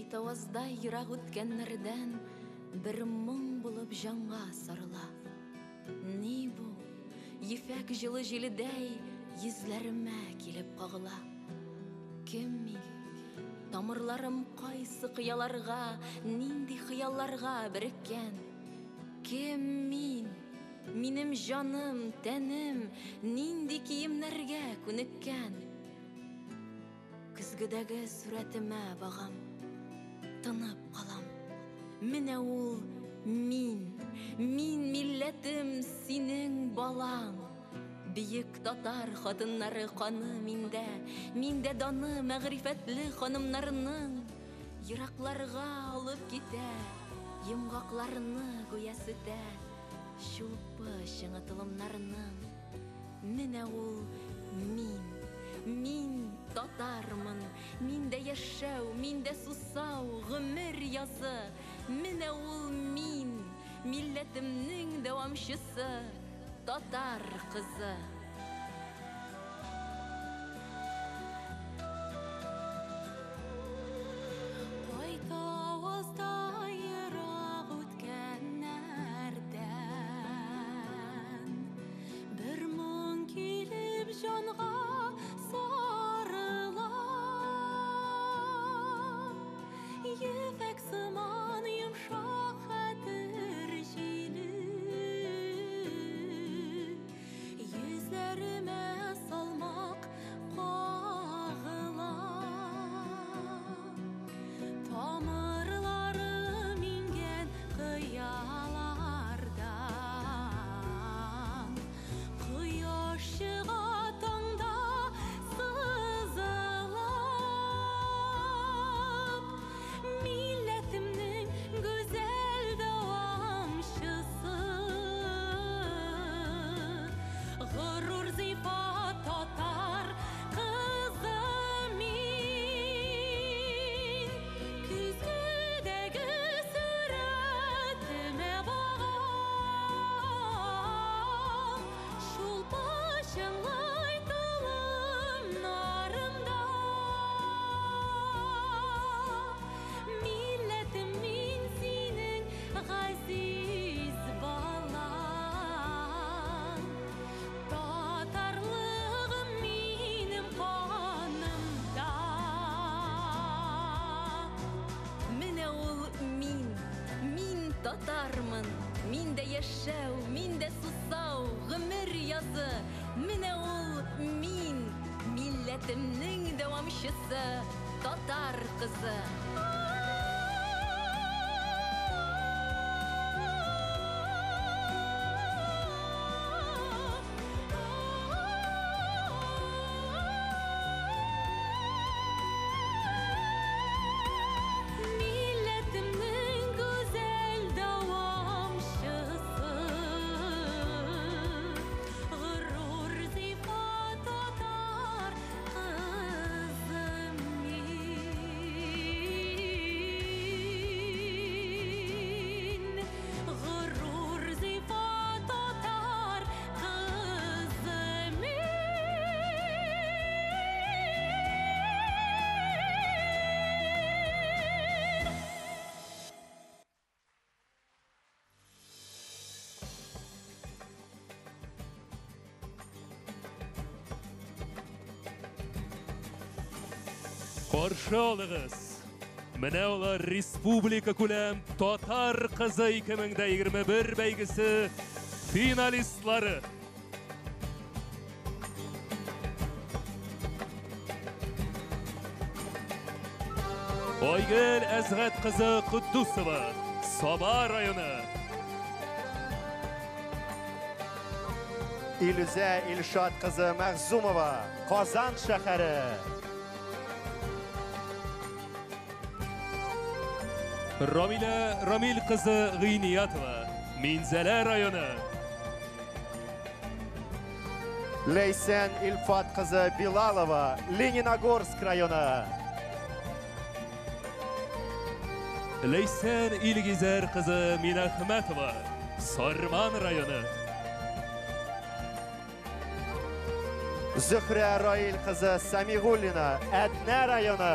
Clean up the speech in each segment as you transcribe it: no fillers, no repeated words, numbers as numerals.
Бейтаваздай йырақ үткәннәрдән бір мұң булып жанға сарыла. Ни бу? Ефәк жылы җиледәй йөзләремә килеп кагыла. Кем мин? Тамырларым кайсы кыяларга, нинди хыялларга береккән? Кем мин? Минем җаным, тәнем нинди киемнәргә күнеккән? Күзгедәге сүрәтемә багам, тынып калам. Менә ул мин милләтем, синең балаң. Бийек татар хатыннары каны миндә даны мәгърифәтле ханымнарның. Йыракларга алып китә, йомгакларны гүя сүтә, шулпы шыңытылымнарның. Менә ул мин татармын, миндә яшәү, миндә сусау, гомер язы. Менә ул мин, милләтемнең дәвамчысы, татар кызы. Татармын, миндә яшәү, миндә сусау, гомер язы. Менә ул мин, милләтемнең дәвамчысы, татар кызы. Каршы алыгыз. Менә улар республика күләм татар кызы 2021 бәйгесе финалистлары. Айгөл Әзгәт кызы Куддусова, Саба районы. Илүзә Илшат кызы Мәгъзумова, Казан шәһәре. Рамил кызы Гыйниятова, Минзәлә районы. Лейсен Илфат кызы Билалова, Лениногорск районы. Лейсен Илгизәр кызы Минахмәтова, Сарман районы. Зөхрә Раил кызы Самигуллина, Әднә районы.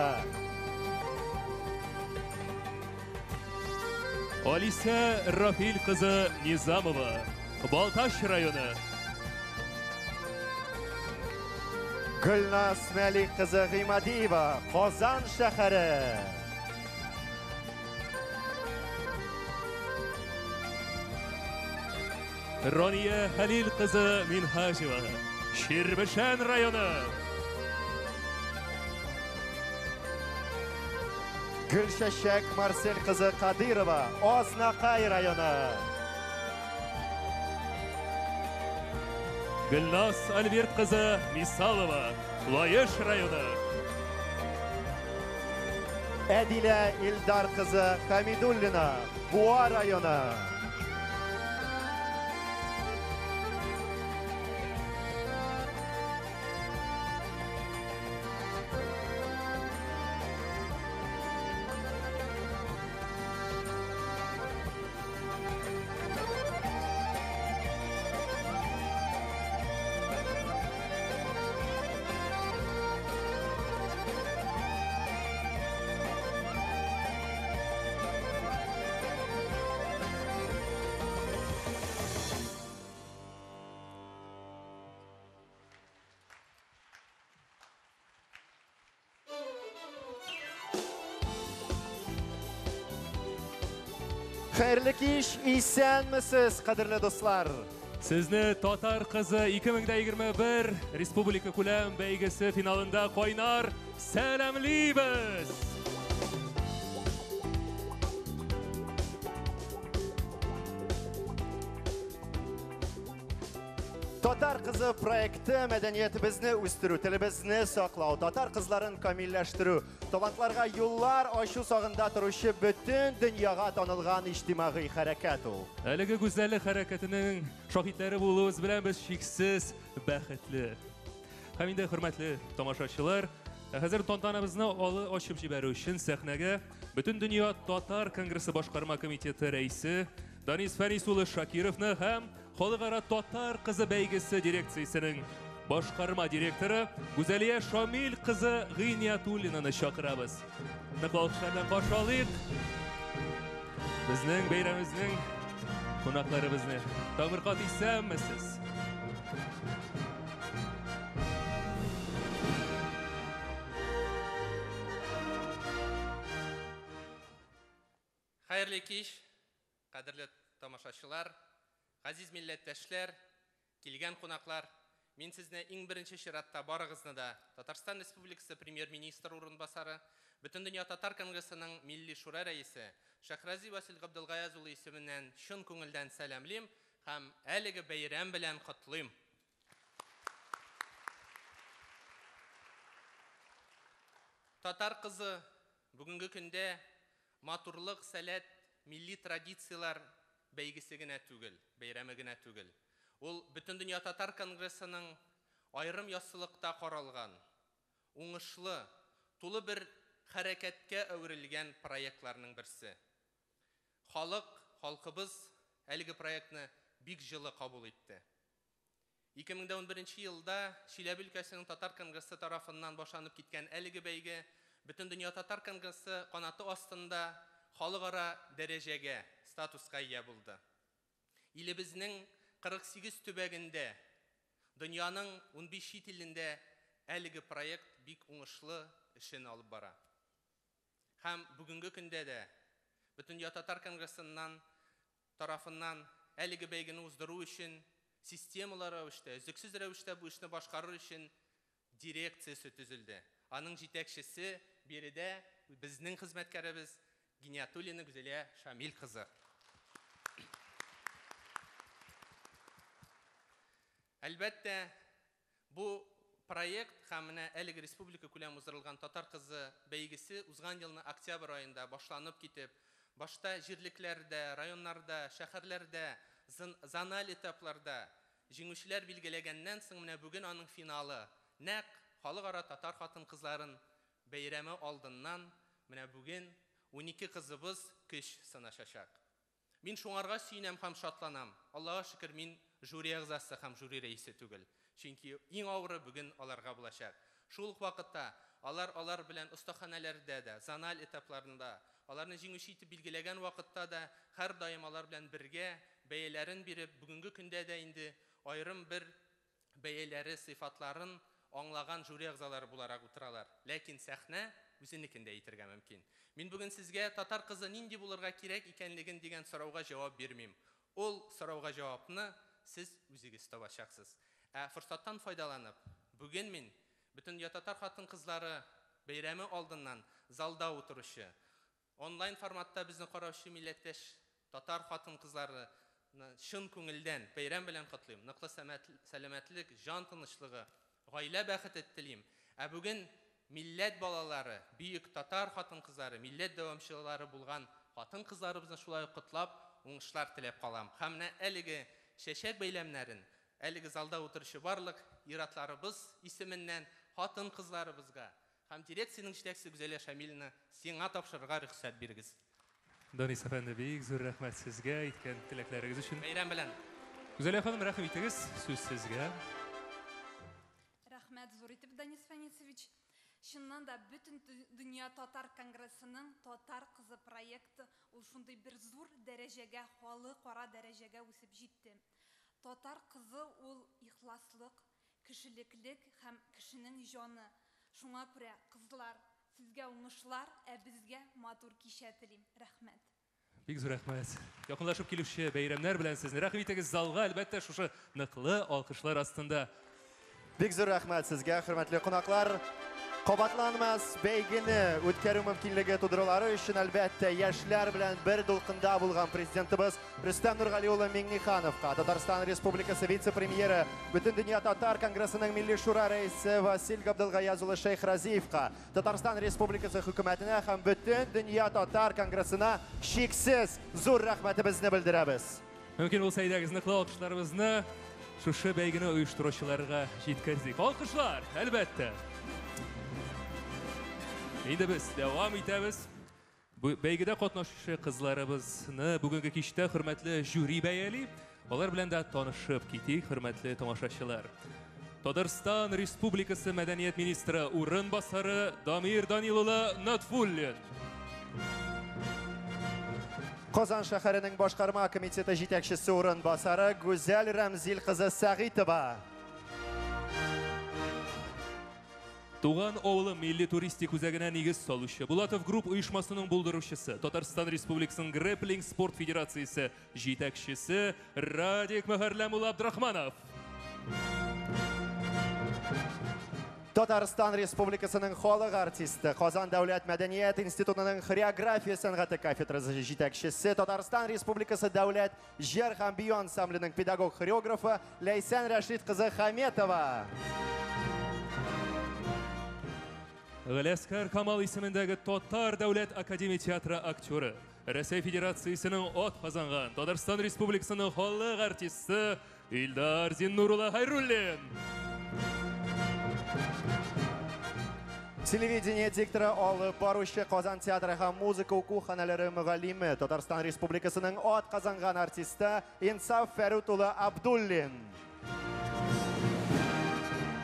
Алиса Рафиль кызы Низамова, Балташ районы. Gülnaz Melik kızı Gıymadieva, Qozon shahri. Roniya Halil kızı Minhajeva, Şirbişen rayonu. Gülşeşek Marcel kızı Kadirova, Oznaqay rayonu. Gülnaz Albert kızı Misalova, Layış rayonu. Edile İldar kızı Hamidullina, Buğa rayonu. Xayrli iş, isenmisiz, qadrli do'stlar. Sizni Tatar kızı 2021 Respublika Kulam beygisi finalında koynar selamlaymiz. Tatar kızı proyekti medeniyetimizni o'stiru, tilimizni saqlау, Tatar kızların kamilleştiru, talantlarga yollar aşu sağında turuşu bütün dünyaya tanılgan ijtimoiy harakat u. Әлеге güzellik hareketinin şahitleri bulduğumuz bilen biz şiksiz, bәхетле. Һәм инде хөрмәтле тамашачылар, хәзер тантанабызны ачып җибәрү өчен сәхнәгә Бөтен дөнья Татар Конгрессы башкарма комитеты рәисе Данис Фәнис улы Шакировны һәм Халыкара Татар кызы бәйгесе дирекциясенең башкарма директоры Гүзәлия Шамил кызы Гыйниятуллинаны чакырабыз. Ныклыкчылар белән каршы алыйк. Безнең бәйрәмебезнең кунакларыбызны. Тамыркат исәнмесез. Хәерле кич, кадерле тамашачылар, газиз милләттәшләр, килгән кунаклар. Мин сезне иң беренче чиратта барыгызны да Татарстан Республикасы премьер-министры урынбасары, Бөтен дөнья Татар Конгрессының милли шура рәисе Шахрази Васил Габдулгаязь улы исеменнән чын күңелдән сәламлыйм һәм әлеге бәйрәм белән котлыйм. Татар кызы бүгенге көндә матурлык, сәләт, милли традициялар бәйгесе генә түгел, бәйрәме генә түгел. Ул Бөтен дөнья Татар Конгрессының айрым яссылыкта каралган, уңышлы, тулы бер хәрәкәткә әверелгән проектларның берсе. Халкыбыз әлеге проектны бик җылы кабул итте. 2011 елда Чиләбе өлкәсенең Татар Конгрессы тарафыннан башланып киткән әлеге бәйге Бөтен дөнья Татар Конгрессы канаты астында халыкара дәрәҗәгә, статуска ия булды. Илебезнең 48 төбәгендә, дөньяның 15 чит илендә әлеге проект бик уңышлы эшен алып бара. Һәм бүгенге көндә дә Бөтен дөнья Татар Конгрессыннан тарафыннан әлеге бәйгене уздыру өчен системалар рәвештә, үзексез рәвештә бу эшне башкару өчен дирекциясе төзелде. Аның җитәкчесе биредә безнең хезмәткәребез Гыйниятуллина Гүзәлия Шамил кызы. Әлбәттә, бу проект һәм әлеге республика күләм уздырылган Татар кызы бәйгесе узган елның октябрь аенда башланып китеп, башта җирлекләрдә, районнарда, шәһәрләрдә, зональ этапларда җиңүчеләр билгеләгәннән соң менә бүген аның финалы нәкъ халыкара татар хатын-кызларын бәйрәме алдыннан менә бүген 12 кызыбыз көч сынашачак. Мин шуңарга сөйнәм һәм шатланам. Аллаһка шөкер, мин жюри әгъзасы һәм жюри рәисе түгел. Чөнки иң авыры бүген аларга булачак. Шул ук вакытта алар белән остаханәләрдә дә, зональ этапларында, аларны җиңүче итеп билгеләгән вакытта да һәр даим алар белән бергә бәяләрен биреп, бүгенге көндә дә инде аерым бер бәяләре, сыйфатларын аңлаган жюри әгъзалары буларак утыралар. Ләкин сәхнә үзенекендә әйтергә мөмкин. Мин бүген сезгә татар кызы нинди булырга кирәк икәнлеген дигән сорауга җавап бирмим. Ул сорауга җавапны сез үзегез табачаксыз. Форсаттан файдаланып, бүген мин бөтен татар хатын-кызлары бәйрәме алдыннан залда утыручы, онлайн форматта безне караучы милләттәш татар хатын-кызлары шын күңелдән бәйрәм белән котлыйм. Ныклы сәламәтлек, җан тынычлыгы, гаилә бәхете телим. Бүген милләт балалары, бөек татар хатын-кызлары, милләт дәвамчылары булган хатын-кызларыбызны шулай котлап, уңышлар теләп калам. Һәм әлеге чәчәк бәйләмнәрен, әлеге залда утыручы барлык иратларыбыз исеменнән хатын-кызларыбызга һәм дирекциянең җитәкчесе Гүзәлия Шамиловна сиңа тапшырырга рөхсәт бирегез. Данис әфәнде, бик зур рәхмәт сезгә әйткән теләкләрегез өчен. Бәйрәм белән. Гүзәлия ханым, рәхим итегез, сүз сезгә. Рәхмәт зур итеп, Данис Фәнисович. Шуннан да бөтен дөнья татар конгрессының татар кызы проекты ул шундый бер зур дәрәҗәгә, халыкара дәрәҗәгә үсеп җитте. Татар кызы ул ихласлык, кешелеклек һәм кешенең җаны. Шуңа күрә кызлар, сезгә уңышлар, безгә матур кичә телим. Рәхмәт. Бик зур рәхмәт. Якынлашып килүче бәйрәмнәр белән сезне рәхим итегез залга, әлбәттә шушы ныклы алкышлар астында. Бик зур рәхмәт сезгә, хөрмәтле кунаклар. Кабатланмас бәйгене үткәрү мөмкинлеге тудырулары өчен әлбәттә яшьләр белән бер дулкында булган президентыбыз Рөстәм Нургали улы Миңнехановка, Татарстан Республикасы вице-премьеры, Бөтен дөнья татар конгрессының милли шура рәисе Василь Габдылгаяз улы Шейхразиевка, Татарстан Республикасы хөкүмәтенә һәм Бөтен дөнья татар конгрессына шиксез зур рәхмәтебезне белдерәбез. Мөмкин булса әйдәгез ныклы алкышларыбызны шушы бәйгене оештыручыларга җиткердик. Алкышлар, әлбәттә. Инде без дәвам итәбез. Бәйгедә катнашучы кызларыбызны бүгенге кичтә хөрмәтле жюри бәяли. Алар белән дә танышып китик, хөрмәтле тамашачылар. Татарстан Республикасы мәдәният министры урынбасары Дамир Данил улы Натфуллин. Казан шәһәренең башкарма комитеты җитәкчесе урынбасары Гүзәл Рәмзил кызы Сәгыйтова. Туган авылы милли туристик үзәгенә нигез салучы Булатов групп оешмасының булдыручысы, Татарстан Республикасының Грэпплинг спорт федерациясе җитәкчесе Радик Мөхәрләм улы Абдрахманов. Татарстан Республикасының халык артисты, Казан дәүләт мәдәният институтының хореография сәнгате кафедрасы җитәкчесе, Татарстан Республикасы дәүләт җыр һәм бию ансамбленең педагог хореографы Ләйсән Рәшид кызы Хаметова. Галәскәр Камал исемендәге Татар дәүләт академия театры актеры, Рәсәй Федерациясының ат казанган Татарстан Республикасының халык артисты Илдар Зиннур улы Хайруллин. Телевидение дикторы алып баручы Казан театры һәм музыка укуханәләре мөгаллиме, Татарстан Республикасының ат казанган артисты Инсаф Фәрүт улы Абдуллин.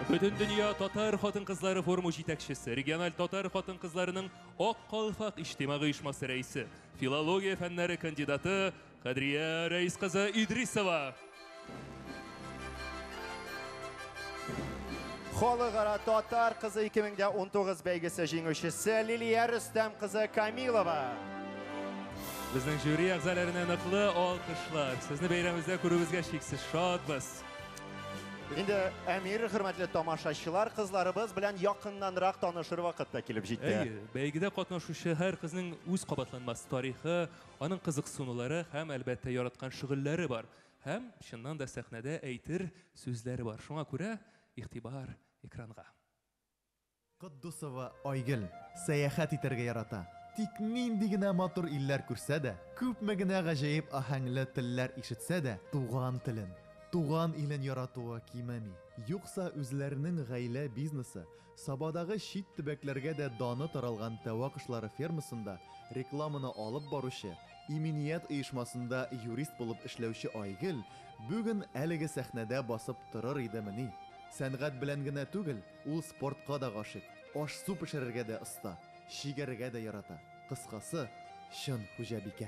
Бөтен дөнья татар хатын-кызлары форумы җитәкчесе, региональ татар хатын-кызларының Ак калфак иҗтимагый оешмасы рәисе, филология фәннәре кандидаты Кадрия Рәис кызы Идрисова. Халыкара татар кызы 2019 бәйгесе җиңүчесе Лилия Рөстәм кызы Камилова. Безнең жюри әгъзаларына ныклы алкышлар. Сезне бәйрәмебездә күрүебезгә шиксез шатбыз. Инде әмир хөрмәтле тамашачылар, кызларыбыз белән якыннанрак танышыр вакытта килеп җитте. Бәйгедә катнашучы һәр кызның үз кабатланмас тарихы, аның кызыксынулары һәм әлбәттә яраткан шөгыльләре бар. Һәм чыннан да сәхнәдә әйтер сүзләре бар. Шуңа күрә игътибар экранга. Куддусова Айгөл сәяхәт итәргә ярата. Тик нинди генә матур илләр күрсә дә, күпме генә гаҗәеп аһәңле телләр ишетсә дә, туган телен, туган илен яратуы кимәми. Юкса үзләренең гаилә бизнесы, Сабадагы шит төбәкләргә дә даны таралган тәва кошлары фермасында рекламаны алып баручы, именият оешмасында юрист булып эшләүче Айгөл бүген әлеге сәхнәдә басып торыр идемени. Сәнгать белән генә түгел, ул спортка да гашык. Аш-су пешерергә дә оста, шигәргә дә ярата. Кыскасы, чын хуҗабикә.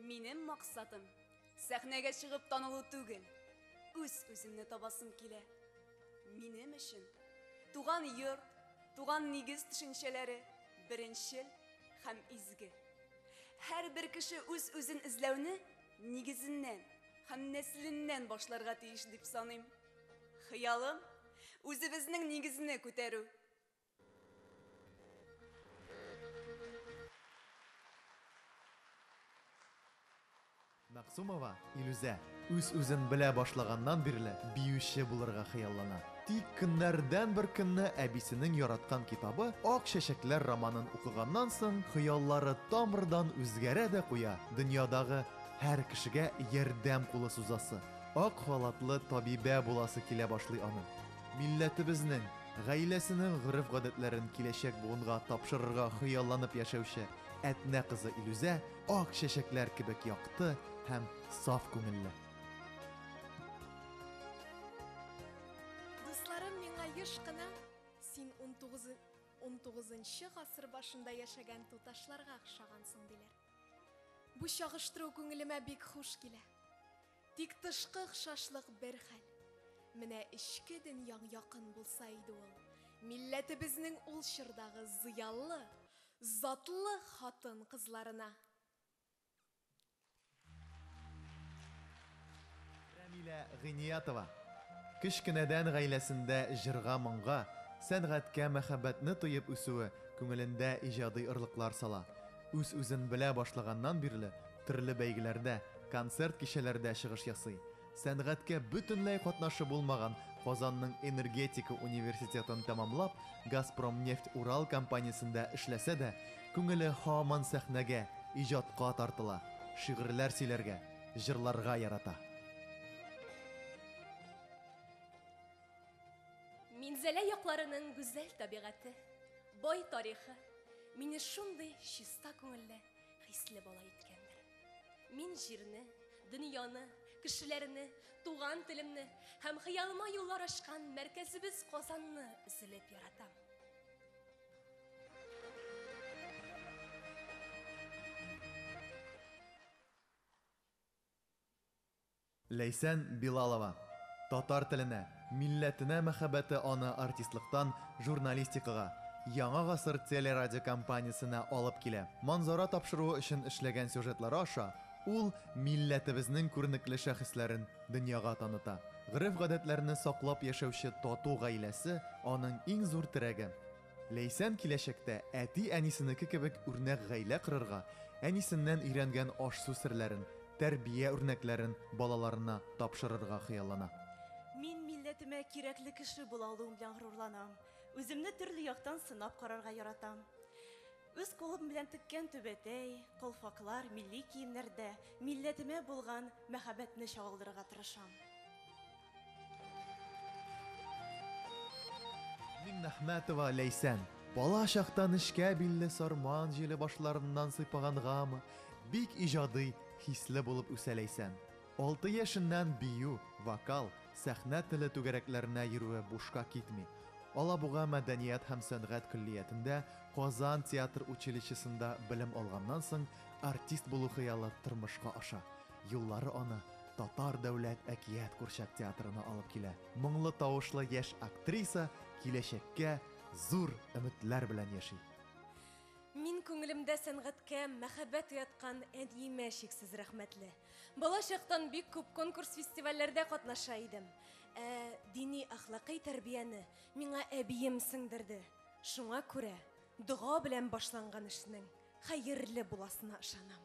Минем максатым сәхнәгә чыгып танылу түгел. Үз-үземне табасым килә. Минем өчен туган йорт, туган нигез төшенчәләре беренчел һәм изге. Һәрбер кеше үз-үзен эзләүне нигезеннән һәм нәселеннән башларга тиеш дип саныйм. Хыялым үзебезнең нигезне күтәрү. Максумова Илүзә үз-үзен белә башлаганнан бирле биюче булырга хыяллана. Тик көннәрдән бер көнне әбисенең яраткан китабы Ак чәчәкләр романын укыганнан соң хыяллары тамырдан үзгәрә дә куя. Дөньядагы һәр кешегә ярдәм кулы сузасы, ак халатлы табибә буласы килә башлый аны. Милләтебезнең, гаиләсенең гореф-гадәтләрен киләчәк буынга тапшырырга хыялланып яшәүче Әтнә кызы Илүзә ак чәчәкләр кебек якты һәм саф күңелле. Дусларым, миңа еш кына син 19-нчы гасыр башында яшәгән туташларга охшагансың диләр. Бу чагыштыру күңелемә бик хуш килә. Тик тышкы охшашлык бер хәл. Менә эчке дөньяң якын булса иде ул. Милләтебезнең ул чордагы зыялы, затлы хатын кызларына. Рамиля Гыниятова кечкенәдән гаиләсендә җырга-моңга, сәнгатькә мәхәббәтне тоеп үсүе күңелендә иҗади ырлыклар сала. Үз-үзен белә башлаганнан бирле төрле бәйгеләрдә, концерт кичәләрдә чыгыш ясый. Сәнгатькә бөтенләй катнашы булмаган Казанның энергетика университетын тәмамлап, Газпромнефть Урал компаниясендә эшләсә дә, күңеле һаман сәхнәгә, иҗатка тартыла, шигырьләр сөйләргә, җырларга ярата. Минзәлә якларының гүзәл табигаты, бай тарихы мине шундый чиста күңелле, хисле бала иткәндер. Мин җирне, дөньяны, кешеләрне, туган телемне һәм хыялыма юллар ачкан мәркәзебез Казанны үзелеп яратам. Ләйсән Билалова татар теленә, милләтенә мәхәббәте аны артистлыктан журналистикага, яңа гасыр телерадио компаниясына алып килә. Манзара тапшыруы өчен эшләгән сюжетлары аша ул милләтебезнең күренекле шәхесләрен дөньяга таныта. Гореф-гадәтләрне саклап яшәүче тату гаиләсе аның иң зур терәге. Ләйсән киләчәктә әти-әнисенеке кебек үрнәк гаилә корырга, әнисеннән өйрәнгән аш-су серләрен, тәрбия үрнәкләрен балаларына тапшырырга хыяллана. Мин милләтемә кирәкле кеше була алуым белән горурланам. Үземне төрле яктан сынап карарга яратам. Үз колым белән теккән түбәтәй, колфаклар, милли киемнәрдә милләтемә булган мәхәббәтне чагылдырырга тырышам. Миннәхмәтова Ләйсән бала чактан эшкә билле сарман җиле башларыннан сыйпагангамы, бик иҗади, хисле булып үсә Ләйсән. 6 яшеннән бию, вокал, сәхнә теле түгәрәкләренә йөрүе бушка китми. Алабуга мәдәният һәм сәнгать көллиятендә Казан театр училищесында белем алганнан соң артист булу хыялы тормышка аша. Юллары аны Татар дәүләт әкият күршәк театрына алып килә. Моңлы тавышлы яшь актриса киләчәккә зур өметләр белән яши. Мин күңелемдә сәнгатькә мәхәббәт уяткан әниемә чиксез рәхмәтле. Бала чактан бик күп конкурс фестивальләрдә катнаша идем. Дини әхлакый тәрбияне миңа әбием сеңдерде. Шуңа күрә дуга белән башланган эшнең хәерле буласына ышанам.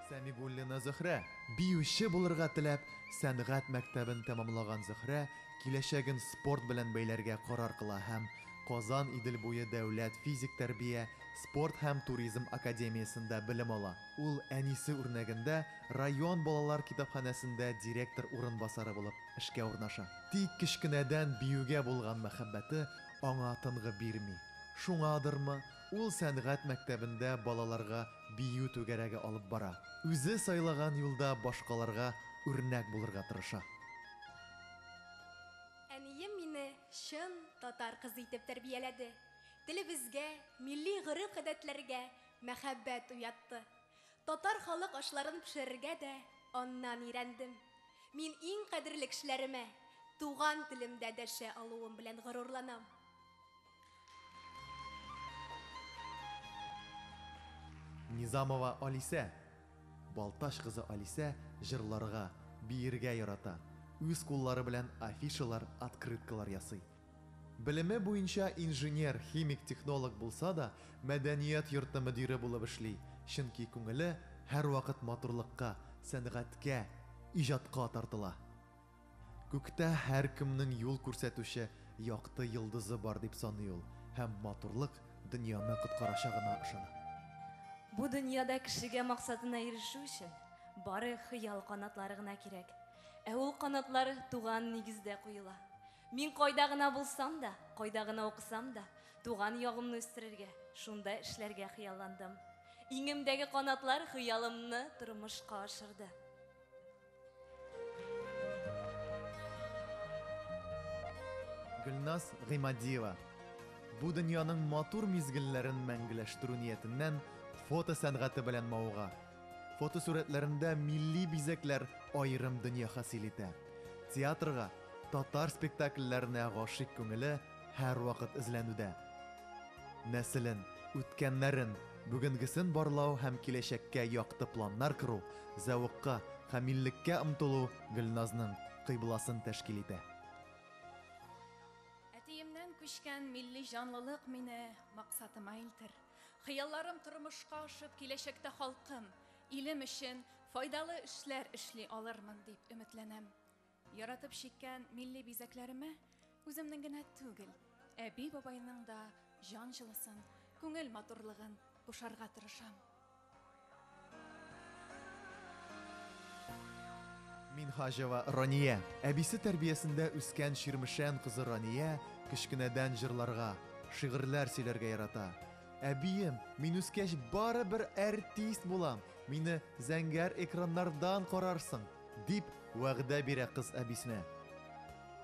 Сәмигуллина Зөһрә биюче булырга теләп, сәнгать мәктәбен тәмамлаган Зөһрә киләчәген спорт белән бәйләргә карар кыла һәм Казан Идел буе дәүләт физик тәрбия, спорт һәм туризм академиясендә белем ала. Ул әнисе үрнәгендә район балалар китапханәсендә директор урынбасары булып эшкә урнаша. Тик кичкенәдән биюгә булган мәхәббәте аңа тынгы бирми. Шуңадырмы, ул сәнгать мәктәбендә балаларга бию түгәрәге алып бара. Үзе сайлаган юлда башкаларга үрнәк булырга тырыша. Әнием мине шын татар кызы итеп тәрбияләде. Телебезгә, милли гореф-гадәтләргә мәхәббәт уятты. Татар халык ашларын пешерергә дә аннан өйрәндем. Мин иң кадерле кешеләремә туган телемдә дәшә алуым белән горурланам. Низамова Алисә, Балташ кызы Алисә җырларга, биергә ярата. Үз куллары белән афишалар, открыткалар ясый. Белеме буенча инженер, химик, технолог булса да, мәдәният йорты мөдире булып эшли. Чөнки күңеле һәр вакыт матурлыкка, сәнгатькә, иҗатка тартыла. Күктә һәр кемнең юл күрсәтүче якты йолдызы бар дип саный ул, һәм матурлык дөньяны коткарачагына ышана. Бу дөньяда кешегә максатына ирешү өчен бары хыял канатлары гына кирәк. Ә ул канатлар туган нигездә куела. Мин кайда гына булсам да, кайда гына укысам да, туган ягымны үстерергә, шунда эшләргә хыялландым. Иңемдәге канатлар хыялымны тормышка ашырды. Гөлназ Гыймадиева. Бу дөньяның матур мизгелләрен мәңгеләштерү ниятеннән фото сәнгате белән мавыга. Фото сурәтләрендә милли бизәкләр аерым дөнья хасил итә. Театрга, татар спектакльләренә гашыйк күңеле һәр вакыт эзләнүдә. Нәселен, үткәннәрен, бүгенгесен барлау һәм киләчәккә якты планнар кору, зәвыкка һәм миллеккә омтылу Гөлназның кыйбласын тәшкил итә. Әтиемнән күчкән милли җанлылык мине максатыма илтер. Хыялларым тормышка ашып, киләчәктә халкым, илем өчен файдалы эшләр эшли алырмын дип өметләнәм. Яратып чиккән милли бизәкләремә үземнең генә түгел, әби бабайның да җан җылысын, күңел матурлыгын кушарга тырышам. Минхажева Рания. Әбисе тәрбиясендә үскән ширмешән кызы Рания кечкенәдән җырларга, шигырьләр сөйләргә ярата. Әбием, мин үскәч бары бер артист булам. Мине зәңгәр экраннардан карарсың, дип вәгъдә бирә кыз әбисенә.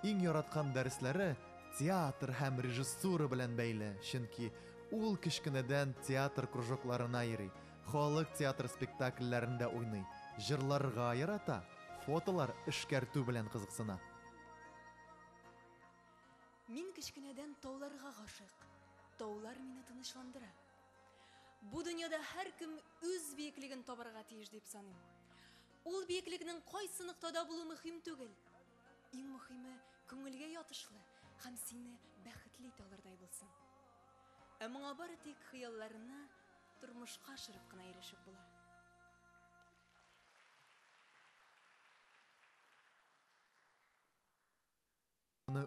Иң яраткан дәресләре театр һәм режиссура белән бәйле, чөнки ул кечкенәдән театр кружокларына йөри, халык театр спектакльләрендә уйный, җырларга ярата, фотолар эшкәртү белән кызыксына. Мин кечкенәдән тауларга гашык. Таулар мине тынычландыра. Бу дөньяда һәр кем үз биеклеген табарга тиеш дип саныйм. Ул биеклекнең кайсы ноктада булуы мөһим түгел. Иң мөһиме күңелгә ятышлы һәм сине бәхетле итә алырдай булсын. Ә моңа бары тик хыялларына тормышка ашырып кына ирешеп була.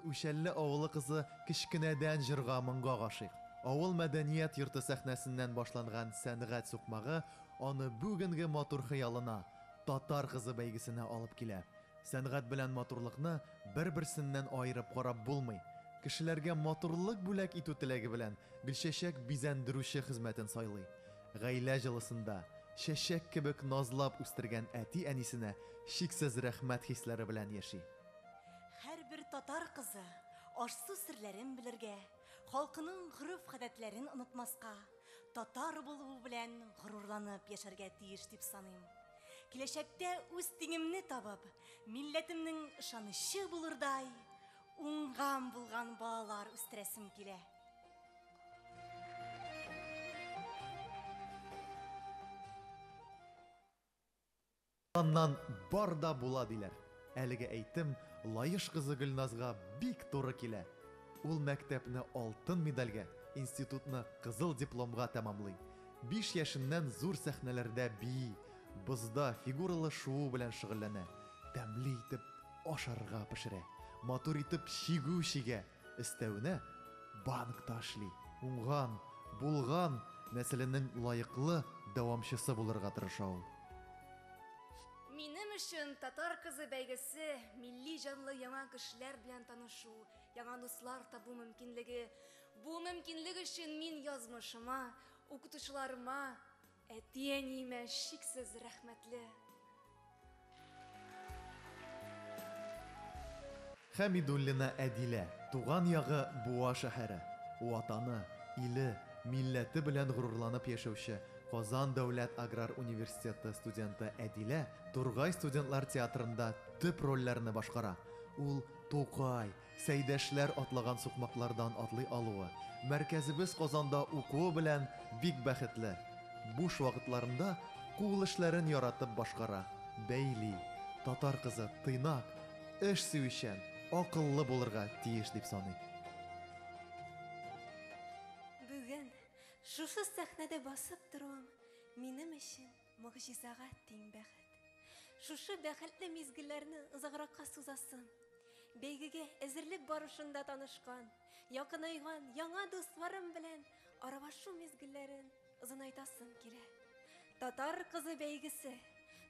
Үчәлле авылы кызы кечкенәдән җырга моңга гашыйк. Авыл мәдәният йорты сәхнәсеннән башланган сәнгать сукмагы аны бүгенге матур хыялына, татар кызы бәйгесенә алып килә. Сәнгать белән матурлыкны бер-берсеннән аерып карап булмый. Кешеләргә матурлык бүләк итү теләге белән Гөлчәчәк бизәндерүче хезмәтен сайлый. Гаилә җылысында чәчәк кебек назлап үстергән әти-әнисенә чиксез рәхмәт хисләре белән яши. Һәрбер татар кызы ашсу серләрен белергә, халкының гореф-гадәтләрен онытмаска, татар булуы белән горурланып яшәргә тиеш дип саныйм. Киләчәктә үз тиңемне табып, милләтемнең ышанычлы булырдай, уңган булган балалар үстерәсем килә. Аннан бар да була диләр. Әлеге әйтем Лаеш кызы Гөлназга бик туры килә. Ул мәктәпне алтын медальгә, институтны кызыл дипломга тәмамлый. 5 яшеннән зур сәхнәләрдә бии, бызда фигуралы шоу белән шөгыльләнә. Тәмле итеп ашарга пешерә, матур итеп чигү чигә, өстәвенә банкта эшли. Уңган, булган нәселенең лаеклы дәвамчысы булырга тырыша ул. Минем өчен татар кызы бәйгесе милли җанлы яңа кешеләр белән танышу, яңа дуслар табу мөмкинлеге. Бу мөмкинлек өчен мин язмышыма, укытучыларыма, Әтиәниемә шиксез рәхмәтле. Хәмидуллина Әдилә, туган ягы Буа шәһәре, ватаны, иле, милләте белән горурланып яшәүче Казан дәүләт аграр университеты студенты Әдилә Тургай студентлар театрында төп рольләрне башкара. Ул Тукай, Сәйдәшләр атлаган сукмаклардан атлый алуы, мәркәзебез Казанда укуы белән бик бәхетле. Буш вакытларында кул эшләрен яратып башкара. Бәйли, татар кызы тыйнак, эш сөючән, акыллы булырга тиеш дип саный. Бүген шушы сәхнәдә басып торуым минем өчен мөгъҗизага тиң бәхет. Шушы бәхетле мизгелләрне озагракка сузасым. Бәйгегә әзерлек барышында танышкан, якынайган яңа дусларым белән аралашу мизгелләрен озынайтасым килә. Татар кызы бәйгесе,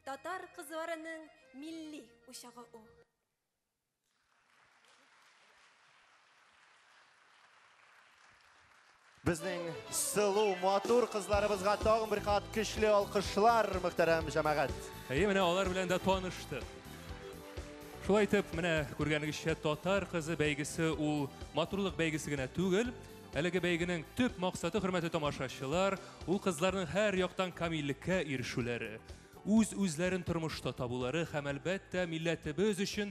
татар кызларының милли учагы ул. Безнең сылу матур кызларыбызга тагын бер кат көчле алкышлар, мөхтәрәм җәмәгать. Менә алар белән дә таныштык. Шулай итеп, менә күргәнегезчә, татар кызы бәйгесе ул матурлык бәйгесе генә түгел. Әлеге бәйгенең төп максаты, хөрмәтле тамашачылар, ул кызларның һәр яктан камиллеккә ирешүләре, үзләрен тормышта табулары һәм әлбәттә милләтебез өчен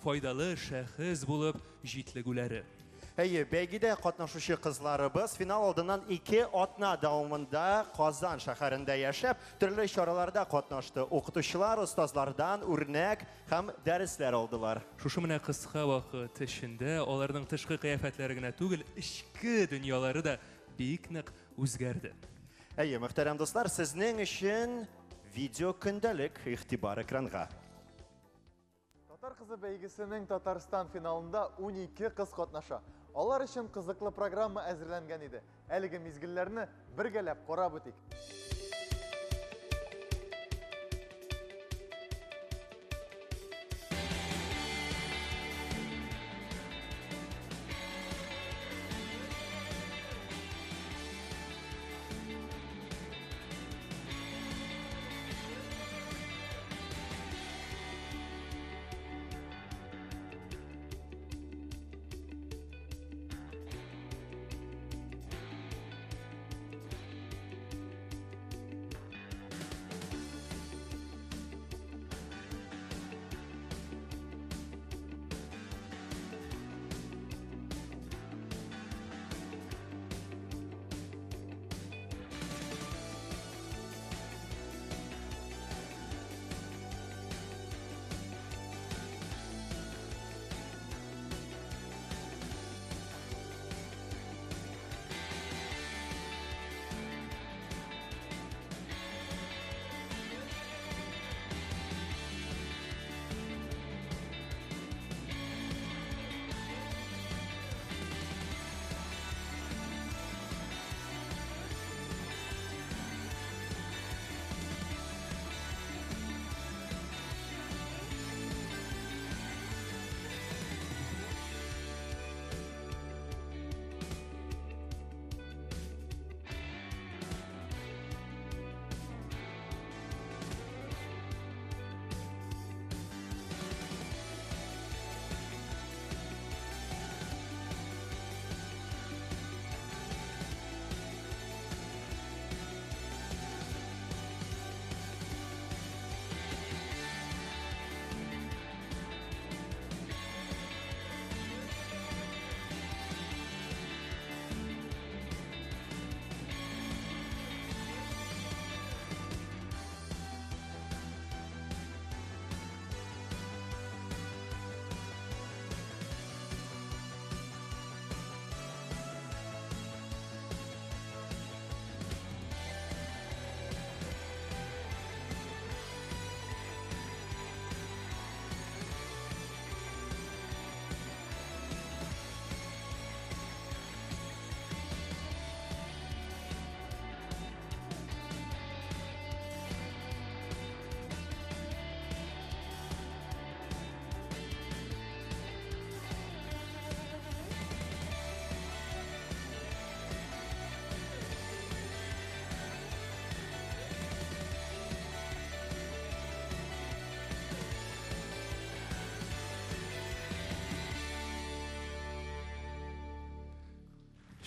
файдалы шәхес булып җитлегүләре. Әйе, бәйгедә катнашучы кызларыбыз финал алдыннан 2 атна дәвамында Казан шәһәрендә яшәп, төрле чараларда катнашты. Укытучылар, остазлардан үрнәк һәм дәресләр алдылар. Шушы менә кыска вакыт эчендә аларның тышкы кыяфәтләре генә түгел, ичке дөньялары да бик нык үзгәрде. Әйе, мөхтәрәм дуслар, сезнең өчен видео көндәлек игътибар экранга. Татар кызы бәйгесенең Татарстан финалында 12 кыз катнаша. Алар өчен кызыклы программа әзерләнгән иде. Әлеге мизгелләрне бергәләп карап үтик.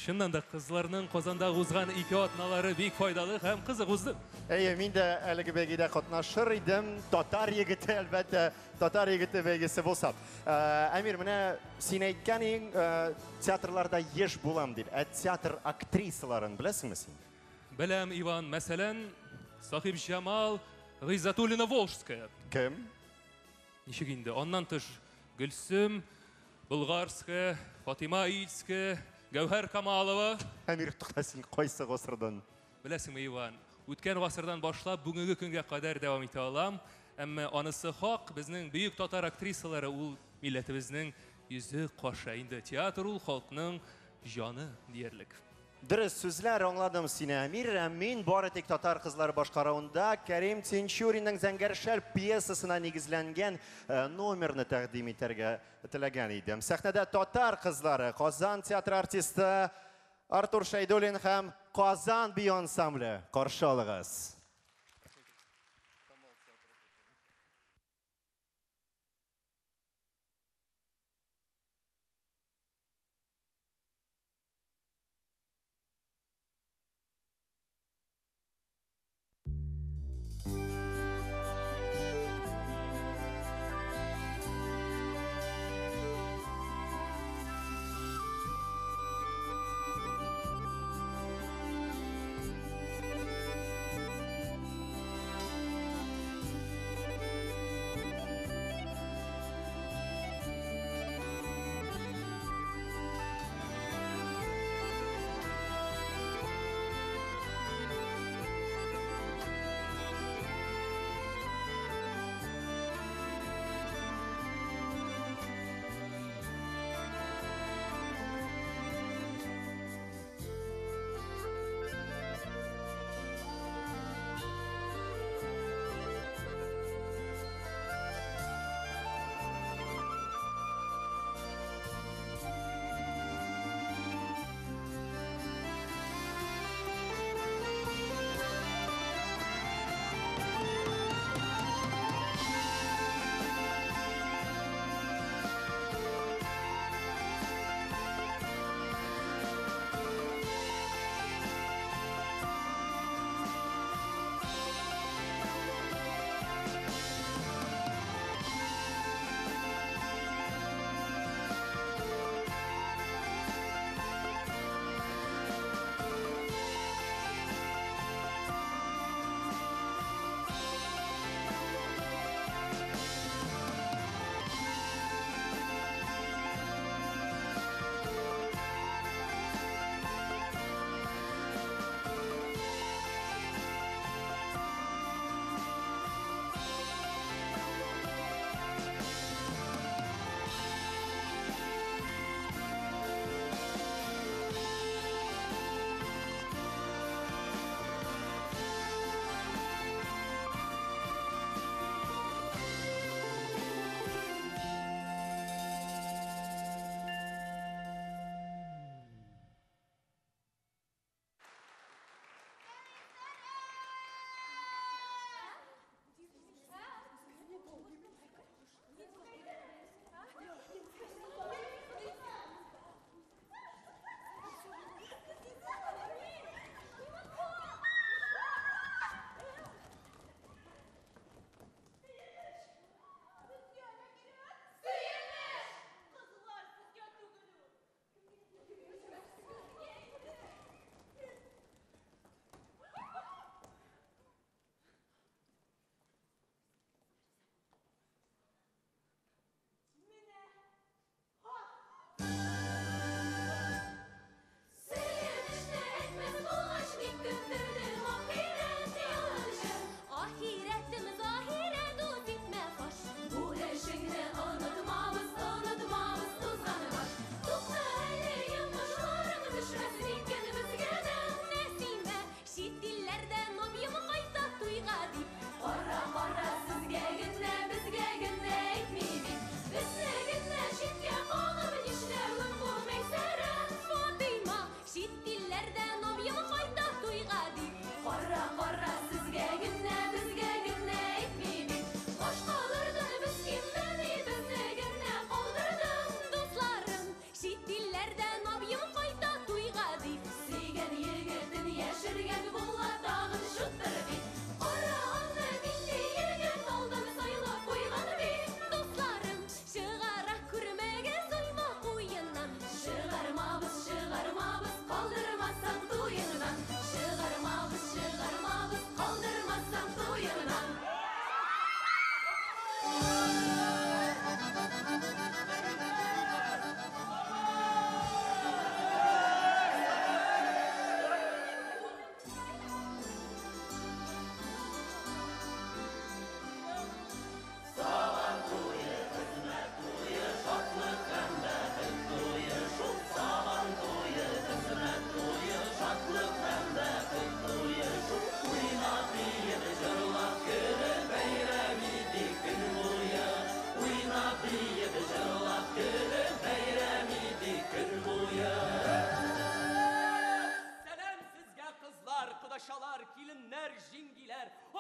Шыннан да кызларның Казанда узган ике атналары бик файдалы һәм кызык узды. Мин дә әлеге бәйгедә катнашыр идем. Татар егете, әлбәттә, татар егете бәйгесе булса. Әмир, менә син әйткән иң театрларда еш булам дип. Театр актрисаларын беләсеңме син? Беләм, Иван, мәсәлән, Сахиб Җамал, Гыйзатуллина Волжская. Кем? Ничек инде? Аннан тыш Гөлсем, Булгарская, Фатима Ильская, Гәүһәр Камалова. Әмир, тукта, син кайсы гасырдан? Беләсеңме, Иван, үткән гасырдан башлап бүгенге көнгә кадәр дәвам итә алам. Әмма анысы хак, безнең бөек татар актрисалары ул милләтебезнең йөзе каша инде. Театр ул халкның җаны диярлек. Дөрес сүзләр аңладым сине, Әмир. Мин бары тик татар кызлары башкаруында Кәрим Тинчуринның Зәңгәр шәл пьесасына нигезләнгән номерны тәкъдим итәргә теләгән идем. Сәхнәдә татар кызлары, Казан театр артисты Артур Шәйдуллин һәм Казан би ансамбле. Каршы алыгыз.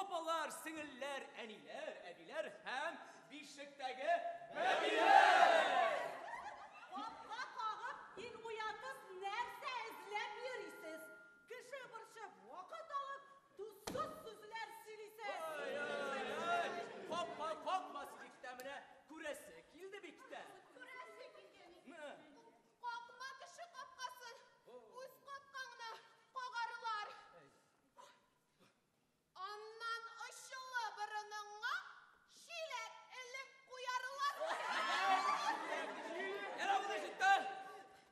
Апалар, сіңіллер, әнилер, әбилер һәм бишектәге бәбиләр! Қапқа қағып, ел уятып, нәрсе әзілеп йөрисіз. Кіші біршіп, вақыт алып, тусыз сүзлер сөйлейсіз. Қапқа қақмас біктәміне күрәсі келді бікті. Күрәсі келгені. Қақма кіші қапқасын, өз қапқаңына қағарылар. Аннан ұшылы бірініңға шилеп іліп қоярылар. Әрабыда жітті.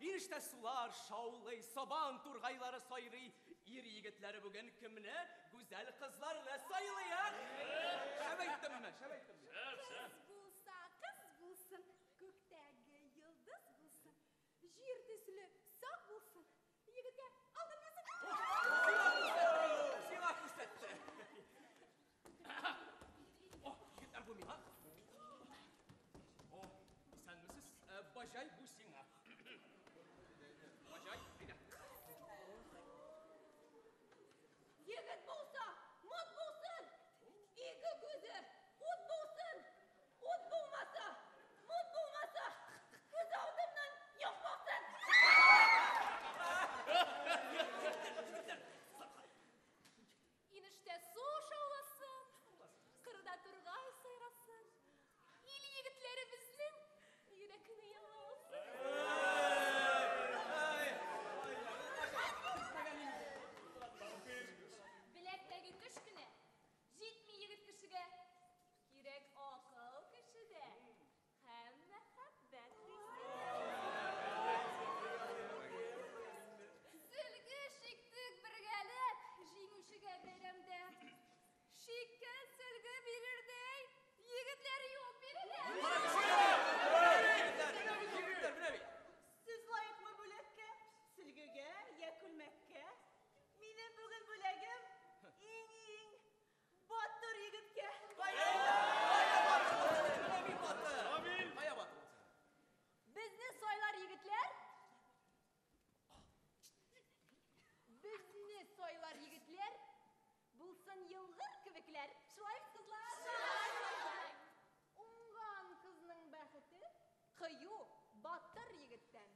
Инішті сулар, шаулы, сабан турғайлары сайрый. Ир егетлері бүгін кіміне? Güzel қызларына сайлыяқ. Шәбәйттім ме? Қыз болса, қыз болсын, көктәгі йылдыз болсын, жер тесілі сақ болсын, егітке алдырмасын. Сыйлақ көрсетті. Егеттер бұл миға. Сән мүсіз? Бажай бұл сиңа. Бажай, бейді. Егіт болса, мұт болсын, екі көзі, от болсын, от болмаса, мұт болмаса, көз алдымнан yok болсын. Иніште су шауласын, қырда тұрғай сайрасын, ел егітлері біздің үйрекіні яласын. Білектегі күш күні, жетмей егіт кішіге, керек ақыл кішіде, һәм мәхәббәт Сүлгі шиктік біргәлік, жеңушіге бәйрәмдә. Шикке сүлгі берердей, егітлер yok береді. Сіз лайықмы бөлекке, сілгіге, я күлмәкке. Менің бүгін бөлегім ең батыр егітке. Бізді сойлар егітлер? Бізді сойлар егітлер? Бұлсын йылғыр кібіклер. Шылайыз қызлар? Оңған қызның бәхіті қию батыр егіттен.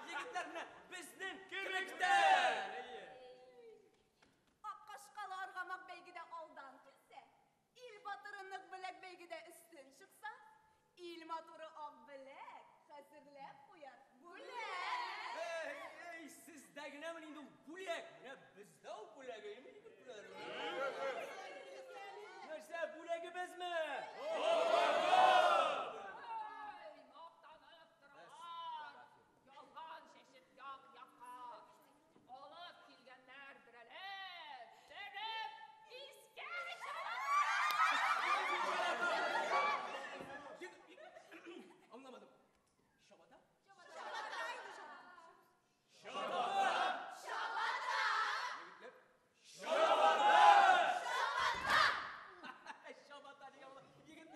Егіттеріне біздің кіміктер! Аққашқалы арғамақ бәйгіде алдан келсе, ил батырынық білек бәйгіде үстін шықса, ил матуры ақ білек қасырлап қояр. Бүлек! Ey, sizdəginə min indi bulyak. Nə bizdə o bulyak mi егіттер? Нәрсә bulyak безме? Мақтанып тұрған, ялған шешіп яқ яққа, олып келгендер бірәлеп, сәліп, искәр Anlamadım. Şabata? Şabata diye Allah. Егет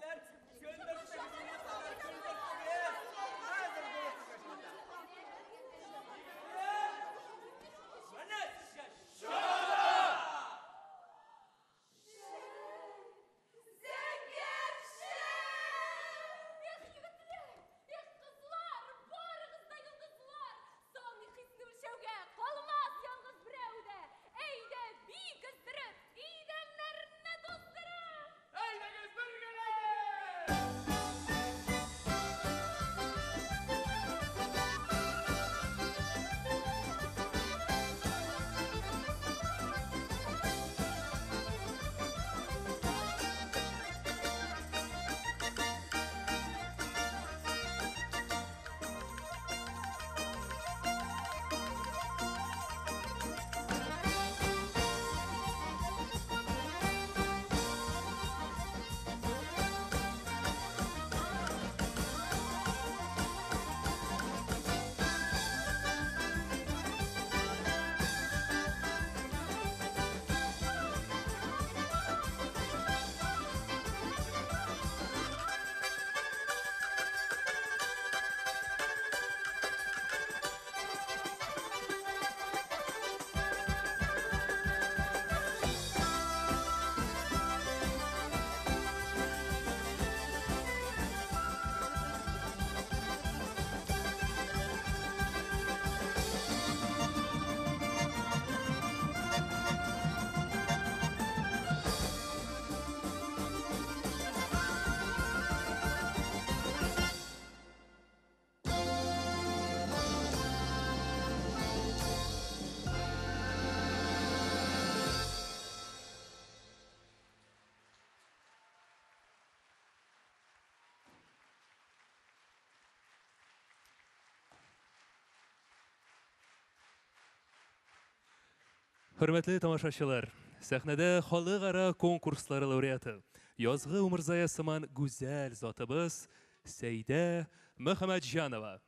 Hürmetli tamaşaçılar, sahnede halkara konkursları laureatı, yazgı Umırzaya sıman güzel zatımız Seyde Muhammedjanova.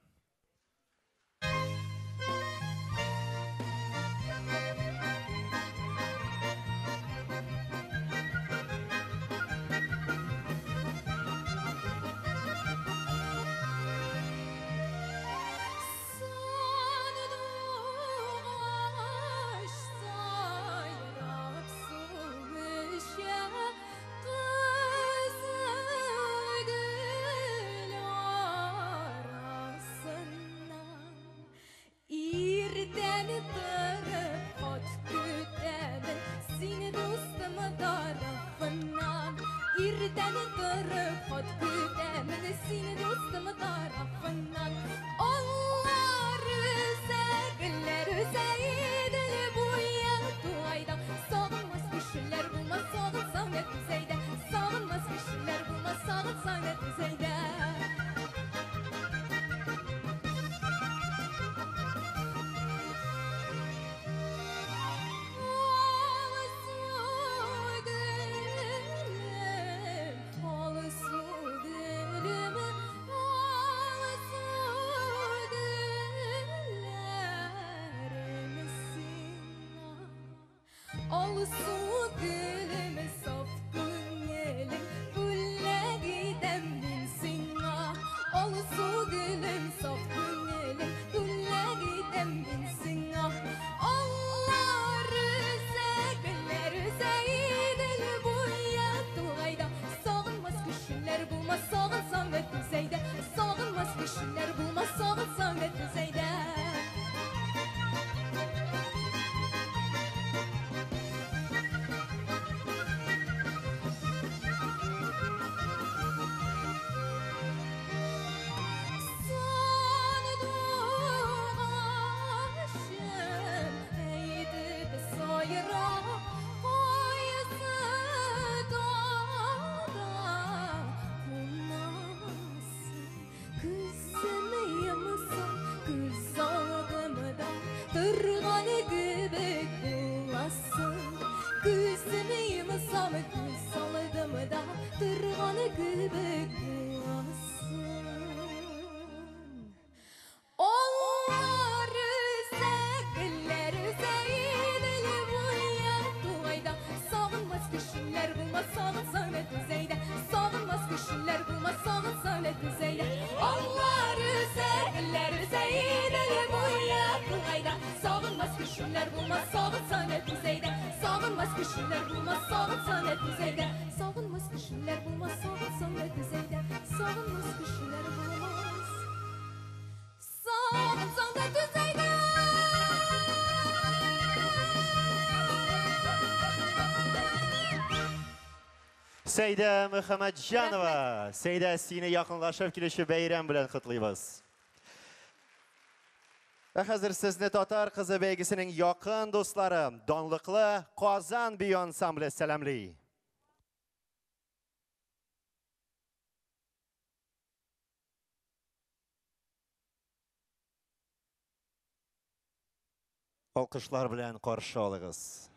Seyde Muhammedjanova, Seyde sine yakınlaşıp kilişi beyran bilen kutlayız. Hazır sizni Tatar kızı beygisining yakın dostları, donlıklı Qozon Biyo ansambli selamli. Alkışlar bilen qarşı alığız.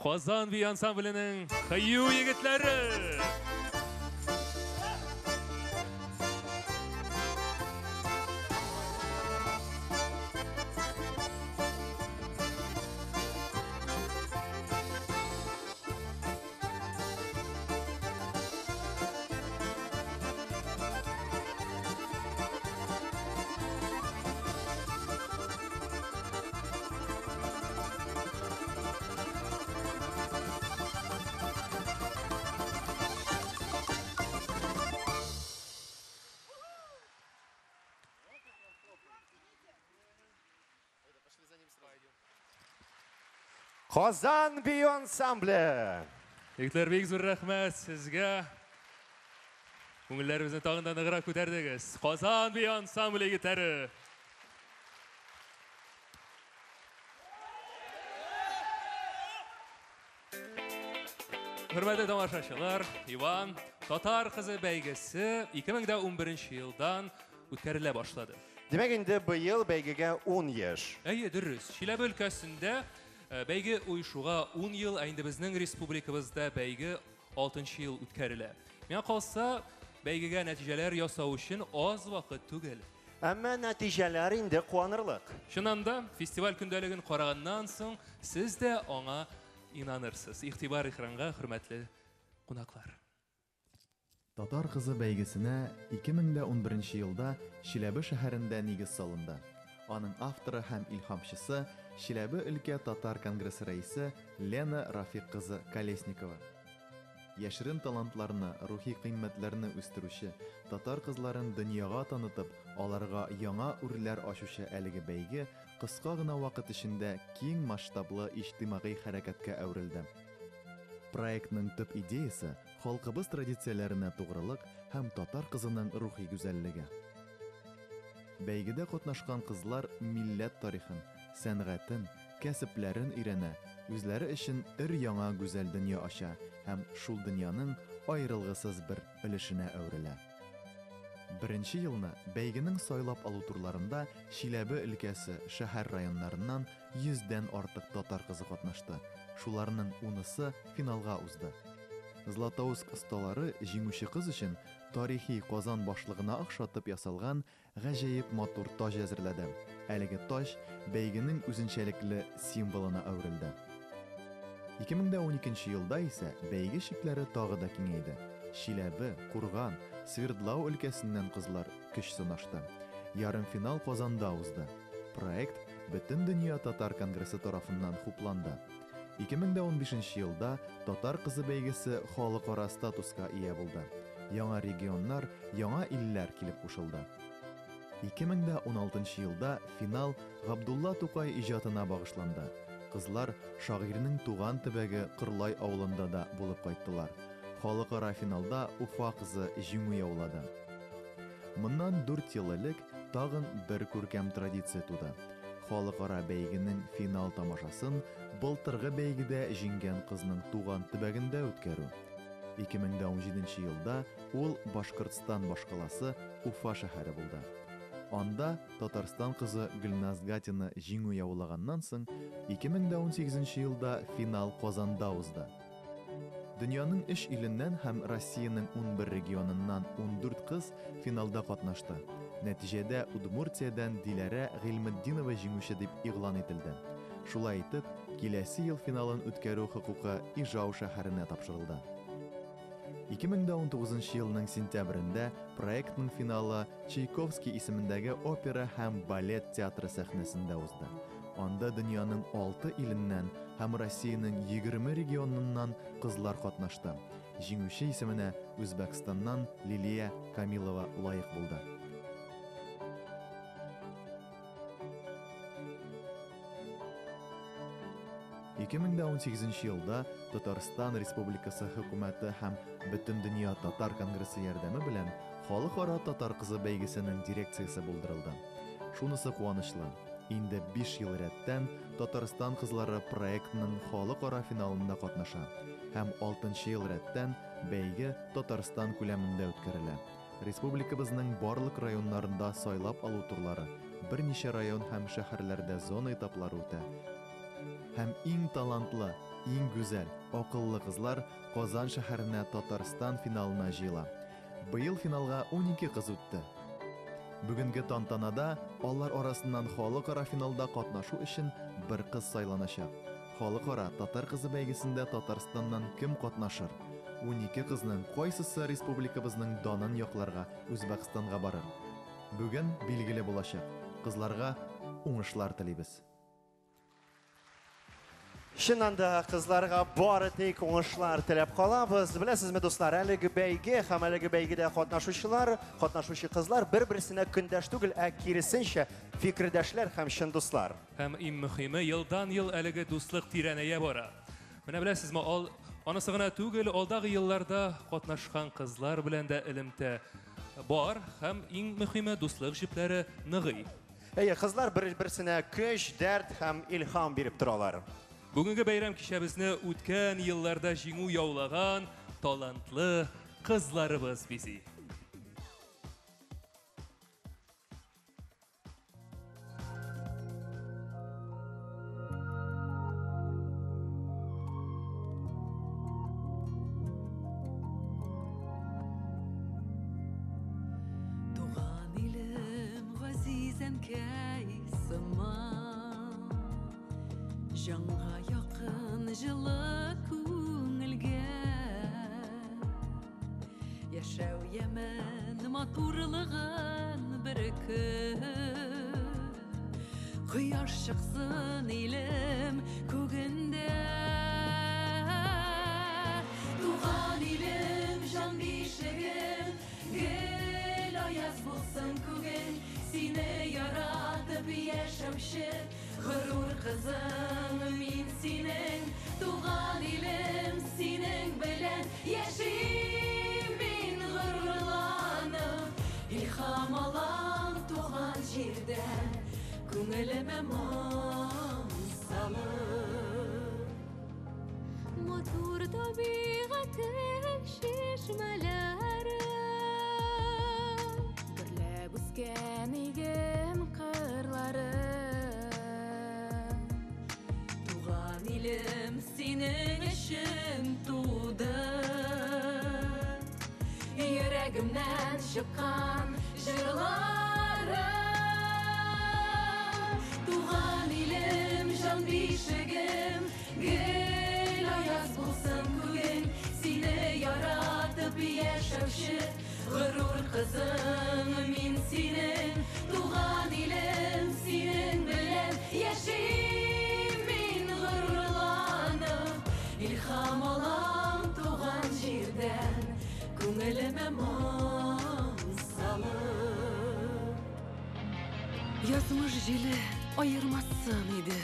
Казан би ансамблінің қию егітлері. Казан би ансамблі. Егітлер бек зор рахмет сізге. Көңілдерімізді тағында нығырақ көтердіңіз. Казан би ансамблі егітлері. Hürmetli tamaşaçılar, Иван, Татар қызы бәйгесі 2011 елдан өткәріле башлады. Демек инде быйыл бәйгегә 10 яш. Әйе, дөрес. Чиләбе өлкәсендә бәйге уйшуга 10 ел, инде безнең республикабызда бәйге 6 ел үткәрелә. Миңа калса, бәйгегә нәтиҗәләр ясау өчен аз вакыт түгел. Әмма нәтиҗәләр инде куанырлык. Шуннан да фестиваль көндәлеген караганнан соң сез дә аңа инанырсыз. Игътибар экранга, хөрмәтле кунаклар. Татар кызы бәйгесенә 2011 елда Чиләбе шәһәрендә нигез салынды. Аның авторы һәм илһамчысы Чиләбе өлкә татар конгрессы рәисе Лена Рафик кызы Колесникова. Яшерен талантларны, рухи кыйммәтләрне үстерүче, татар кызларын дөньяга танытып, аларга яңа үрләр ачучы әлеге бәйге кыска гына вакыт эчендә киң масштаблы иҗтимагый хәрәкәткә әверелде. Проектның төп идеясы халкыбыз традицияләренә тугрылык һәм татар кызының рухи гүзәллеге. Бәйгедә катнашкан кызлар милләт тарихын, сәнгатен, кәсепләрен өйрәнә, үзләре өчен яңа гүзәл дөнья ача һәм шул дөньяның аерылгысыз бер өлешенә әверелә. Беренче елны бәйгенең сайлап алу турларында Чиләбе өлкәсе шәһәр районнарыннан 100дән артык татар кызы катнашты. Шуларның 10-сы финалга узды. Златоуст осталары җиңүче кыз өчен тарихи Казан башлыгына охшатып ясалган гаҗәеп матур таж әзерләде. Әлеге таж бәйгенең үзенчәлекле символына әверелде. 2012 елда исә бәйге шикләре тагы да киңәйде. Чиләбе, Курган, Свердлау өлкәсеннән кызлар көч сынашты. Ярым финал Казанда узды. Проект Бөтен дөнья татар конгрессы тарафыннан хупланды. 2015 елда татар кызы бәйгесе халыкара статуска ия булды. Яңа регионнар, яңа илләр килеп кушылды. 2016 елда финал Габдулла Тукай иҗатына багышланды. Кызлар шагыйрьнең туган төбәге Кырлай авылында да булып кайттылар. Халыкара финалда Уфа кызы җиңү яулады. Моннан 4 ел элек тагын бер күркәм традиция туды. Халыкара бәйгенең финал тамашасын былтыргы бәйгедә җиңгән кызның туган төбәгендә үткәрү. 2017 елда ул Башкортстан башкаласы Уфа шәһәре булды. Анда Татарстан кызы Гөлназ Гатина җиңү яулаганнан соң 2018 елда финал Казанда узды. Дөньяның 3 иленнән һәм Россиянең 11 регионыннан 14 кыз финалда катнашты. Нәтиҗәдә Удмуртиядән Диләрә Гыйльметдинова җиңүче дип игълан ителде. Шулай итеп, киләсе ел финалын үткәрү хокукы Ижау шәһәренә тапшырылды. 2019 елның сентябрендә проектның финалы Чайковский исемендәге опера һәм балет театры сәхнәсендә узды. Анда дөньяның 6 иленнән һәм Россиянең 20 регионыннан кызлар катнашты. Җиңүче исеменә Үзбәкстаннан Лилия Камилова лаек булды. – 2018 елда Татарстан Республикасы хөкүмәте һәм Бөтен дөнья татар конгрессы ярдәме белән халыкара татар кызы бәйгесенең дирекциясе булдырылды. Шунысы куанычлы. Инде 5 ел рәттән Татарстан кызлары проектның халыкара финалында катнаша һәм 6 ел рәттән бәйге Татарстан күләмендә үткәрелә. Республикабызның барлык районнарында сайлап алу турлары, берничә район һәм шәһәрләрдә зона этаплары үтә. Һәм иң талантлы, иң гүзәл, акыллы кызлар Казан шәһәренә Татарстан финалына җыела. Быел финалга 12 кыз үтте. Бүгенге тантанада алар арасыннан халыкара финалда катнашу өчен бер кыз сайланачак. Халыкара татар кызы бәйгесендә Татарстаннан кем катнашыр? 12 кызның кайсысы республикабызның данын якларга Үзбәкстанга барыр? Бүген билгеле булачак. Кызларга уңышлар телибез. Шыннан да кызларга бары тик уңышлар теләп калабыз. Беләсезме, дуслар, әлеге бәйге һәм әлеге бәйгедә катнашучы кызлар бер-берсенә көндәш түгел, ә киресенчә фикердәшләр һәм чын дуслар. Һәм иң мөһиме, елдан ел әлеге дуслык тирәнәя бара. Менә беләсезме, анысы гына түгел, алдагы елларда катнашкан кызлар белән дә элемтә бар һәм иң мөһиме дуслык җипләре ныгый. Кызлар бер-берсенә көч, дәрт һәм илһам биреп торалар. Бүгенге бәйрәм кичәбезне үткән елларда җиңү яулаган талантлы кызларыбыз бизи. Туган илем газизен кайсыма Жанға яқын жылы күңілге Яшәү ямен матурлығын бірікіп Құяш шықсын илем күгінде Туған илем жан бишегім Гел аяз болсын күген Сине яратып яшәүші Ғырур қызың мин синең Туған илем синең белән Яшим мин ғырурланып Илхам алам туған җирдән Күңелемә моң салып Матур табигатың шишмәләре Гөрләп үскән игем кырлары Илем синең өчен туды Йөрәгемнән чыккан җырлары Туган илем җан бишегем Гел аяз булсын күген Сине яратып яшәүче Ғырур кызың мин синең Туган илем синең белән яшим İlham alam tuğan jirden Күңелемә моң салып Язмыш җиле айырмасын иде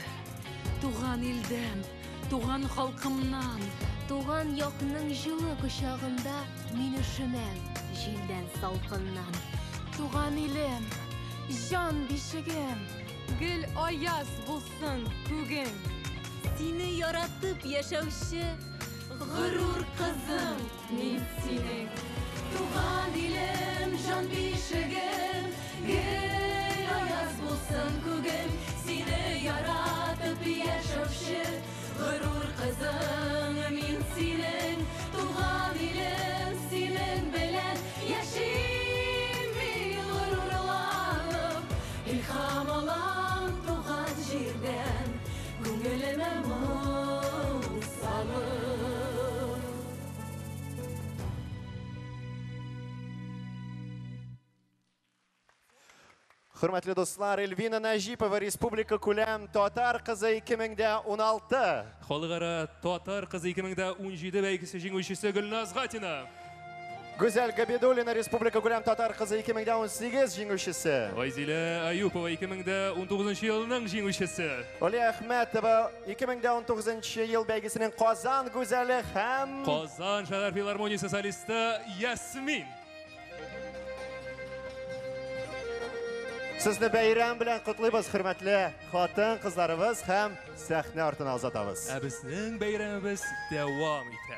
Туган илдән, туган халкымнан Туган якның җылы кочагында Мин өшемәм җилдән салкыннан Туган илем, җан бишегем Гел аяз булсын күген Сине яратып яшәүче Ғырур кызым мин синең Туган илем җан бишегем Гел аяз булсын күген Сине яратып яшәүче Ғырур кызым мин синең Туган илем синең белән яшим мин ғырурланып Илхам алам туган җирдән Күңелемә моң салып Хөрмәтле дуслар, Эльвина Нәҗипова Республика күләм татар кызы 2016. Халыкара татар кызы 2017 бәйгесе җиңүчесе Гөлназ Гатина. Гүзәл Габидуллина Республика күләм татар кызы 2018 җиңүчесе. Айзилә Аюпова 2019 елның җиңүчесе. Олия Әхмәтова 2019 ел бәйгесенең Казан гүзәле һәм Казан шәһәр филармониясе солисты Ясмин. Сезне бәйрәм белән котлыйбыз, хөрмәтле хатын кызларыбыз һәм сәхнә артына озатабыз. Ә безнең бәйрәмебез дәвам итә.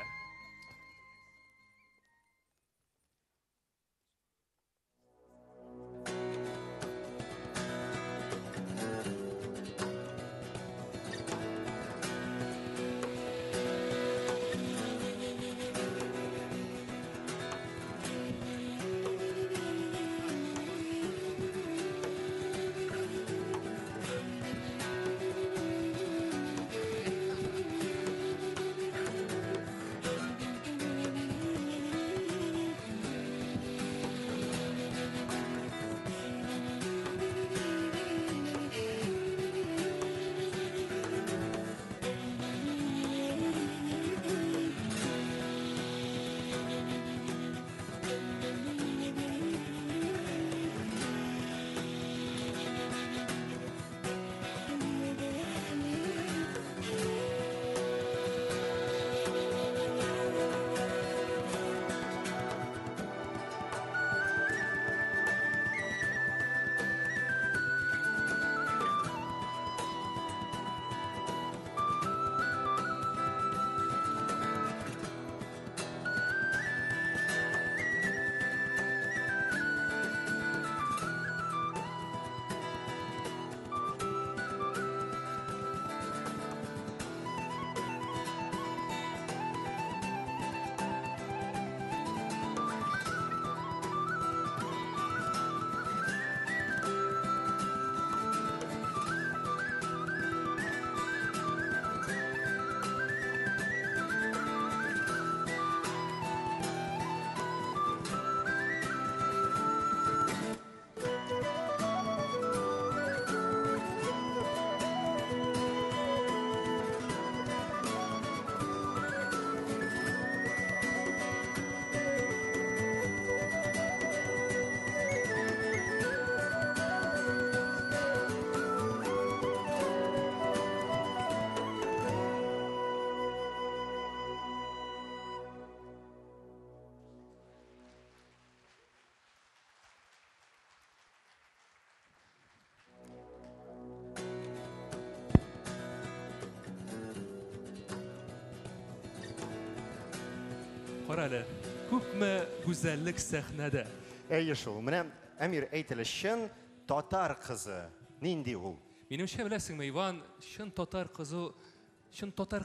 әле. Күпме гүзәллек сәхнәдә. Әйе шул. Менә Әмир әйтелешен татар кызы. Нинди ул? Минемчә беләсеңме, Иван, шын татар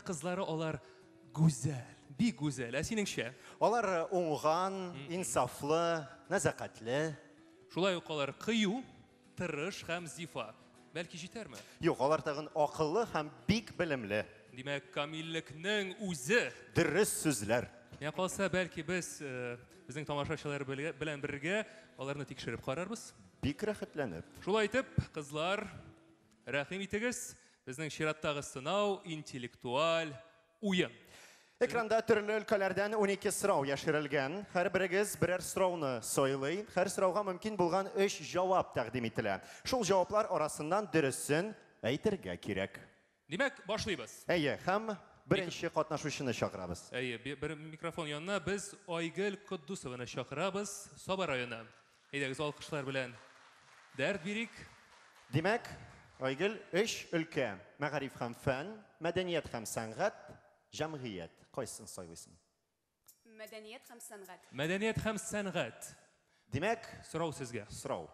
кызлары алар гүзәл, бик гүзәл. Ә синеңчә? Алар уңган, инсафлы, нәзакәтле. Шулай ук алар кыю, тырыш һәм зифа. Бәлки җитәрме? Юк, алар тагын акыллы һәм бик белемле. Димәк, камиллекнең үзе. Дөрес сүзләр. Менә калса, бәлки безнең тамашачылар белән бергә аларны тикшереп карарбыз. Бик рәхәтләнеп. Шулай итеп, кызлар, рәхим итегез. Безнең чираттагы сынау интеллектуаль уен. Экранда төрле өлкәләрдән 12 сорау яшерелгән. Һәр берегез берәр сорауны сойлый. Һәр сорауга мөмкин булган 3 җавап тәкъдим ителә. Шул җаваплар арасыннан дөресен әйтергә кирәк. Димәк, башлыйбыз. Әйе, һәм беренче катнашучыны чакырабыз. Әйе, бер микрофон янына без Айгөл Куддусованы чакырабыз, Саба районы. Әйдәгез, алкышлар белән дәрт бирик. Димәк, Айгөл 3 өлкә: мәгариф һәм фән, мәдәният һәм сәнгать, җәмгыять. Кайсын сайлыйсың? Мәдәният һәм сәнгать. Мәдәният һәм сәнгать. Димәк, сорау сезгә. Сорау.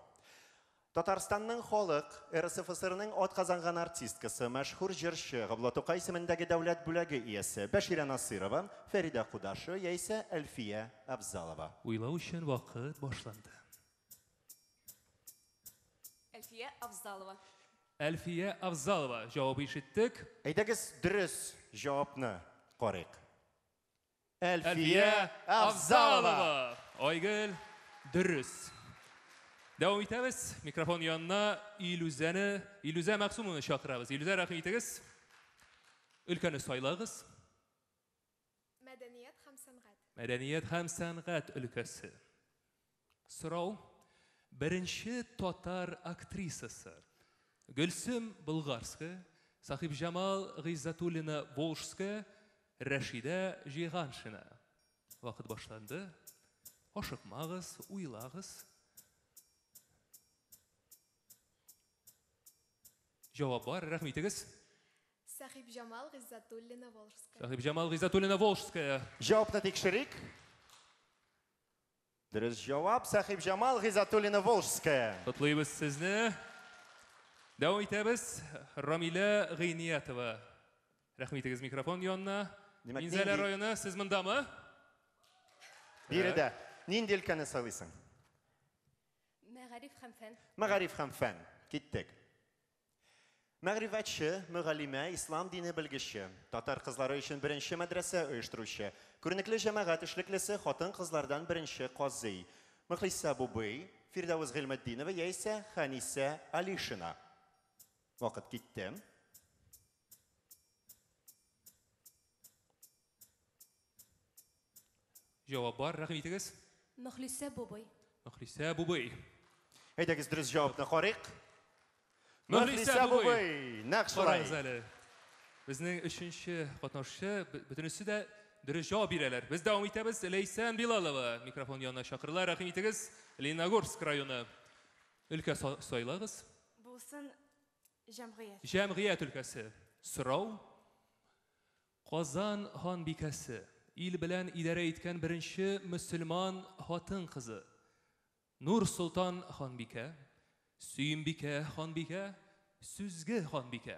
Татарстанның халык РСФСРның атказанган артисткасы, мәшһүр җырчы, Габдулла Тукай исемендәге дәүләт бүләге иясе Бәширә Насырова, Фәридә Кудашы яисә Әлфия Абзалова. Уйлау өчен вакыт башланды. Әлфия Абзалова. Әлфия Абзалова. Җавабы ишеттек. Әйдәгез, дөрес җавапны карыйк. Әлфия Абзалова. Айгөл, дөрес. Дәвам итәбез. Микрофон янына Илүзә Мәхсумовны чакырабыз. Илүзә, рәхим итегез. Өлкәне сайлагыз. Мәдәният һәм сәнгать. Мәдәният һәм сәнгать өлкәсе. Сорау. Беренче татар актрисасы. Гөлсем Болгарская, Сахиб Жамал Гыйззатуллина Волжская, Рәшидә Җиһаншина. Вакыт башланды. Ашыкмагыз, уйлагыз. Җавап бар, рәхим итегез. Сахиб Жамал Гыйззатуллина Волжская. Сахиб Жамал Гыйззатуллина Волжская. Җавапны тикшерик. Дөрес җавап: Сахиб Жамал Гыйззатуллина Волжская. Котлыйбыз сезне. Дәвам итәбез. Рамилә Гыйниятова. Рәхим итегез микрофон янына. Минзәлә районы, сез мондамы? Биредә. Нинди өлкәне сайлыйсың? Мәгариф һәм фән. Мәгариф һәм фән. Киттек. Мәгърифәтче, мөгаллимә, ислам дине белгече, татар кызлары өчен беренче мәдрәсә оештыручы, күренекле җәмәгать эшлеклесе, хатын-кызлардан беренче казый, Мөхлисә Бубый, Фирдәвес Гыйлметдинова яисә Хәнисә Алишина. Вакыт китте. Җавап бар, рәхим итегез. Мөхлисә Бубый. Мөхлисә Бубый. Әйдәгез, дөрес җавапны карыйк. Мөхлисә Бубый. Нәкъ шулай. Карагыз әле. Безнең өченче катнашучы, бөтенесе дә дөрес җавап бирәләр. Без дәвам итәбез. Ләйсән Билалова микрофон янына чакырыла. Рәхим итегез. Лениногорск районы. Өлкә сайлагыз. Булсын җәмгыять. Җәмгыять өлкәсе. Сорау. Казан ханбикәсе. Ил белән идарә иткән беренче мөселман хатын кызы. Нур Султан ханбикә, Сөембикә ханбикә, Сүзге ханбикә.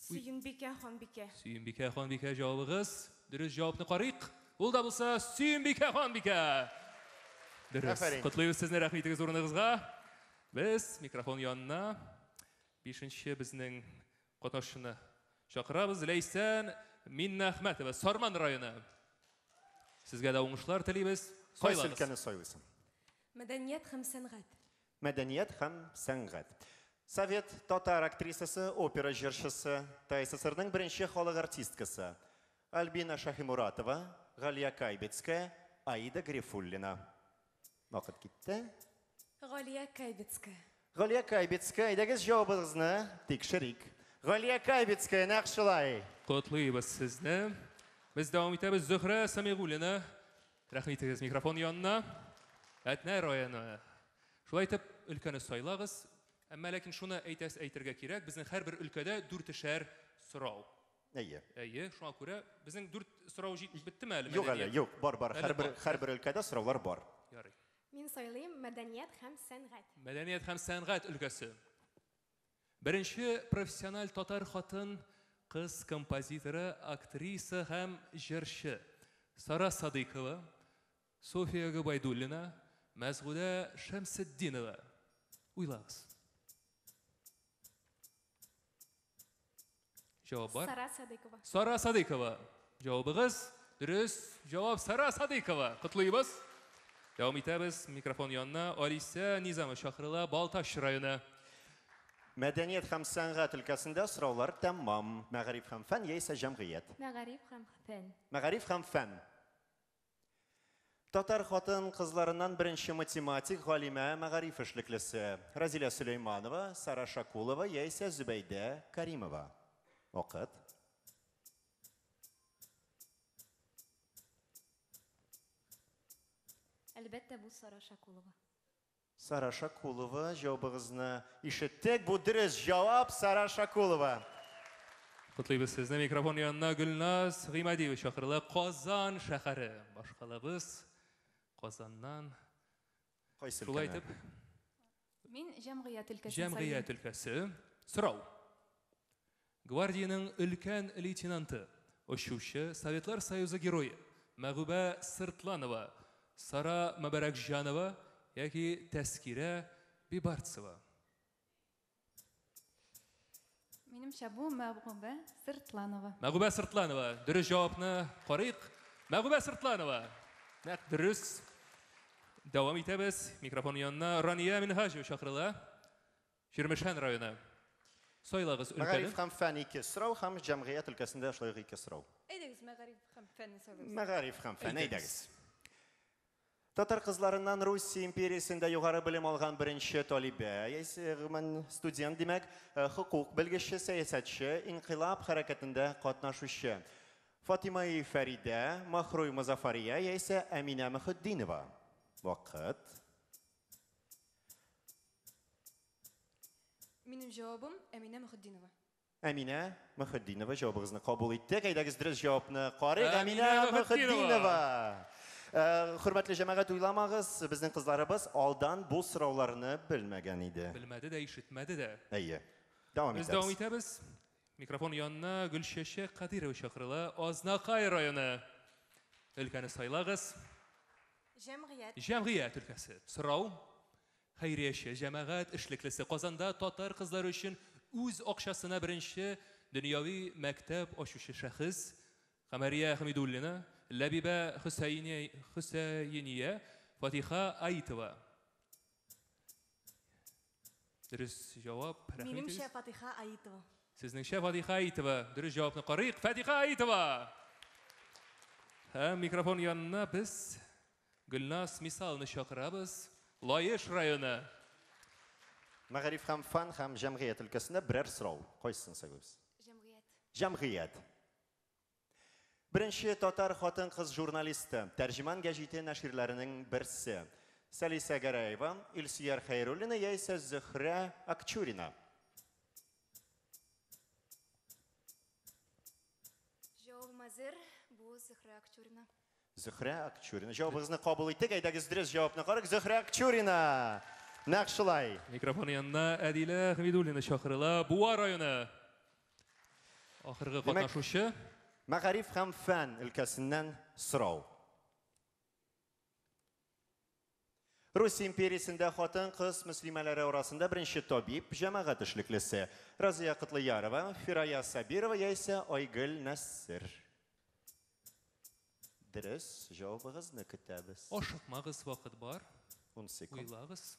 Сөембикә ханбикә. Сөембикә ханбикә җавабыгыз. Дөрес җавапны карыйк. Ул да булса Сөембикә ханбикә. Дөрес. Котлыйбыз сезне, рәхим итегез урыныгызга. Без микрофон янына 5нче безнең катнашучыны чакырабыз. Ләйсән Миннәхмәтова, Сарман районы. Сезгә дә уңышлар телибез. Кайсы өлкәне сайлыйсың? Мәдәният һәм сәнгать. Мәдәният һәм сәнгать. Совет татар актрисасы, опера җырчысы, ТССРның беренче халык артисткасы Альбина Шаһимуратова, Галия Кайбецкая, Аида Грифуллина. Вакыт китте. Галия Кайбецкая. Галия Кайбецкая, әйдәгез җавабыгызны тикшерик. Галия Кайбецкая, нәкъ шулай. Котлыйбыз сезне. Без дәвам итәбез. Зөһрә Самигуллина. Рәхим итегез микрофон янына. Әтнә районы. Шулай итеп, өлкәне сайлагыз. Әмма ләкин шуны әйтергә кирәк. Безнең һәрбер өлкәдә 4-шәр сорау. Әйе. Әйе, шуңа күрә безнең 4 сорау биттеме әле? Юк әле, юк, бар. Һәрбер өлкәдә сораулар бар. Ярый. Мин сайлыйм мәдәният һәм сәнгать. Мәдәният һәм сәнгать өлкәсе. Беренче профессиональ татар хатын кыз композиторы, актриса һәм җырчы Сара Садыкова, София Габайдуллина, Мәзгудә Шәмсетдинова. Уйлагыз. Җавап бар. Сара Садыкова. Сара Садыкова. Җавабыгыз дөрес. Җавап Сара Садыкова. Котлыйбыз. Дәвам итәбез. Микрофон янына Алиса Низамова чакырыла, Балташ районы. Мәдәният һәм сәнгать өлкәсендә сораулар тәмам. Мәгариф һәм фән яисә җәмгыять. Мәгариф һәм фән. Мәгариф һәм фән. Татар хатын кызларыннан беренче математик галимә мәгариф эшлеклесе Разилә Сөләйманова, Сара Шакулова яисә Зөбәйдә Каримова. Вакыт. Әлбәттә бу Сара Шакулова. Сара Шакулова, җавабыгызны ишеттек. Бу дөрес җавап, Сара Шакулова. Котлыйбыз сезне. Микрофон янына Гөлназ Гыймадиева чакырыла, Казан шәһәре. Башкалабыз Казаннан. Кайсы Шулай өлкәне? итеп, Мин җәмгыять өлкәсен җәмгыять өлкәсе. Сорау. Гвардияның өлкән лейтенанты, очучы, Советлар Союзы герое Мәгүбә Сыртланова, Сара Мәбәрәкҗанова яки Тәскирә Бибарцева. Минемчә бу Мәгүбә Сыртланова. Мәгүбә Сыртланова. Дөрес җавапны карыйк. Мәгүбә Сыртланова. Нәкъ дөрес. Дәвам итәбез. Микрофон янына Рания Минһаҗева чакырыла, Җирмешән районы. Сайлагыз Мәгариф өлкәне. һәм фән 2 сорау һәм җәмгыять өлкәсендә шулай 2 сорау. Әйдәгез мәгариф һәм фәнне сайлыйбыз. Мәгариф һәм фән әйдәгез. Татар кызларыннан Русия империясендә югары белем алган беренче талибә, яисә гомумән студент димәк, хукук белгече, сәясәтче, инкыйлаб хәрәкәтендә катнашучы Фатима Фәридә, Махруй Музафария яисә Әминә Мөхәддинова. Вакыт. Минем җавабым Әминә Мөхәддинова. Әминә Мөхәддинова, җавабыгызны кабул иттек. Әйдәгез дөрес җавапны карыйк. Әминә Әминә Мөхәддинова. Хөрмәтле җәмәгать, уйламагыз, безнең кызларыбыз алдан бу сорауларны белмәгән иде. Белмәде дә, ишетмәде дә. Әйе. Дәвам Без дәвам итәбез. итәбез. Микрофон янына Гөлчәчәк Кадирова чакырыла, Азнакай районы. Өлкәне сайлагыз. Җәмгыять. Җәмгыять өлкәсе. Сорау. Хәйрияче җәмәгать эшлеклесе Казанда татар кызлары өчен үз акчасына беренче дөньяви мәктәп ачучы шәхес Камария Хамидуллина, Ләбибә Хөсәйния, Фатиха Аитова. Дөрес җавап. Минемчә Фатиха Аитова. Сезнеңчә Фатиха Аитова. Дөрес җавапны карыйк. Фатиха Аитова. Һәм микрофон янына без Гөлназ Мисалны чакырабыз. Лаеш районы. Мәгариф һәм фан һәм җәмгыять өлкәсендә берәр сорау. Кайсын сайлыйбыз? Җәмгыять. Җәмгыять. Беренче татар хатын-кыз журналисты, тәрҗеман гәҗите нәширләренең берсе. Сәлисә Гәрәева, Илсөяр Хәйруллина яисә Зөһрә Акчурина. Җавабым әзер. Бу Зөһрә Акчурина. Зөһрә Акчурина. Җавабыгызны кабул иттек. Әйдәгез дөрес җавапны карыйк. Зөһрә Акчурина. Нәкъ шулай. Микрофон янына Әдилә Хамидуллина чакырыла, Буа районы. Ахыргы катнашучы. Мәгариф һәм фән өлкәсеннән сорау. Русия империясендә хатын-кыз мөслимәләре арасында беренче табиб, җәмәгать эшлеклесе Разия Кытлыярова, Фирая Сабирова яисә Айгөл Нәсер. Дөрес җавабыгызны көтәбез. Ашыкмагыз, вакыт бар. 10 секунд. Уйлагыз.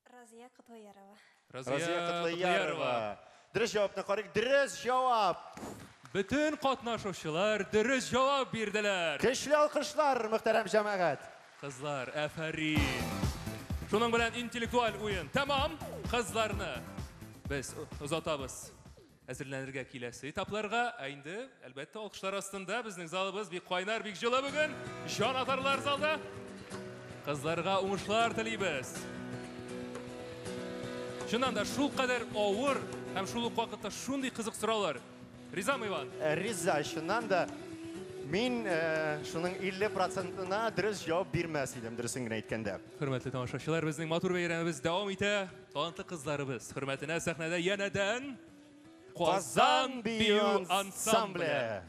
Разия Кытлыярова. Разия Кытлыярова. Дөрес җавапны карыйк. Дөрес җавап. Bütün катнашучылар дөрес җавап бирделәр. Көчле алкышлар, мөхтәрәм җәмәгать. Кызлар, әфәрин. Шуның белән интеллектуаль уен тәмам. Кызларны без узатабыз. Әзерләнергә киләсе этапларга. Инде, әлбәттә, алкышлар астында безнең залыбыз бик кайнар, бик җылы бүген. Җан атарлар залда. Кызларга уңышлар телибез. Шуннан да шул кадәр авыр һәм шул ук вакытта шундый кызык сораулар. Ризамы, Иван? Риза, шуннан да мин шуның 50%-на дөрес җавап бирмәс идем, дөресен генә әйткәндә. Хөрмәтле тамашачылар, безнең матур бәйрәмебез дәвам итә. Талантлы кызларыбыз хөрмәтенә сәхнәдә янәдән Казан бию ансамбле.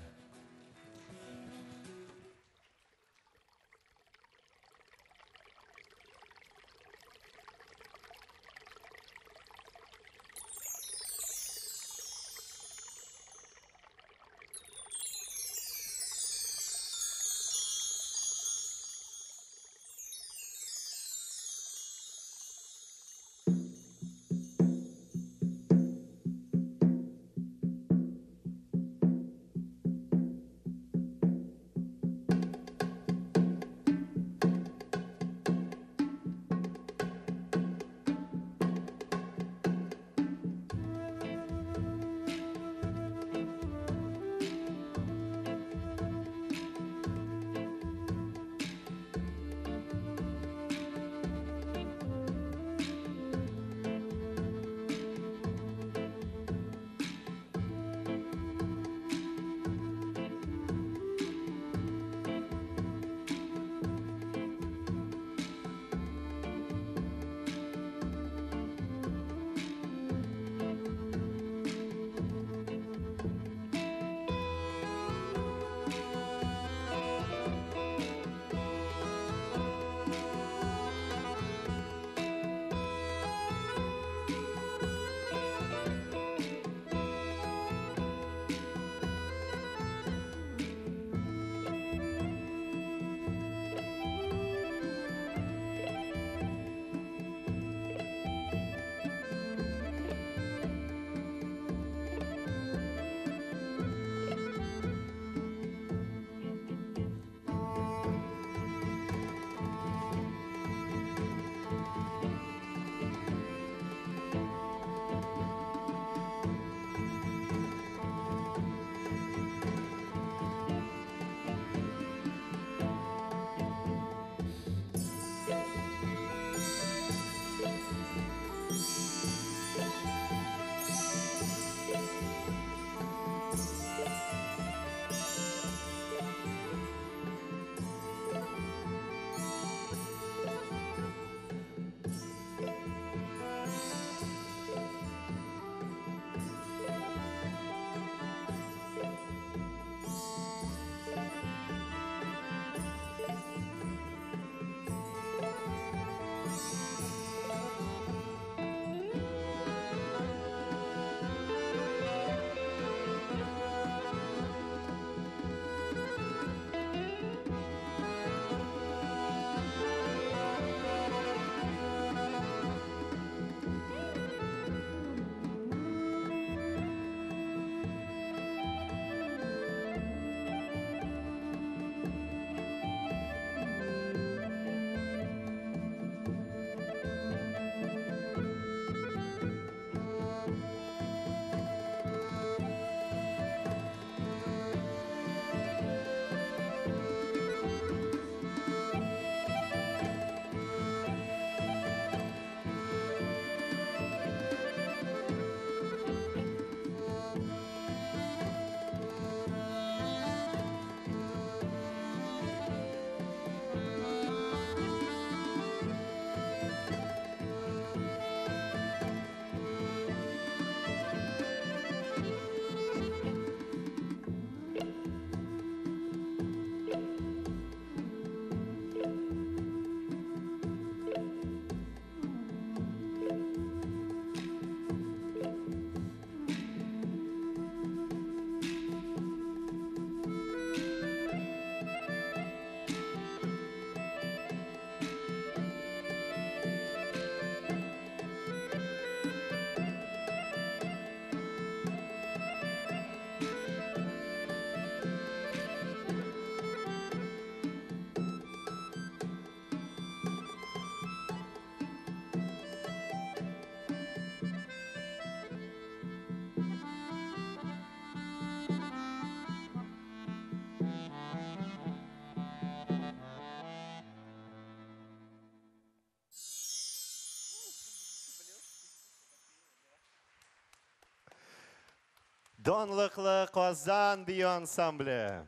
Данлыклы Казан бию ансамбле.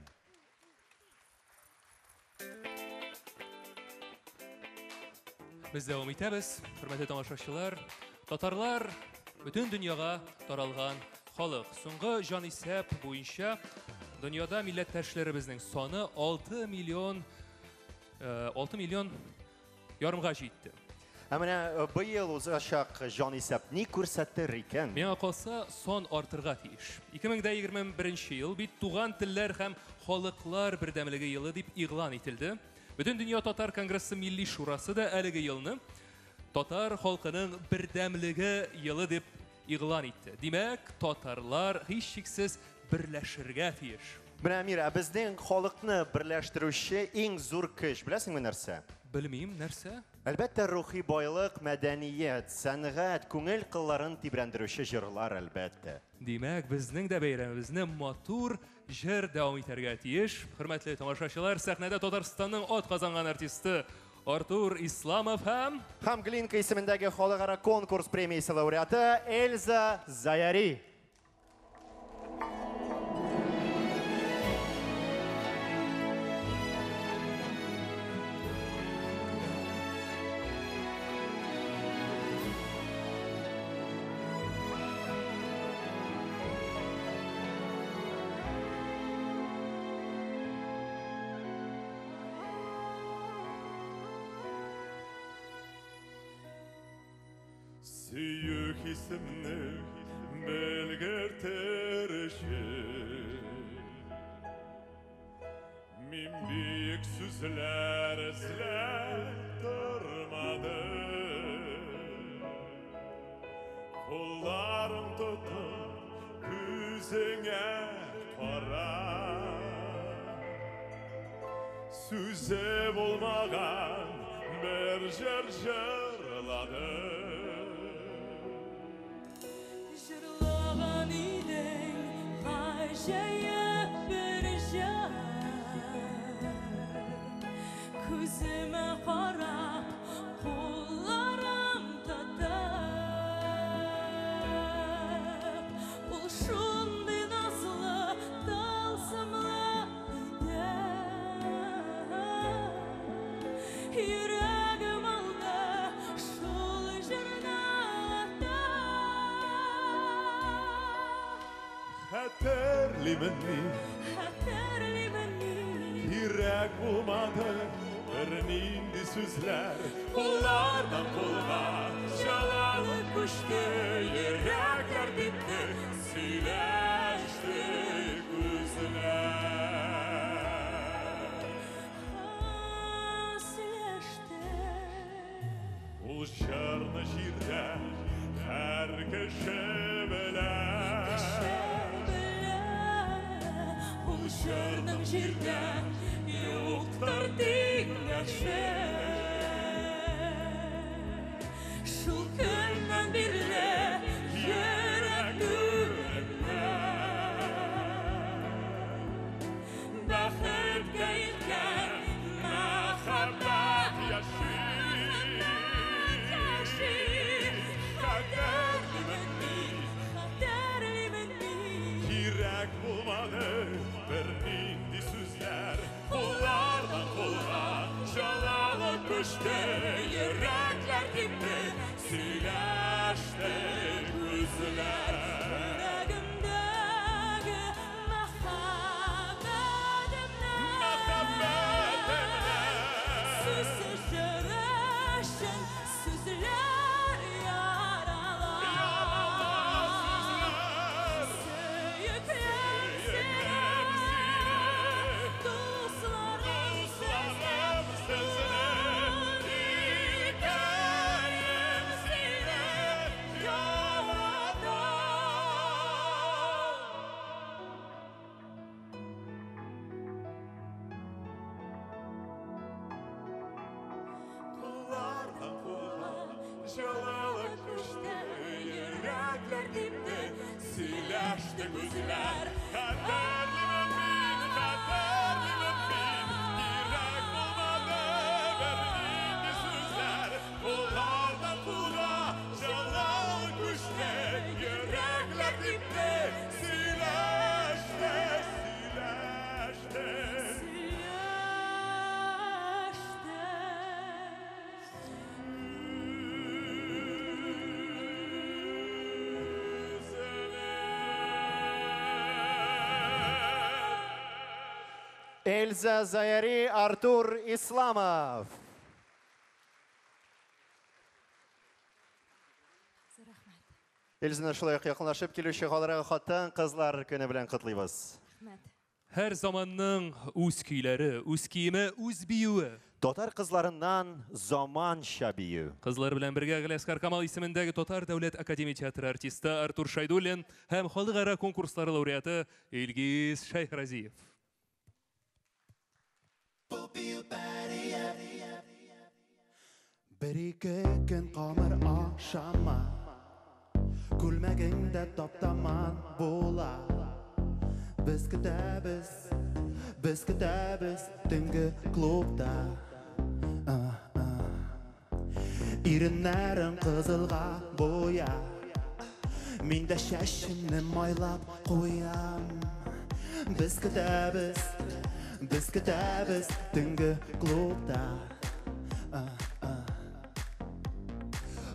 Biz devam etemiz. Hürmetli tamaşaçılar, Tatarlar bütün dünyaya taralgan халык. Соңгы җан исәп буенча дөньяда милләттәшләребезнең саны 6 миллион ярымга җитте. Әмінә быйыл узачак җан исәп ни күрсәтер икән? Миңа калса сон артырга тиеш. 2021 ел бит туган телләр һәм халыклар бердәмлеге елы дип игълан ителде. Bütün Dünya Tatar Kongresi Milli Şurası da әлеге елны Tatar халкының бердәмлеге елы дип игълан итте. Димәк, татарлар һичшиксез берләшергә тиеш. Менә Мира, безнең халыкны берләштерүче иң зур көч, беләсеңме нәрсә? Белмим, нәрсә? Әлбәттә, рухи байлык, мәдәният, сәнгать, күңел кылларын тибрәндерүче җырлар әлбәттә. Димәк, безнең дә бәйрәмебезне матур җыр дәвам итәргә тиеш. Хөрмәтле тамашачылар, сәхнәдә Татарстанның ат казанган артисты Артур Исламов һәм Глинка исемендәге халыкара конкурс премиясе лауреаты Эльза Заяри. Сөйік исемні белгертер үшін Мен бейік сүзлер ізләп тұрмадым Қолларым тұтып күзіңе қарап Сөзі болмаған бір жыр жырладым Жырлаған үйдің ғажайып бір жан Көзіме қарап, қоларым татып Бұл шындай назлы, талсымлы үйді Үйрегім алды, шул жырна Хәтерлимен Йөрәк булмады бер нинди сүзләр Қолардан қолга жалалы күчте Йөрәкләр битте сөйләште күзләр Ул җырны җирдә һәр кеше белә Жырның жерде юқтыр теңдәше Шул көннән бирле йөрәгемдә Бәхеткә иткән мәхәббәт яши Хәтерлимен мин Йөрәк булмады bir nindi сүзләр Қолардан қолға жалалы күчте Йөрәкләр китте сөйләште күзләр Йөрәгемдәге мәхәббәтемне Сүзсез жыр өчен сүзләр яралар Сөйекләр Жалалы күчте йөрәкләр типте сөйләште күзләр Хәтерлимен мин Йөрәк булмады бер нинди сүзләр Қолардан қолга жалалы күчте Йөрәкләр типте сөйләште Эльза Заяри, Артур Исламов. Эльзаны шулай якынлашып килүче халырга хатын кызлар көне белән котлыйбыз. Her zamanның үз көйләре, үз киеме, үз биюе. Татар кызларыннан заманча бию. Кызлар белән бергә Галиаскар Камал исемендәге Татар дәүләт академия театры артисты Артур Шайдуллин һәм халыкара конкурслары лауреаты Илгиз Шайхразиев. Bir-iki gün qamır aşama Gülmeginde taptaman bola Biz gidəbiz Düngi klubda İrinlərin qızılğa boya Min də şəşini maylab qoyam Biz gidəbiz Düngi klubda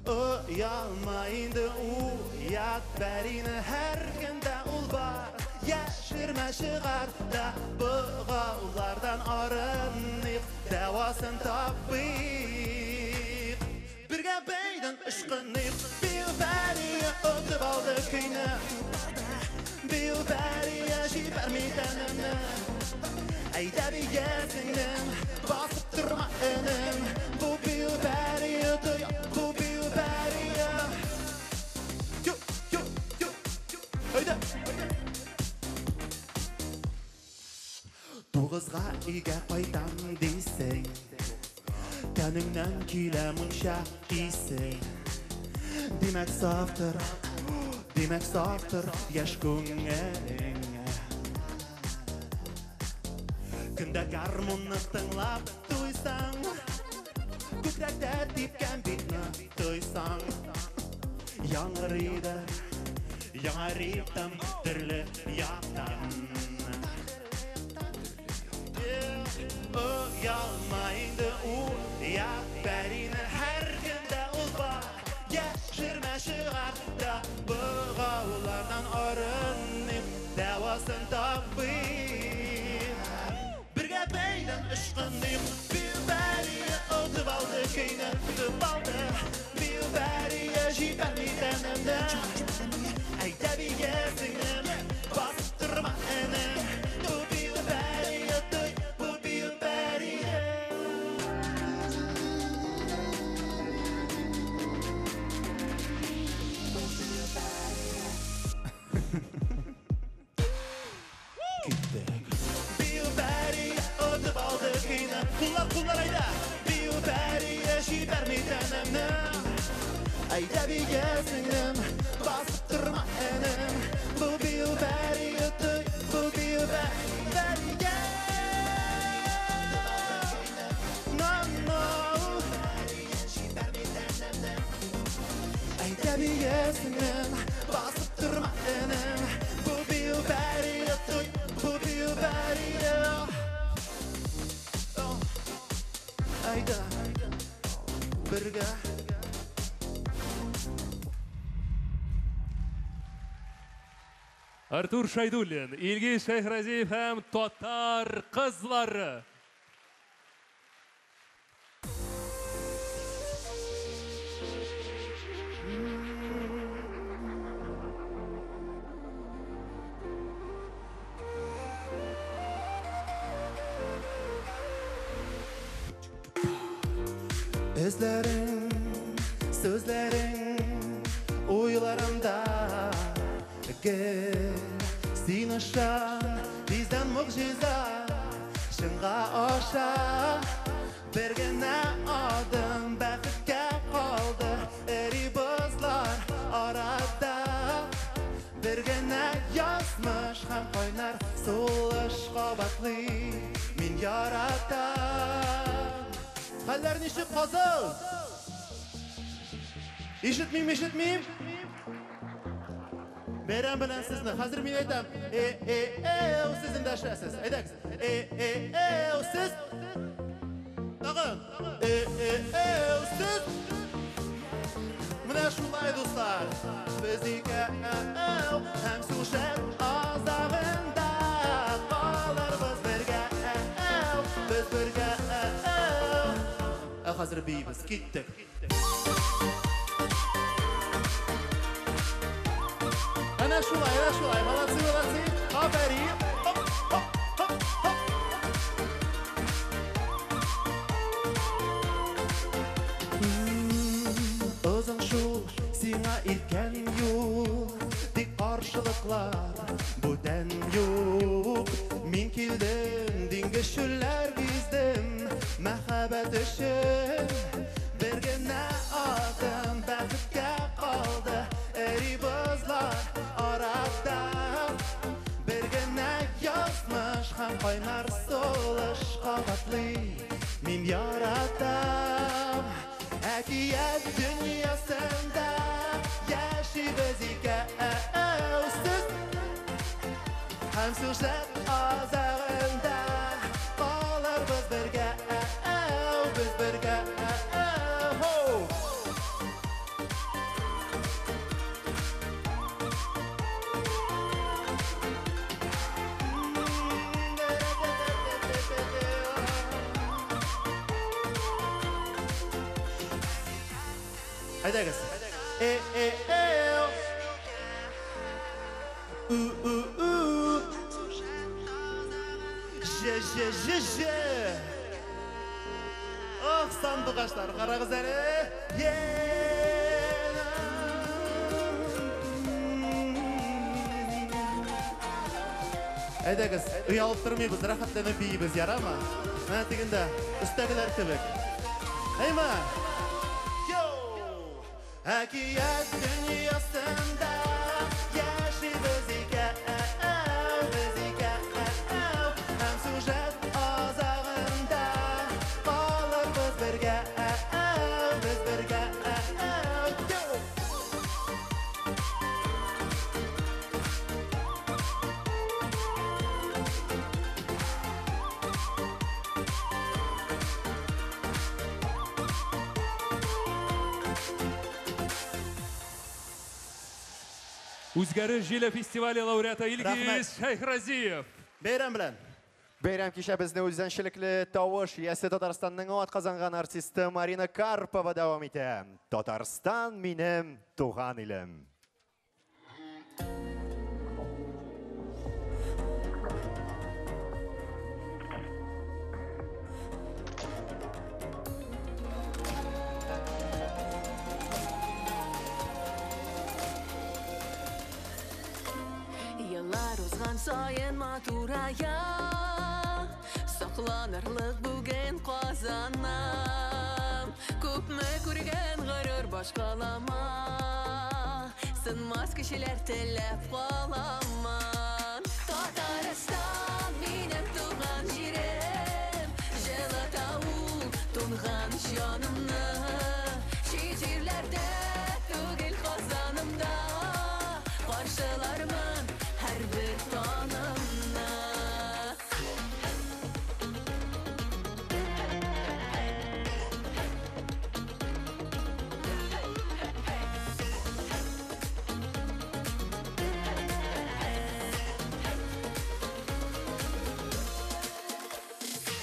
Uyanmayındı uyat Bərini hər gündə ul var Yaşırma шығар da Бұğaulardan arınıq Dəvasın tapıyıq Birgə beydin ışqınıq Bir bəriyə ötüb aldı kıyını Bir bəriyə jibərmidənini Əydə bir gəzinin Basıb durma önüm Bu bir bəriyə duya Bu bir bəriyə Yo Haydi Toğızға үйге qaytam дейсің Тәніңнен келе мұнша дейсің Демәк сафтыр яш көңілің Күнде гармонны тыңлап туйсаң Күкрәктә типкән битне туйсаң Яңгырыйды яңа ритм төрле яктан Uyanmayındı uyat Bərini hər gündə ul var Yaşırma шығар da Бұğaulardan arınıb Dəvasın tapıyıq Birgə beydin ışqınıyıq Bir bəriyə ötüb aldı kıyını Ötüb aldı Bir bəriyə jibərmidənini Əydə bir gəzinim Basıb durma önüm Bu bir bəriyə duy Bu bir bəriyə Bir bəriyə ötüb aldı kıyını Kullar ayda Bir bəriyə jibərmidənini Əydə bir gəzinim Basıb durma önüm Bu bir bəriyə duy Bu bir bəriyə No Əydə bir gəzinim Basıb durma önüm Bu bir bəriyə duy Bu bir bəriyə Ayda Birgə Артур Шайдуллин, Илгиз Шайхразиев һәм Татар кызлары. Özlərin, sözlərin Uylarımda Gel, sin aşan Bizden mucize Şınğa aşa Bir gene adım Bəxtə qaldı Eri buzlar arada Bir gene yazmış Hem kaynar Suluş qabatlı Min yaradan Hallerin işi kazıl İşitmeyim Beren bilen sizni, hazır min aytam o sizin de aşağısız Edeks o siz Dağın o siz Mine şulay dostlar Bizike hem suşet azağında Qalırız birge hazır beyimiz. Gittik. Ana şulay. Молодцы. Aferin. Hop. Özün şul, sina ilken yol. Dik karşılıklar, bu den yok. Min kildim, dinge şüller bizdim. Mehabet için, bergene adım. Bəxtə qaldı, eri bızlar arada. Bergene yazmış, hem kaynar soluş qabatlı. Min yaratam, əkiyyət dünyasında. Yaşıyız ikəvsiz. Hem süjet azağında qalır biz birgə. Haydi kız. Je. Ah sandıqaşlar, qara qızları. Haydi kız, uyalıp durmayız, rahatlanıp yiyiz, yarama. Mən tegində, üstəgilər kibik. Heyma. Hakiyat dünyasında yaşıyız ikəv. Hem süjet azağında qalır biz birgə. Үзгәреш җиле фестивале лауреаты Илгиз Шәйхразиев. Бәйрәм белән. Бәйрәм кичә безне үзенчәлекле тавыш ясе Татарстанның атказанган артисты Марина Карпова дәвам итә. Татарстан минем туган илем. Yıllar uzgan sayın maturaya Saklanırlık bugün kazanam Köpme kurgen gırır başkalama Sınmaz kişiler telef kalaman Tataristan benim tuğan jirim Jelatavul tunğan şanımны Şiirlerde tügül kazanımda Karşılarımın her bir tanımına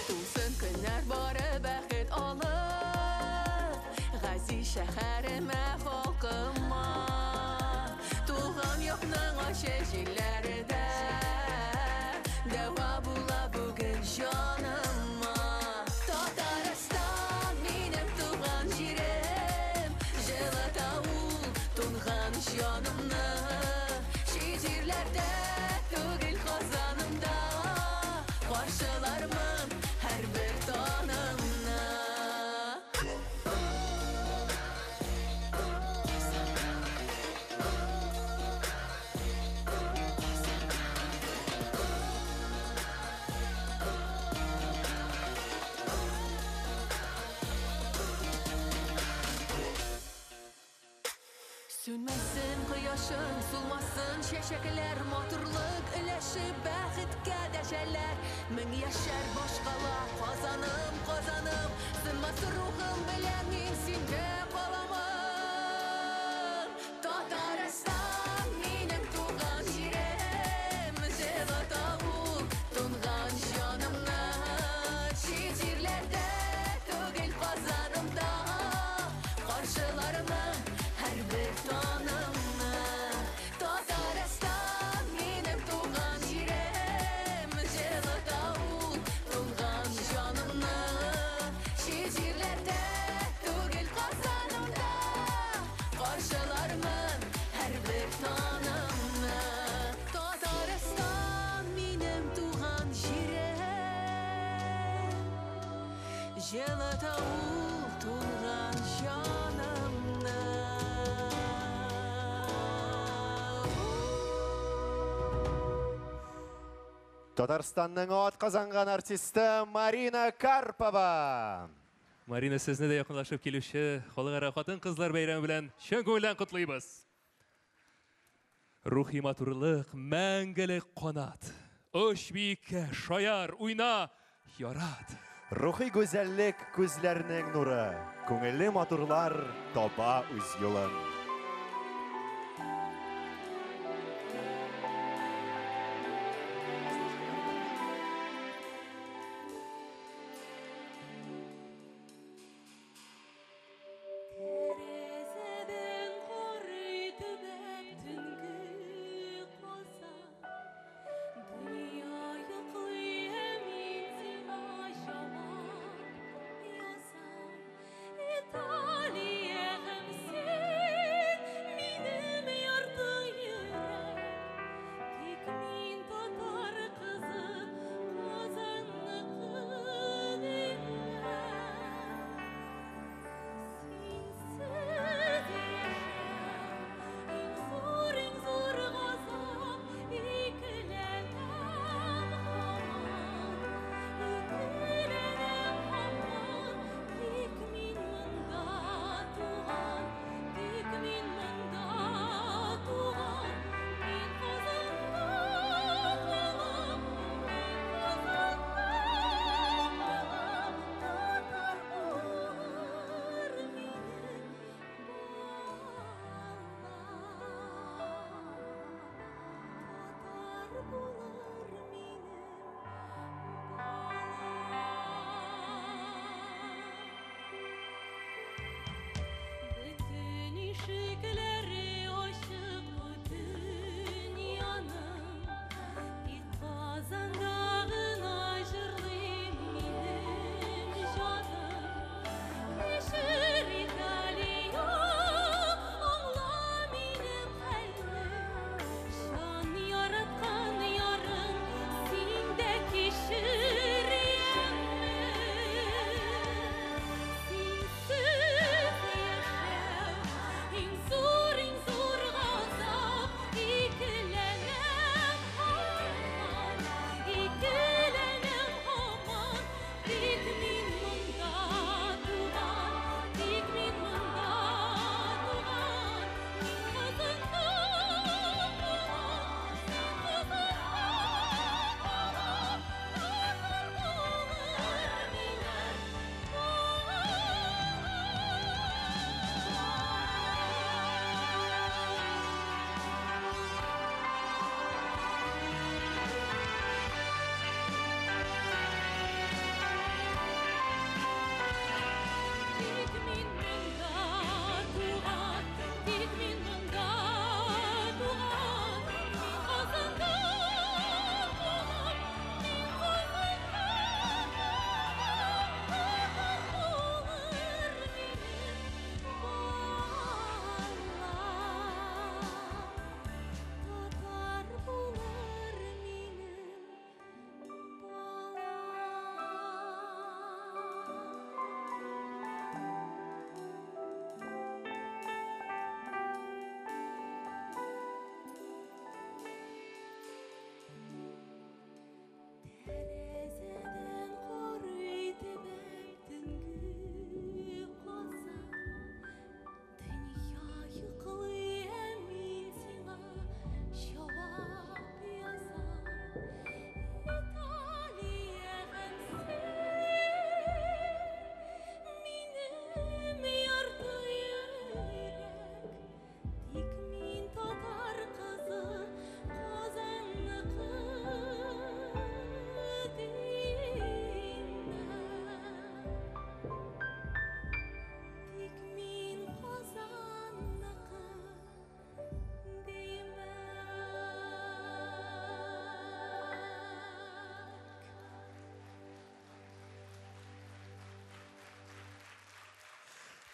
Tulsun günler barı bəxit alır Gazi şəhərimə xalqıma Tuğan yoxның aşeşillərdə Dəva bula bugün canıma Tataristan benim tuğan jirim Jelatavul tunğan şanımны Şiirlerde tügül kazanımda Karşılarımın her bir tanımına Sönməsin qıyaşın, sulmasın şəşəklər Matırlıq iləşib bəxitə dəşələr Min yaşar başqalar qazanım Sınmasın ruhum bilən min sində qalamam Tataristan benim tuğan jirim Jelatavul tunğan şanımna Şiirlerde tügül qazanımda Жылыта ул тулган жанымны. Татарстанның от казанган артисты Марина Карпова. Марина, сезне дә якынлашып килүче халыкара хатын-кызлар бәйрәме белән чын күңелдән котлыйбыз. Рухи матурлык, мәңгелек канат. Оч биеккә, шаяр, уйна, ярат. Рухи гүзәллек күзләрнең нуры. Күңелле матурлар таба үз юлын.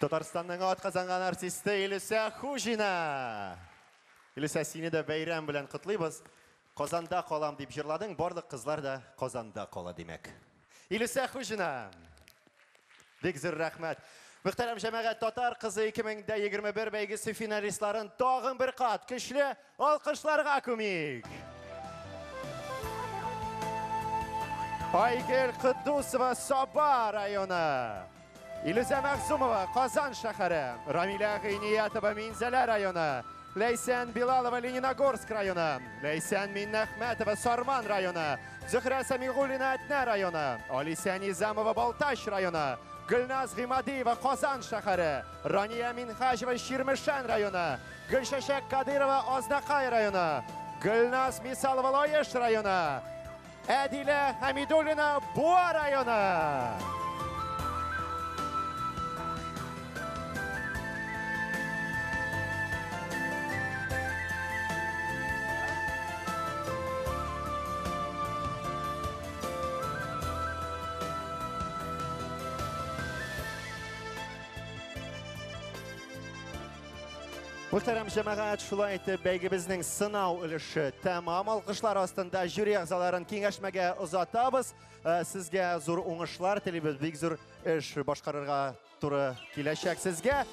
Татарстанның ат казанган артисты Илүсә Хужина. Илүсә, сине дә бәйрәм белән котлыйбыз. Казанда калам дип җырладың, барлык кызлар да Казанда кала димәк. Илүсә Хужина. Bek zor rahmet. Muhterem cemaat Tatar kızı 2021 beygisi finalistlerin tağın bir kat güçlü alkışlarga komik. Aygül Kıddusova Sabah rayonu. İlüze Mehzumova Kazan şehri. Ramila Gıyniyatova Minzeler rayonu. Leysen Bilalova Leninogorsk rayonu. Leysen Minnahmetova Sarman rayonu. Zühre Semigulina Etne rayonu. Alisen Nizamova Baltaş rayonu. Gülnaz Gımadiyeva Kazan şehri. Raniye Minhajeva Şirmişen rayonu. Gülşeşek Kadirova Aznakay rayonu. Gülnaz Misalova Loyeş rayonu. Edile Hamidulina Boğa rayonu. Muhterem cemaat şulay etib beygimizning sınav ülüşü tamam. Alkışlar astında jüri a'zalarini kengashmaga uzatabız. Sizga zo'r o'ngishlar tileymiz. Bek zo'r ish boshqarishga to'g'ri kelajak sizga.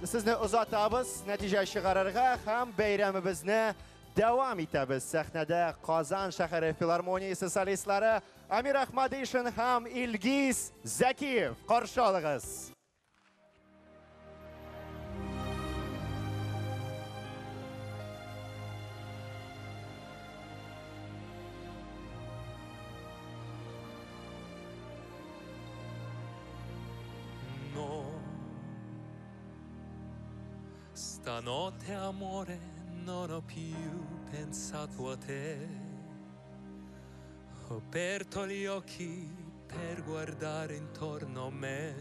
Sizni uzatabız. Natija chiqarishga ham bayramimizni davom etamiz. Sahnada Qozon shahar filarmoniyasi solistlari Amir Ahmadishin ham Ilgiz Zakiyev qarshi olasiz. Stanotte amore non ho più pensato a te. Ho aperto gli occhi per guardare intorno a me.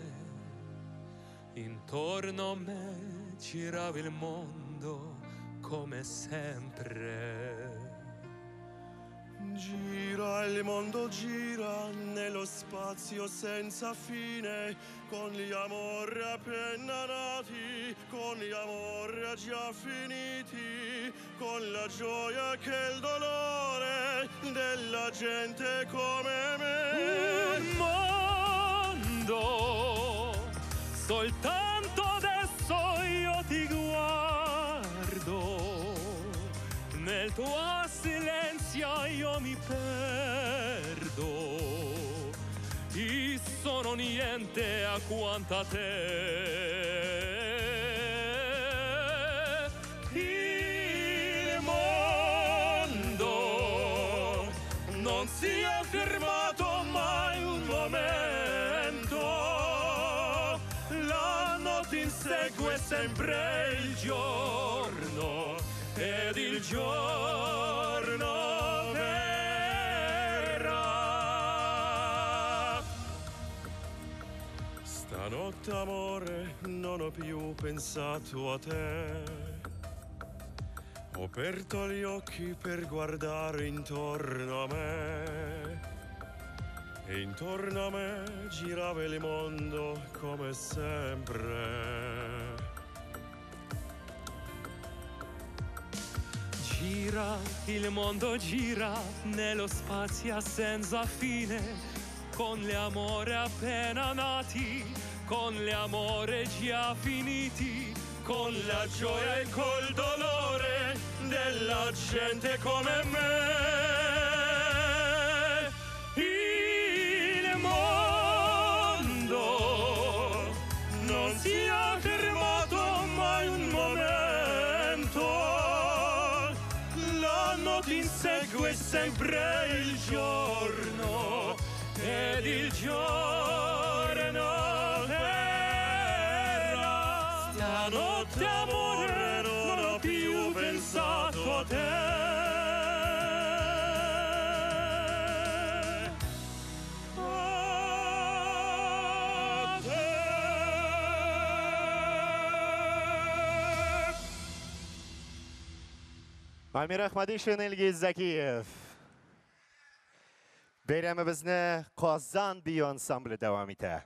Intorno a me girava il mondo come sempre. Gira il mondo, gira nello spazio senza fine, con gli amori appena nati, con gli amori già finiti, con la gioia che il dolore della gente come me. Un mondo, soltanto adesso io ti guardo, nel tuo silenzio io mi perdo, io sono niente accanto a te. Il mondo non si è fermato mai un momento, la notte insegue sempre il giorno ed il giorno verrà. Stanotte amore non ho più pensato a te, ho aperto gli occhi per guardare intorno a me, e intorno a me girava il mondo come sempre. Gira, il mondo gira nello spazio senza fine, con gli amori appena nati, con gli amori già finiti, con la gioia e col dolore della gente come me. Il mondo non si è fermato mai un momento, ti insegue sempre il giorno ed il giorno verrà. Stanotte amore non ho più pensato a te. Amir Ahmadishin, Ilgiz Zakiyev. Bayramimizni Qozon biyo ansambli davom etadi.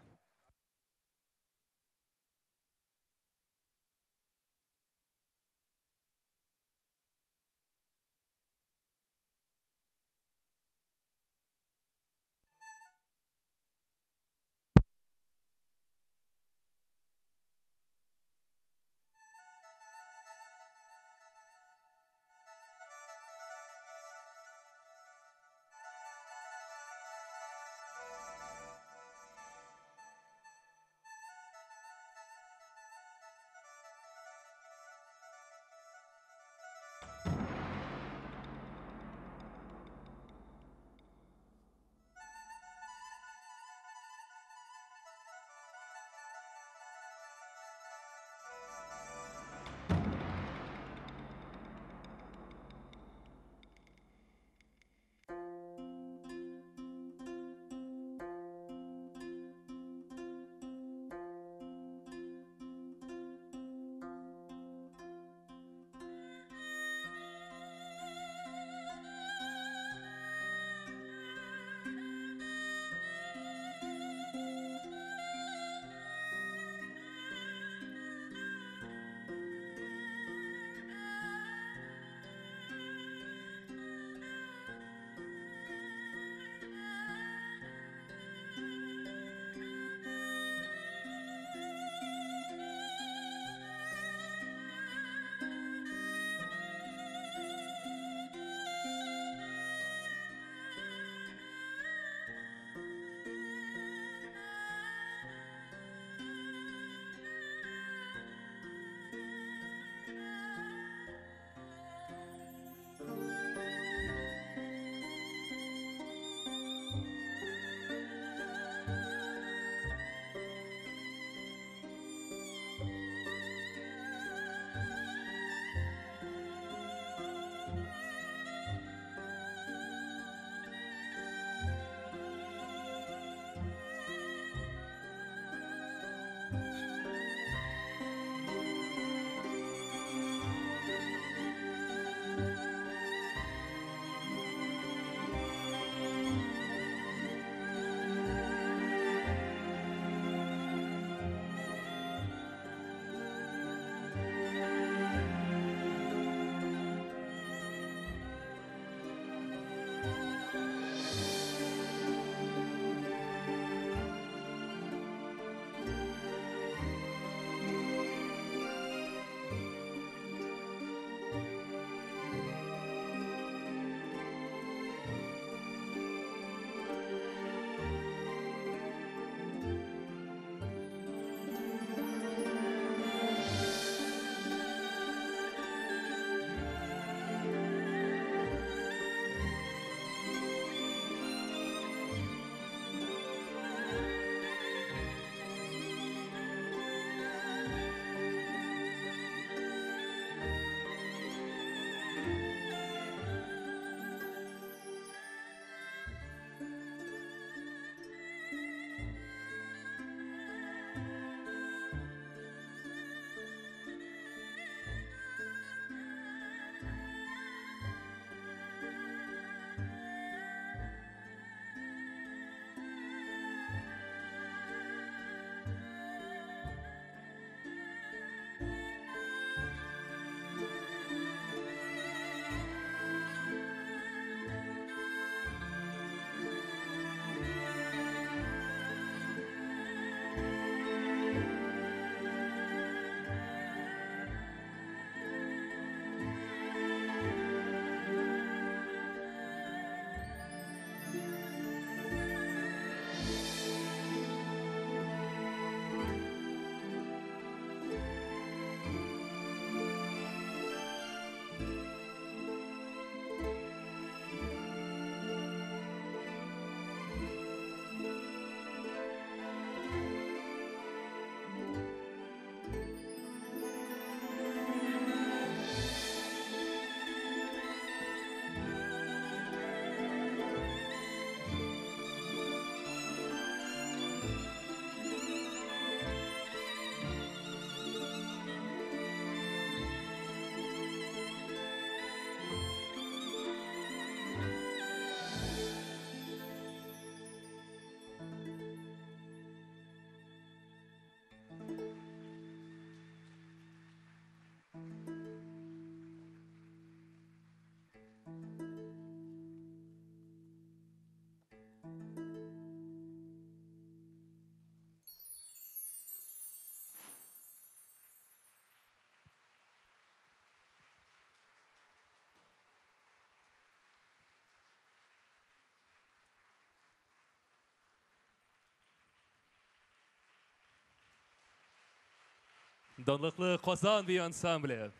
Danlıklı Kazan bir ansambli.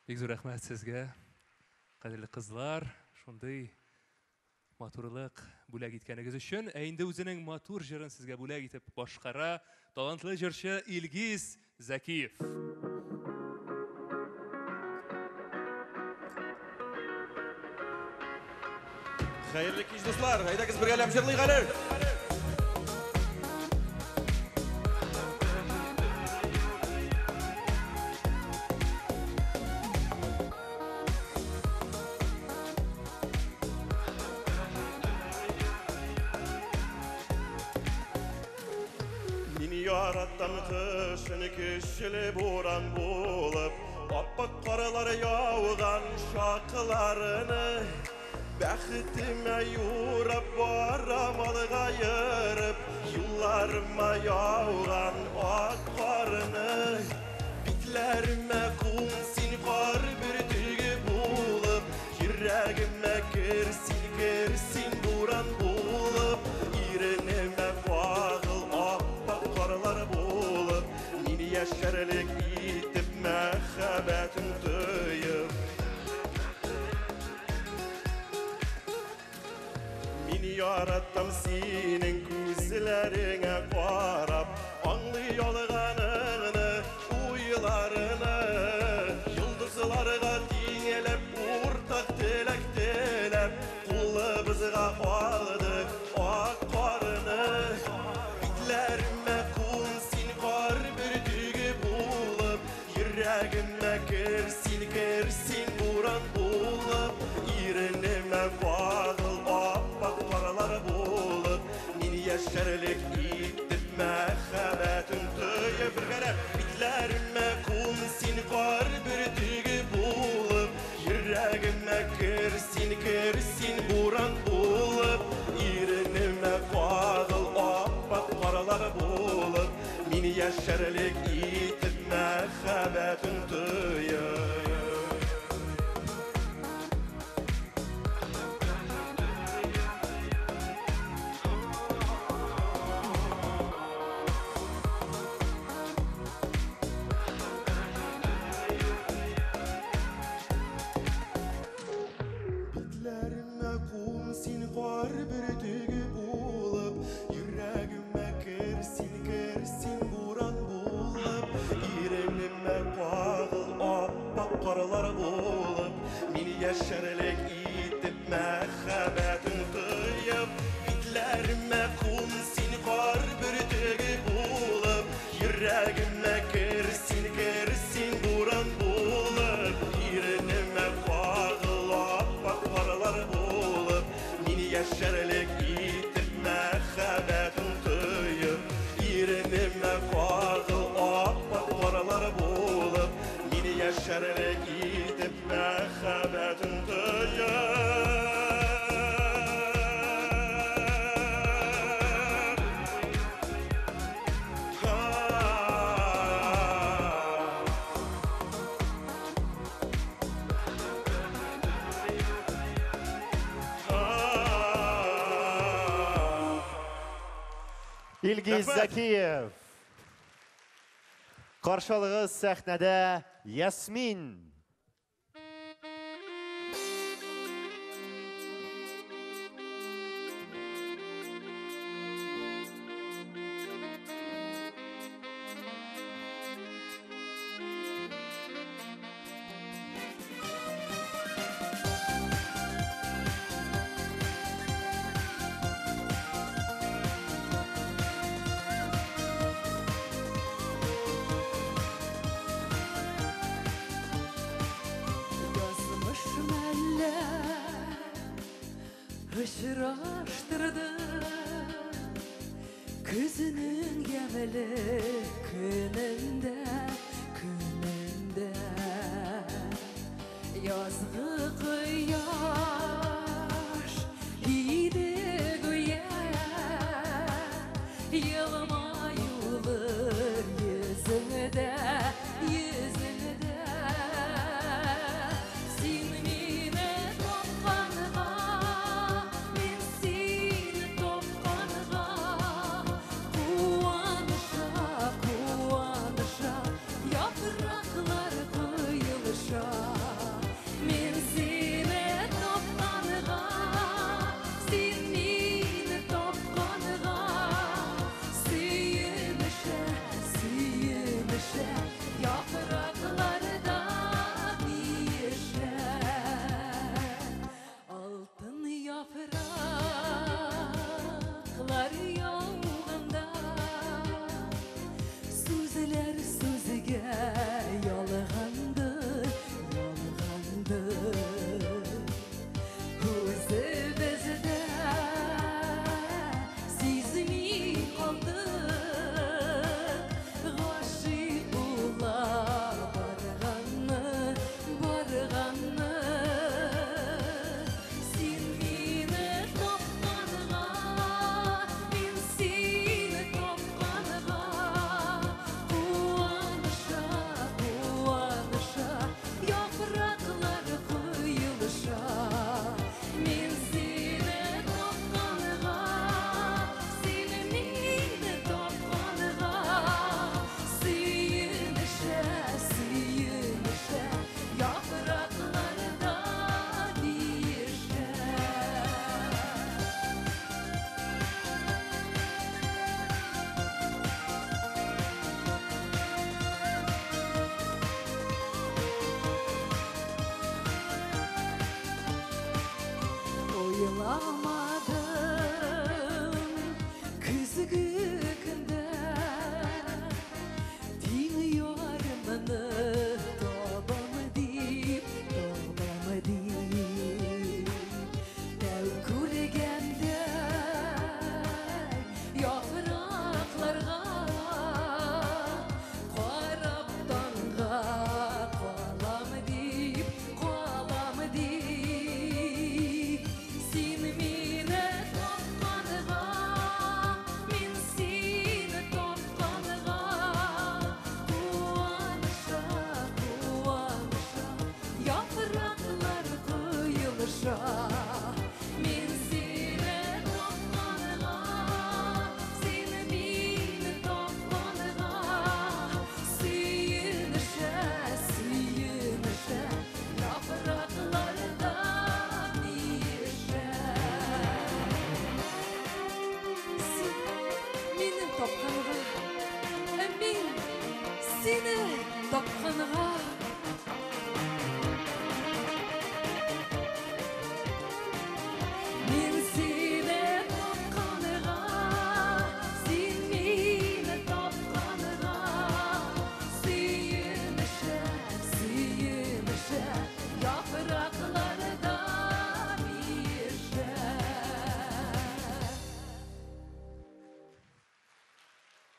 Bek zor rahmet sizge. Kadirli kızlar, şunday maturluk bulag etkeniz üçün. Endi özünün matur jırın sizge bulag etip başkara talantlı jırşı İlgiz Zakiyev. Hayırlı kez dostlar, hayda kız bir gelem jırlıyık alır. Yarattım kışını kişili buran bulup Appak karalar yağıdan şakılarını Bəxtime yurab baramalı gayırıp Yıllarıma yağıdan ak karını Bitlerime kum sinfar bir tügü bulup Yüreğime kersin buran bulup İrenime bağıl appak karlar bulup Nini yaşarlık itip mehabetin tüyüp Mini yarattım senin gözlerine karab Anlıyolğanını, uyularını Yıldızlarga dingelep, ortak telek telep Kulubuzga aldık ak karını Bitlerime kunsin var bir tügü bulup Yüreğime kersin buran bulup İrenime bağıl appak paralar bulup Nini yaşarlık itip mehabetin tüyüp Bitlerime kunsin var bir tügü bulup Yüreğime kersin buran bulup İrenime bağıl appak paralar bulup Nini yaşarlık itip mehabetin tüyüp Bitlerime kumsin var bir tügü bulup Yüreğime kersin buran bulup İrenime bağıl appak karalar bulup Mini yaşarlık itip mehabetin tüyüp Bitlerime kumsin var bir tügü bulup Yüreğime kersin buran bulup İrenime bağıl appak karalar bulup Nini yaşarlık itip mehabetin tüyüp İrenime bağıl appak karalar bulup Nini yaşarlık itip mehabetin tüyüp İlgiz Zakiyev. Karşılığı sahnede Yasmin. Işıraştırdı Kızının gemeli gününde Yazgı kıyaş idi güya Yılma yılır yüzünde Sen mine topkanıma Ben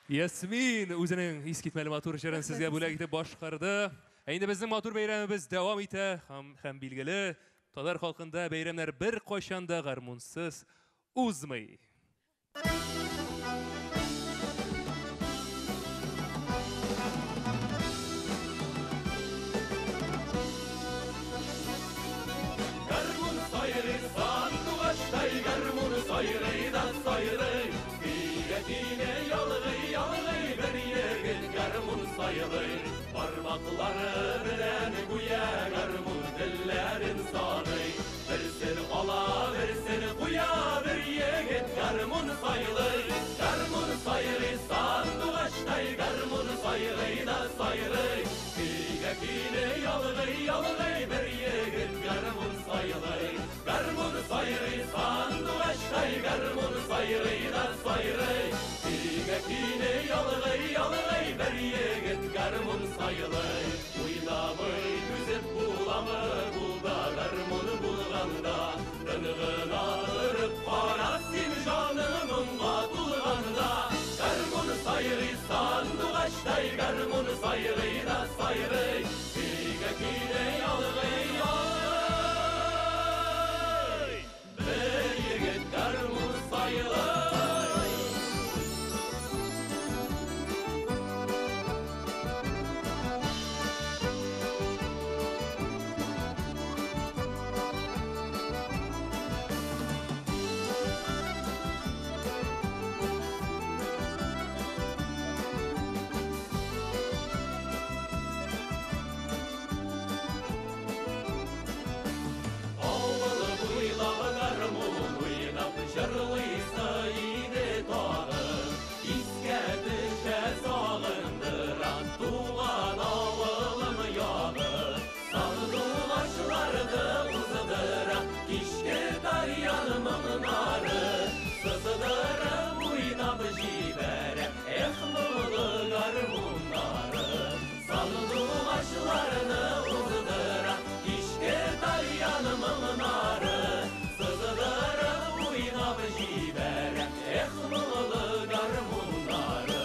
Ясмин үзенең искитмәле матур җырын сезгә бүләк итеп башкарды. Инде безнең матур бәйрәмебез дәвам итә һәм билгеле, татар халкында бәйрәмнәр бер кайчан да гармунсыз узмый. Гармун сайрый, сандугачтай гармун сайрый да сайрый. Биятине ялгый, бер егет гармун сайрый. Бармаклары белән гүя гармун телләрен саный. Берсен ала, берсен куя, бер егет гармун сайрый. Гармун сайрый, сандугачтай гармун сайрый да сайрый. Биятине ялгый, бер егет гармун сайрый. Гармун сайрый, сандугачтай гармун сайрый да сайрый. Биятине ялгый, бер егет гармун сайрый. Уйнамый түзеп буламы, булда гармун булганда. Тынгына ырып кара син жаным моңга тулганда. Гармун сайрый, сандугачтай гармун сайрый да сайрый. Биятине ялгый, бер егет гармун сайрый. Жырлыйса иде тағы, искә төшә сағындыра туған ауылым яғы. Сандугачларды уздыра, кичке тарьян моңнары, сыздырып уйнап җибәрә, мұңлы гармуннары. Сандугачларны уздыра, кичке тарьян моңнары, җибәрә, мұңлы гармуннары.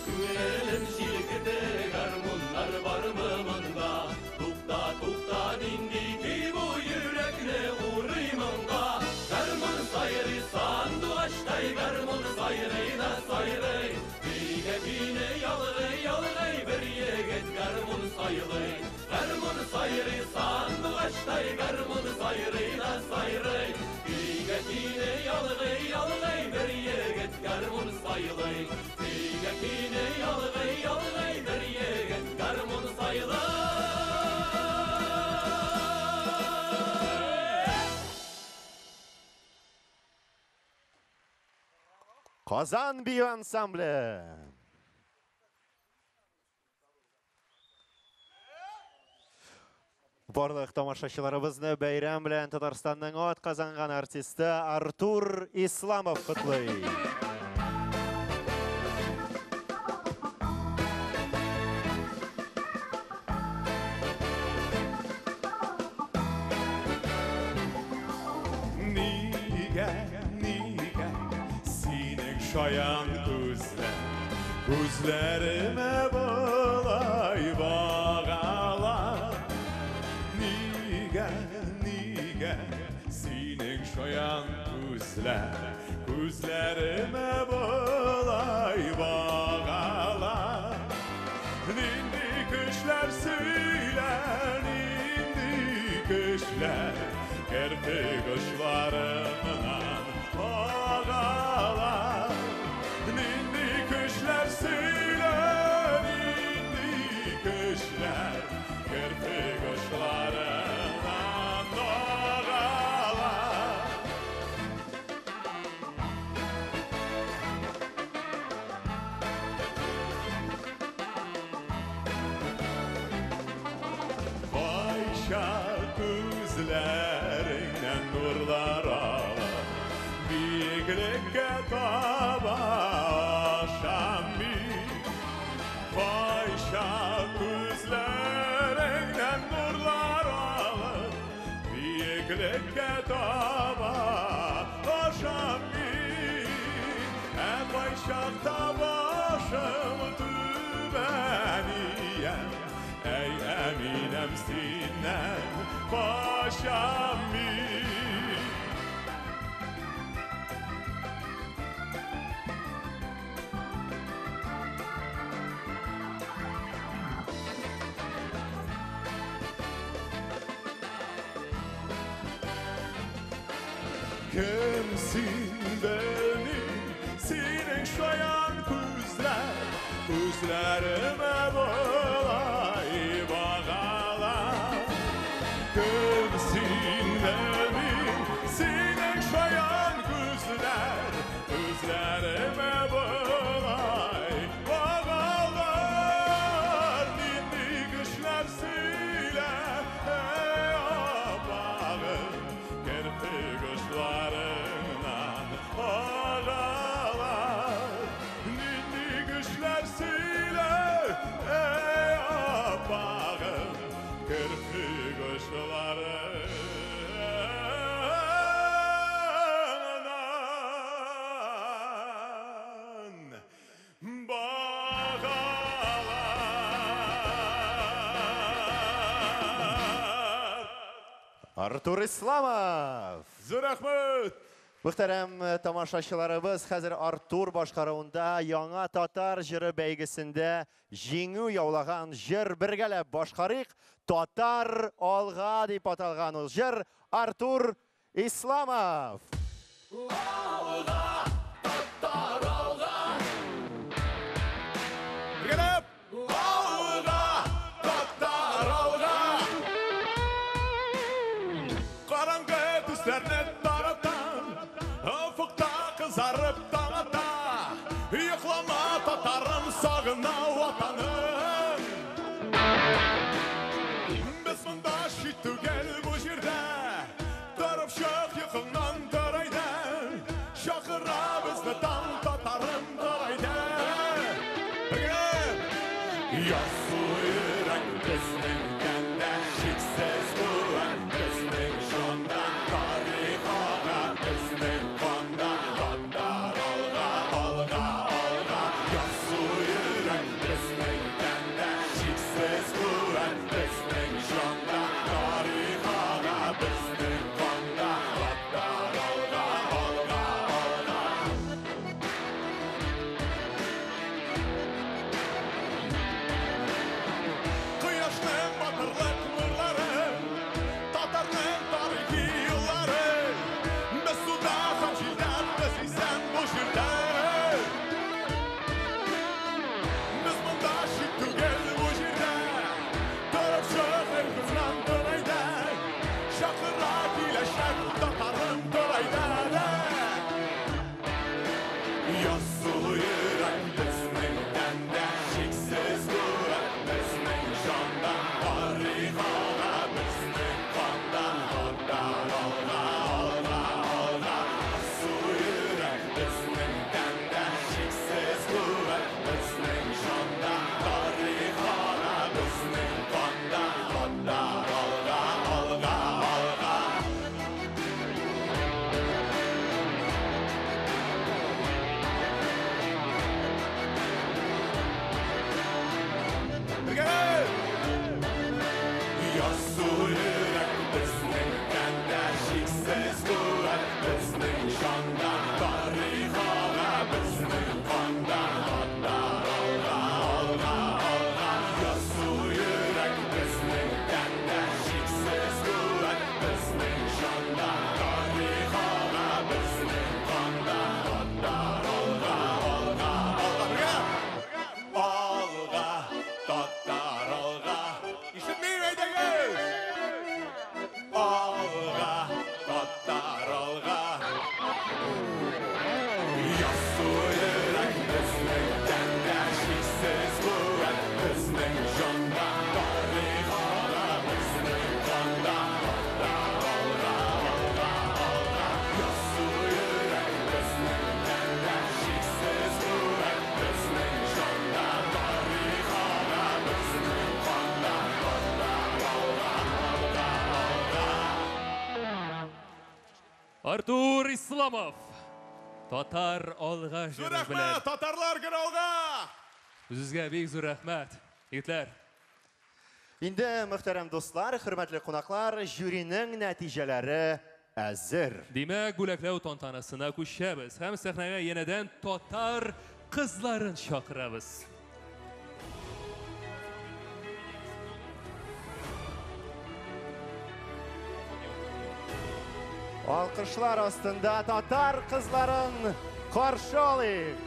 Күңелім жилкіді гармуннар бармы мұнда. Туқта, туқта динди күй бұ юрекне урый мұнда. Гармун сайрый, сандугачтай гармун сайрый да сайрый. Биятине ялгый, бер егет гармун сайрый. Гармун сайрый, сандугачтай гармун сайрый да сайрый. Биятине ялгый, бер егет гармун сайрый. Bigatine ялгый, бер егет гармун сайрый. Казан бию ансамблі. Барлық тамашачыларыбызны бәйрәм белән Татарстанның ат казанган артисты Артур Исламов котлый. Nigə, sinək şayan gözlər, gözlərimə balay bağala. küşler söyler indi küşler Kerpi kuşlarından ağalar Nindi küşler söyler indi küşler Kerpi kuşlarından ağalar Başak gözlerine nurlar alar Büyüklükке taba aşami Başak gözlerine nurlar alar Büyüklükke taba aşami Başakta başım tübeniyem Ey eminem sinem paşami Kimsin benim senin şayan kuzlar Kuzlarıma bolay bağalar Kimsin benim senin şayan kuzlar Kuzlarıma bolay bağalar Nindi kışlar söyle ey abağım Kerpi kuşlarından ağalar Nindi kışlar söyle ey abağım Kerpi kuşlarından bağalar Artur İslamov. Зур рахмат. Muhterem tamaşaçılarımız, hazır Artur başqarığında Яңа Tatar jiri bәйгесендә җиңү яулаған jir бергәләп башқарыйк. Tatar alğa дип аталган ул jir Artur İslamov. Alğa, Tatar alğa. Birgelеп. Alğa, Tatar alğa. Qarаңғы төсләрне тарата, ufukta kızarıp dağıta. Yıklama Tatarım sağına vatanım. Biz bunda şit tügel bu jirde, tarıp şak yıkından tarayda. Şakıra bizni tam Tatarım tarayda. Yasu yürek bizning kende, şiksiz güven bizning şonda. Tarixaga bizning qonda, Tatar alğa, alğa, alğa. Yasu yürek bizning kende, şiksiz güven bizning şonda. Tarixaga bizning qonda, Tatar alğa, alğa, alğa. Артур Исламов. Татар алға Зур рахмет, татарлар күн алға! Үзізге бек зур рахмет. Егітлер. Инде, мөхтәрәм дуслар, хөрмәтле кунаклар, жюринең нәтиҗәләре әзер. Димәк, бүләкләү тантанасына күчәбез. Һәм сәхнәгә янәдән татар кызларын чакырабыз. Алкышлар астында татар кызларын каршы алыйк.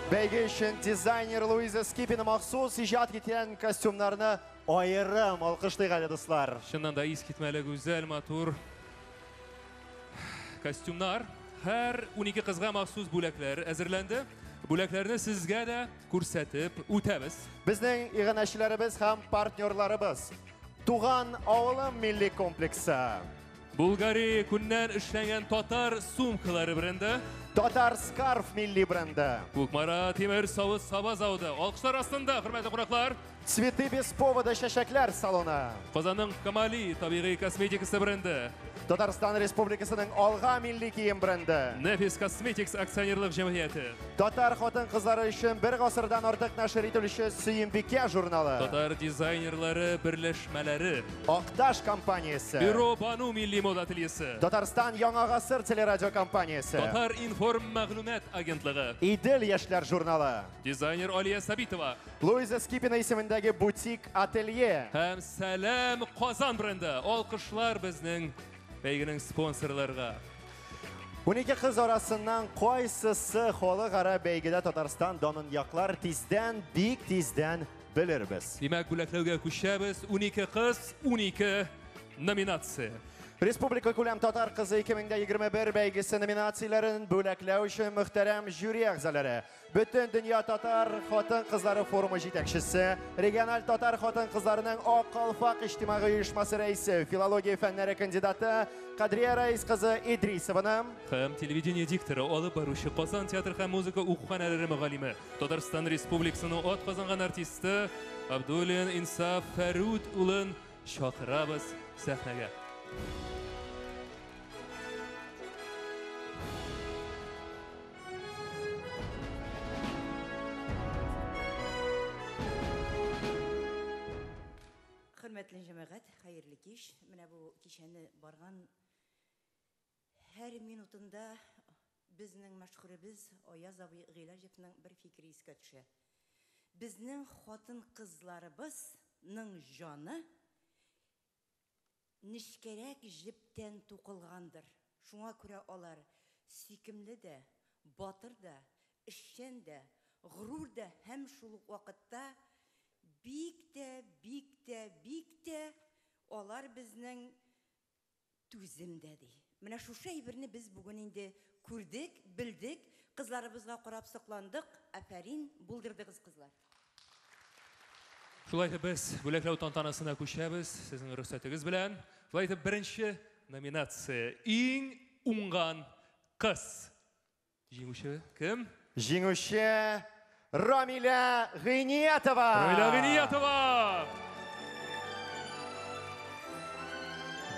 Бәйге өчен дизайнер Луиза Скипина махсус иҗат иткән костюмнарны айырым алкышлыйк әле дуслар. Шуннан да искитмәле гүзәл матур костюмнар. Һәр 12 кызга махсус бүләкләр әзерләнде. Бүләкләрне сезгә дә күрсәтеп үтәбез. Безнең игенәчеләребез һәм партнерларыбыз Туган авылым милли комплексы. Булгари күннән эшләнгән татар сумкалары бренды. Татар Скарф милли бренды. Кукмара Тимер Савыз Саба заводы. Алкышлар астында, хөрмәтле кунаклар. Цветы без повода чәчәкләр салоны. Казанның Камали табигый косметикасы бренды. Татарстан Республикасының Алга милли кием бренды. Нефис Косметикс акционерлык җәмгыяте. Татар хатын кызлары өчен бер гасырдан артык нәшер ителүче Сөембикә журналы. Татар дизайнерлары берләшмәләре. Акташ компаниясе. Бюро Бану милли мода ательесе. Татарстан Яңа гасыр телерадио компаниясе. Татар информ мәгълүмат агентлыгы. Идел яшьләр журналы. Дизайнер Алия Сабитова. Луиза Скипина исемендәге бутик ателье. Һәм Сәлам Казан бренды. Алкышлар безнең бәйгенең спонсорларга. 12 кыз арасыннан кайсысы халыкара бәйгедә Татарстан данын яклар тиздән, бик тиздән белербез. Димәк, бүләкләүгә күчәбез. 12 кыз, 12 номинация. Республика күләм татар кызы 2021 бәйгесе номинацияләрен бүләкләү өчен мөхтәрәм жюри әгъзалары, бөтен дөнья татар хатын кызлары форумы җитәкчесе, региональ татар хатын кызларының Ак Калфак иҗтимагый оешмасы рәисе, филология фәннәре кандидаты Кадрия Раис кызы Идрисованы һәм телевидение дикторы, алып баручы Казан театр һәм музыка укуханәләре мөгаллиме, Татарстан Республикасының атказанган артисты Абдуллин Инсаф Фәрүд улын чакырабыз сәхнәгә. Хөрмәтле җәмәгать, хәерле кич. Менә бу кичәне барган һәр минутында безнең мәшһүребез Аяз абый Гыйлаҗевның бер фикере искә төшә. Безнең хатын кызларыбызның җаны нишкәрәк җептән тукылгандыр. Шуңа күрә алар сөйкемле дә, батыр да, эшчән дә, горур да һәм шул ук вакытта бик тә алар безнең түземдә ди. Менә шушы әйберне без бүген инде күрдек, белдек, кызларыбызга карап сокландык. Афәрин, булдырдыгыз кызлар. Шулай итеп без бүләкләү тантанасына күчәбез. Сезнең рөхсәтегез белән. Шулай итеп беренче номинация иң уңган кыз. Җиңүче кем? Җиңүче Рамиля Гыйниятова. Рамиля Гыйниятова.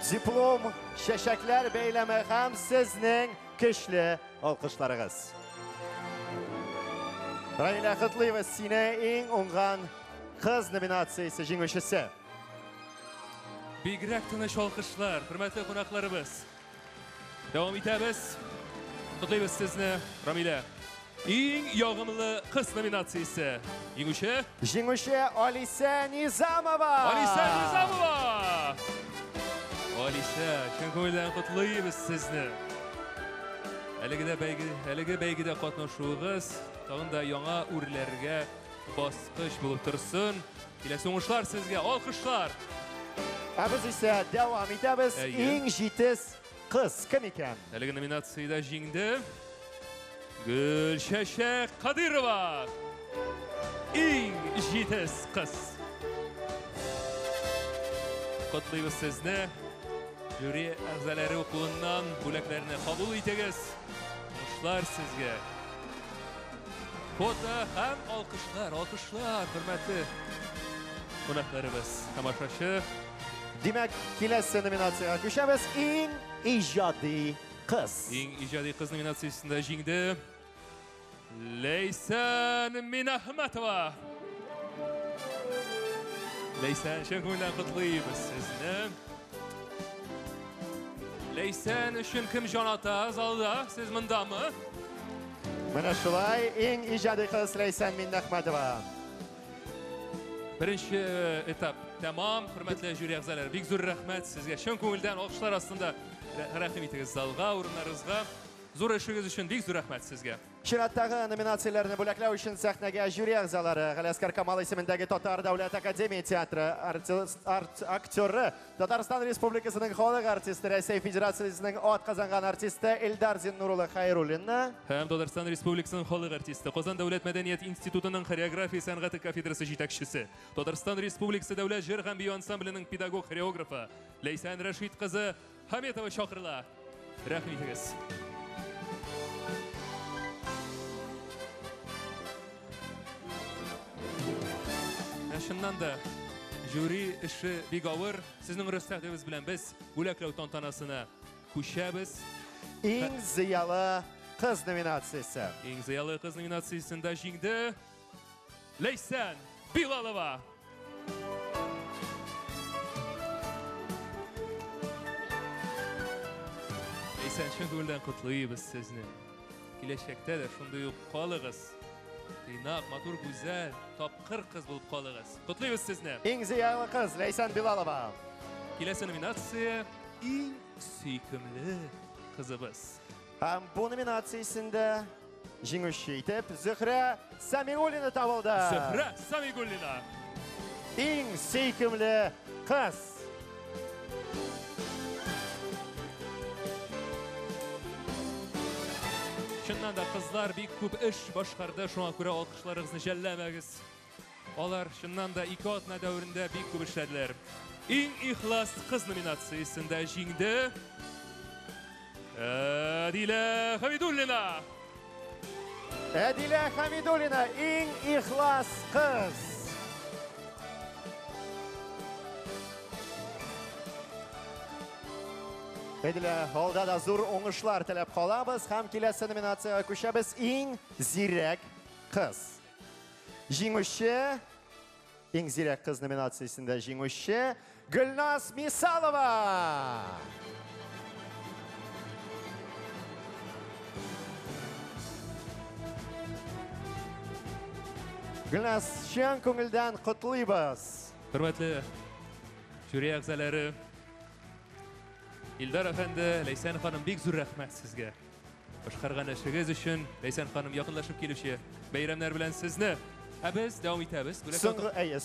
Диплом, чәчәкләр бәйләме һәм сезнең көчле алкышларыгыз. Рамиля Кытлыева сине иң уңган кыз номинациясе җиңүчесе. Бигрәк тыныч алкышлар, хөрмәтле кунакларыбыз. Дәвам итәбез. Котлыйбыз сезне, Рамиля. Иң ягымлы кыз номинациясе. Җиңүче? Җиңүче Алиса Низамова. Алиса Низамова. Алиса, чын күңелдән котлыйбыз сезне. Әлеге бәйгедә катнашуыгыз тагын да яңа үрләргә баскыч булып торсын. Киләсе уңышлар сезгә, алкышлар. Без исә дәвам итәбез. Иң җитез кыз кем икән? Әлеге номинациядә җиңде Гөлчәчәк Кадырова. Иң җитез кыз. Құтлыйбыз сізні. Жюри әғзалары оқуынан бүләкләріне қабыл етегіз. Алқышлар сізге. Фото һәм алқышлар, hürmetli qonaqlarımız, tamaşaçı. Demek kilesi nominatsiyaga ko'chamiz. Eng ijodiy qiz. Eng ijodiy qiz nominatsiyasida jingdi Leysan Minahmatova. Leysan, chin ko'ngildan qutlaymiz sizni. Leysan uchun kim jon ota zalda? Siz mundami? Mana shulay eng ijodiy qiz Leysan Minahmatova. Birinchi etap tamam. Hurmatli jüri a'zolari, bek zo'r rahmat sizga. Chin ko'ngildan olqishlar ostida rahim etingiz zalga, o'rinlaringizga. Zo'r ishingiz uchun bek zo'r rahmat sizga. Shiratdagi nominatsiyalarni bo'laklash uchun sahnaga jüri a'zolari G'alaskar Kamal ismidagi Totar davlat akademiya teatri aktyori, Tatariston Respublikasining xalq artisti, Rossiya Federatsiyasining ot qozongan artisti Eldar Zinnurullo Xayrulinni ham Tatariston Respublikasining xalq artisti, Qozon davlat madaniyat institutining xoreografiya san'ati kafedrasi yetakchisi, Tatariston Respublikasi davlat jir ham biyo ansamblining pedagog xoreografi Leysan Rashid qizi Hametova chaqirlar. Rahmatingiz. Şundan da jüri işi begavur, sizning rüstaqdimiz bilan biz bo'laklav tantanasına ko'shamiz. Eng ziyoli qiz nominatsiyasi. Eng ziyoli qiz nominatsiyasida jingdi Leysan Bilalova. Leysan, chin ko'ngildan qutlaymiz sizni. Kelajakda da shunday qoling'iz. Qiynoq, motor, go'zal, topqir qiz bo'lib qoling'iz. Qutlaymiz sizni. Eng ziyoli qiz Leysan Bilalova. Kelasi nominatsiya eng suyukli qizimiz. Ham bu nominatsiyasida jinguvchi etib Zuhra Samigulina topildi. Zuhra Samigulina. Eng suyukli qiz. Shundan da qizlar bek ko'p ish boshqardi, shunga ko'ra olqishlaringizni jallamagiz. Ular shundan da 2 otna davrida bek ko'p ishladilar. Eng ixlos qiz nominatsiyasida jingdi Adila Hamidulina. Adila Hamidulina eng ixlos qiz. Adila holda da zo'r o'ngishlar tilab qolamiz. Ham kelasi nominatsiyaga ko'chamiz. Eng ziyrak qiz. Jinguvchi eng ziyrak qiz nominatsiyasida jinguvchi Gulnoz Misalova. Gulnoz, chin ko'ngildan qutlaymiz. Hurmatli jüri a'zolari, Ildar efendi, Leysan xonim bek zo'r rahmat sizga. Boshqargan ishingiz uchun Leysan xonim yaqinlashib kelishdi. Bayramlar bilan sizni. Biz davom etamiz.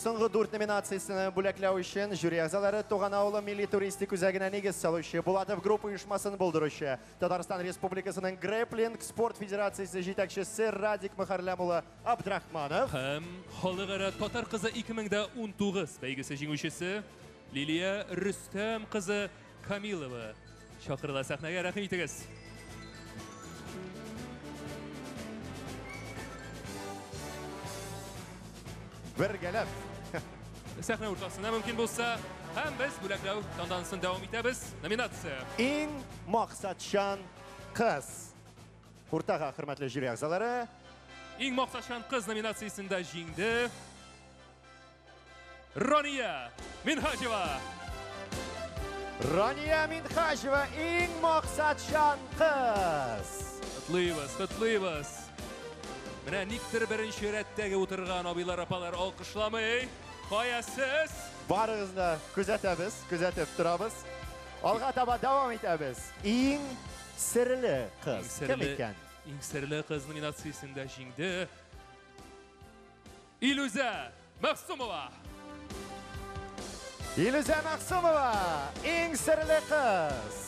So'nggi 4 nominatsiyasini bo'laklash uchun jüri a'zolari To'g'ano'g'li milliy turistik uzagini negizib soluvchi Bulatov Group uyushmasini bildiruvchi Tatariston Respublikasining Grappling Sport Federatsiyasi yetakchisi Radik Muharramullo Abdurahmonov ham xalqaro Tatar qizi 2019 baygisi jinguvchisi Liliya Rustam qizi Kamilova chaqirlar sahnaga. Rahmat etingiz. Birgalab sahna o'rtasida mumkin bo'lsa ham biz bo'laklav tantanasini davom etamiz. Nominatsiya eng maqsadchan qiz. O'rtaga hurmatli jüri a'zolari, eng maqsadchan qiz nominatsiyasida jingdi Roniya Minhajova. Roniya Minhajova eng maqsadchan qiz. Qutlaymiz. Mana niktir birinchi ratdagi o'tirgan obilar opalar olqishlamay qo'yasiz. Baringizni kuzatib turamiz. Olg'a tabar davom etamiz. Eng sirli qiz kim ekan? Eng sirli qiz nominatsiyasida jingdi Iluza Maqsumova. Iluza Maqsumova eng sirli qiz.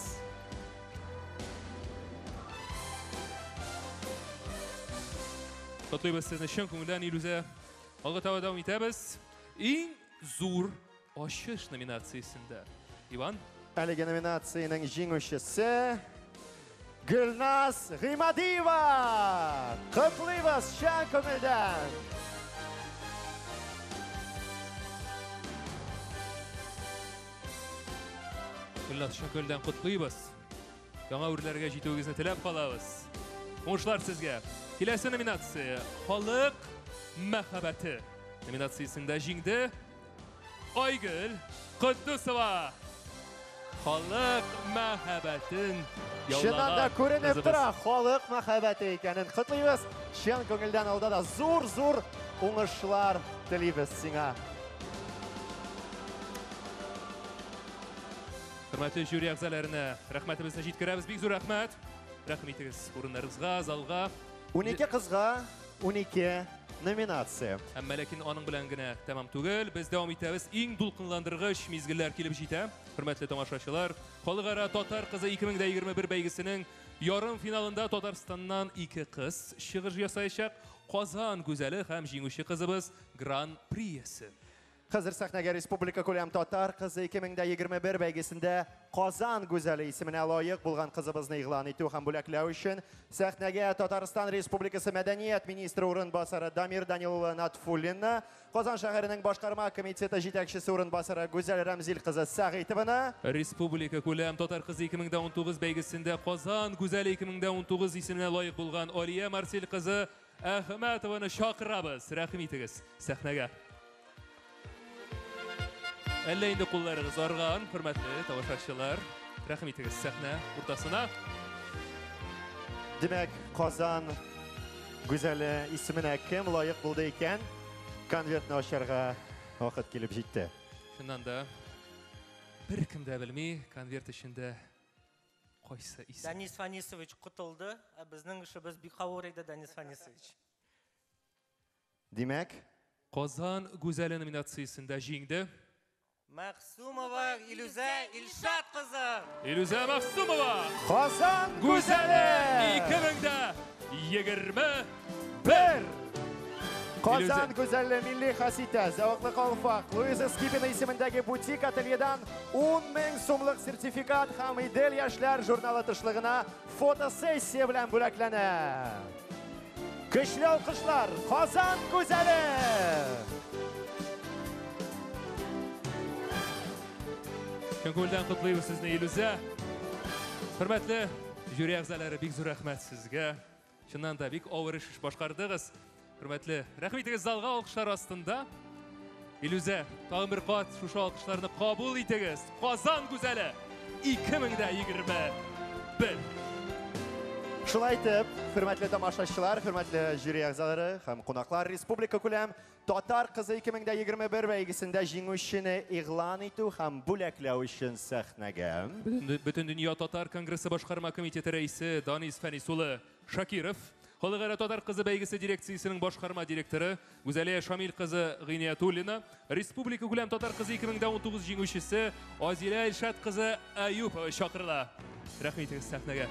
Qutlaymiz sizni chin ko'ngildan Iluza. Olg'a davom etamiz. Eng zo'r ачыш номинациясында. Иван? Әлеге номинацияның жеңушісі Гүлназ Ғимадиева. Құтлыйбыз шын көңілден. Гүлназ Шакөлден құтлыйбыз. Яңа үрләргә җитүегезне теләп калабыз. Уңышлар сезгә. Киләсе номинация Халык мәхәббәте номинациясында җиңде Айгөл Куддусова. Халык мәхәббәтен Шыннан да күренеп тора халык мәхәббәте икәнен құтлыйбыз. Шын көңелдән алда да зур уңышлар телибез сиңа. Хөрмәтле жюри әгъзаларына рәхмәтебезне җиткерәбез. Бик зур рәхмәт. Рәхмәт итегез урыннарыгызга, залга. 12 кызга 12 номинация. Әмма ләкин аның белән генә тәмам түгел. Без дәвам итәбез. Иң дулкынландыргыч мизгелләр килеп җитә. Хөрмәтле тамашачылар, Халыкара Татар кызы 2021 бәйгесенең ярым финалында Татарстаннан 2 кыз чыгыш ясаячак. Казан гүзәле һәм җиңүче кызыбыз Гран-приясе. Хәзер сәхнәгә Республика күләм Татар кызы 2021 бәйгесендә Казан гүзәле исеменә лаек булган кызыбызны игълан итү һәм бүләкләү өчен сәхнәгә Татарстан Республикасы Мәдәният министры урынбасары Дамир Даниловна Натфуллина, Казан шәһәренең башкарма комитеты җитәкчесе урынбасары Гүзәл Рәмзил кызы Сәгыйтованы, Республика күләм Татар кызы 2019 бәйгесендә Казан гүзәле 2019 исеменә лаек булган Алия Марсель кызы Әхмәтованы чакырабыз. Рәхим итегез сәхнәгә. Әллә инде кулларыгыз арган, хөрмәтле тамашачылар. Рәхим итегез сәхнә уртасына. Демәк, Казан гүзәле исеменә кем лаек булды икән? Конвертны ачарга вакыт килеп җитте. Шуннан да беркем дә белми, конверт эчендә кайсы исем. Данис Фанисович кутылды, безнең эшебез бик авыр иде, Данис Фанисович. Демәк, Казан гүзәле номинациясендә җиңде Мәхсумова Илүзә Илшат кызы. Илүзә Мәхсумова. Казан гүзәле 2021. Казан гүзәле милли хаситә, зәвыклы калфак, Луиза Скипина исемендәге бутик ательедан 10,000 сумлык сертификат һәм Идел яшьләр журналы тышлыгына фотосессия белән бүләкләнә. Көчле алкышлар, Казан гүзәле! Күңелдән котлыйбыз сезне, Илүзә. Хөрмәтле жюри әгъзалары, бик зур рәхмәт сезгә. Чыннан да бик авыр эш башкардыгыз. Хөрмәтле, рәхмәт итегез залга алкышлар астында. Илүзә, тагын бер кат шушы алкышларны кабул итегез. Казан гүзәле 2021. Шулай итеп, хөрмәтле тамашачылар, хөрмәтле жюри әгъзалары һәм кунаклар, Республика күләм Татар кызы 2021 бәйгесендә җиңүчене игълан итү һәм бүләкләү өчен сәхнәгә Бөтен дөнья Татар конгрессы башкарма комитеты рәисе Данис Фәнис улы Шакиров, Халыкара Татар кызы бәйгесе дирекциясенең башкарма директоры Гүзәлия Шамил кызы Гыйниятуллина, Республика күләм Татар кызы 2019 җиңүчесе Азилә Илшат кызы Әюпова чакырыла. Рәхмәт итегез сәхнәгә.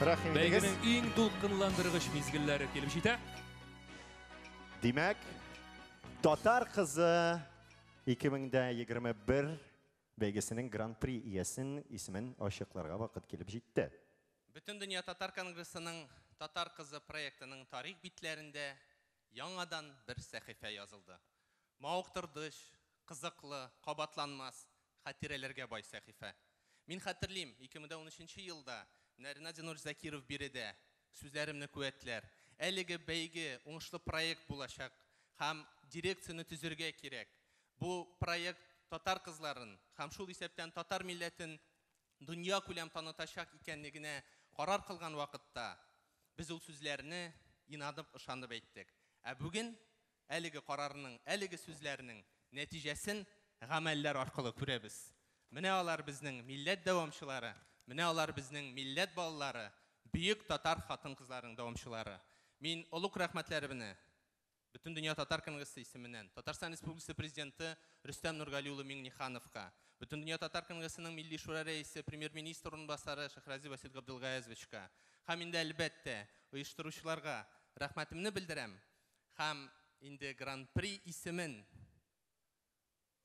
Бәйгенең иң дулкынландыргыч мизгелләре килеп җитә. Димәк, Татар кызы 2021 бәйгесенең Гран-при иясен исемен ачыкларга вакыт килеп җитте. Бөтен дөнья Татар конгрессының Татар кызы проектының тарих битләрендә яңадан бер сәхифә язылды. Мавыктырдыч, кызыклы, кабатланмас хатирәләргә бай сәхифә. Мин хәтерлим, 2013 елда Нәрина Динур Закиров биредә сүзләремне куәтләр. Әлеге бәйге уңышлы проект булачак һәм дирекцияны төзергә кирәк. Бу проект татар кызларын һәм шул исәптән татар милләтен дөнья күләм танытачак икәнлегенә карар кылган вакытта без ул сүзләрне инанып ышанып әйттек. Ә бүген әлеге карарның, әлеге сүзләрнең нәтиҗәсен гамәлләр аркылы күрәбез. Менә алар безнең милләт дәвамчылары, менә алар безнең милләт балалары, бөек татар хатын-кызларының дәвамчылары. Мин олуг рәхмәтләремне Бүтін дүния татар конгрессы исеменнән, Татарстан Республикасы президенты Рөстәм Нургали улы Миңнехановка, Бүтін дүния татар конгрессының милли шура рәисе премьер-министр урынбасары Шахрази Васил Габдулгаязовичка, һәм инде әлбәттә оештыручыларга рәхмәтемне белдерәм. Һәм инде Гран-при исемен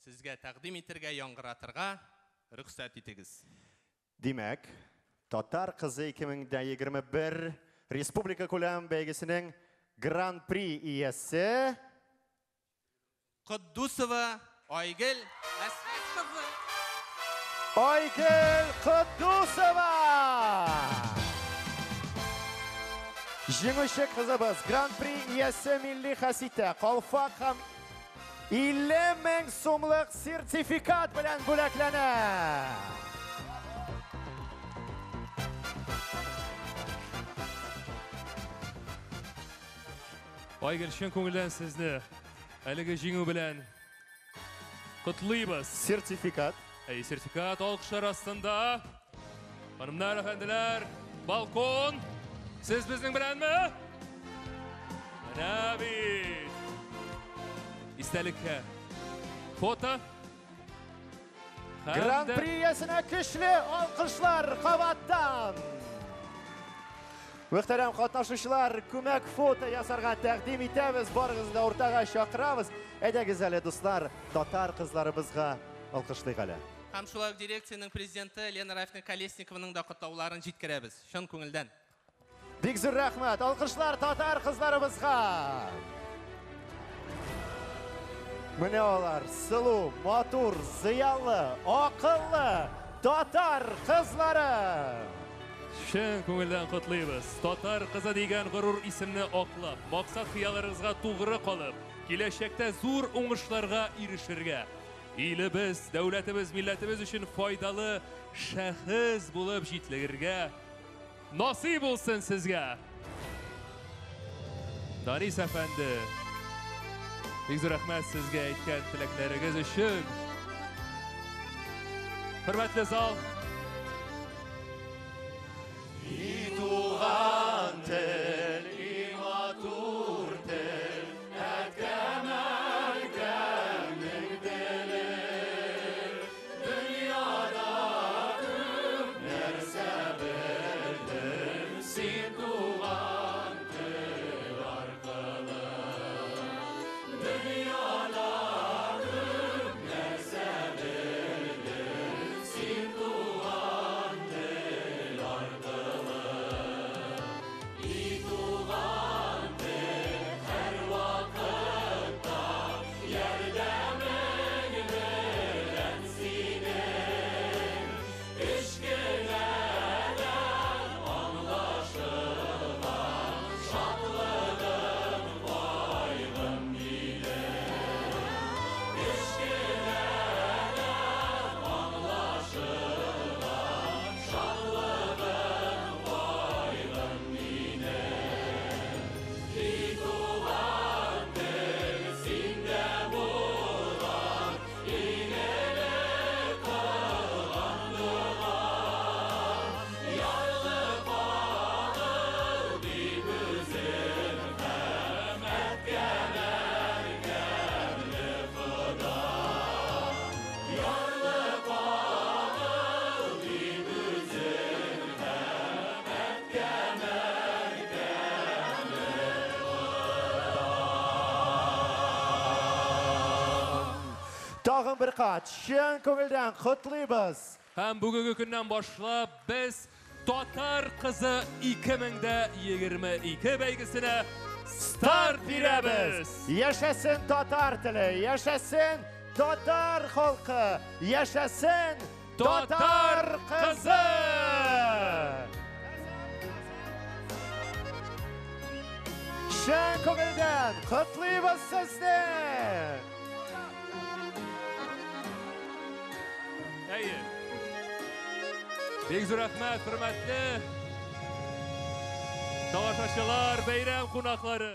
сезгә тәкъдим итәргә яңгыратырга рөхсәт итегез. Димәк, Татар кызы 2021 Республика күләм бәйгесенең Гран-при иясе Куддусова Айгөл Әсмәт кызы. Айгөл Куддусова! Җиңүче кызыбыз Гран-при иясе милли хәситә, калфак һәм 50,000 сумлык сертификат белән бүләкләнә. Айгөл, шын көңілден сізді әлігі жеңу білән құтлыйбыз. Сертификат. Сертификат алқышлар астында. Ханымдар, әфәнділер, балкон. Сіз біздің білән ме? Мәна бит. Истәлікке фото. Гран-при иясенә көчле алқышлар қабаттан. Мөхтәрәм катнашучылар, күмәк фото ясарга тәкъдим итәбез, барыгызны да уртага чакырабыз. Әйдәгез әле, дуслар, татар кызларыбызга алкышлыйк әле. Һәм шулай ук дирекцияның президенты Лена Рафина Колесникованың да котлауларын җиткерәбез. Шын күңелдән. Бик зур рәхмәт, алкышлар татар кызларыбызга. Менә алар, сылу, матур, зыялы, акыллы татар кызлары. Шын көңілден құтлыйбыз. Татар қызы деген ғырур исемне аклап, мақсат хыялларыгызга тугры калып, киләчәктә зур уңышларга ирешергә, илебез, дәүләтебез, милләтебез өчен файдалы шәхес булып җитлегергә насыйп булсын сезгә. Дарис әфәнде, бик зур рәхмәт сезгә әйткән теләкләрегез өчен. Хөрмәтле зал, Туган тел, матур тел, әткәм әлкәмнең теле. Дөньяда күп нәрсә белдем, син туган тел аркылы. Дөньяда күп нәрсә белдем, син туган тел аркылы. Тагын бер кат, шын күңелдән котлыйбыз. Һәм бүгенге көннән башлап без Татар кызы 2022 бәйгесенә старт бирәбез. Яшәсен татар теле, яшәсен татар халкы, яшәсен татар кызы. Шын күңелдән котлыйбыз сезне. Әйе. Бик зур рәхмәт, хөрмәтле тамашачылар, бәйрәм кунаклары.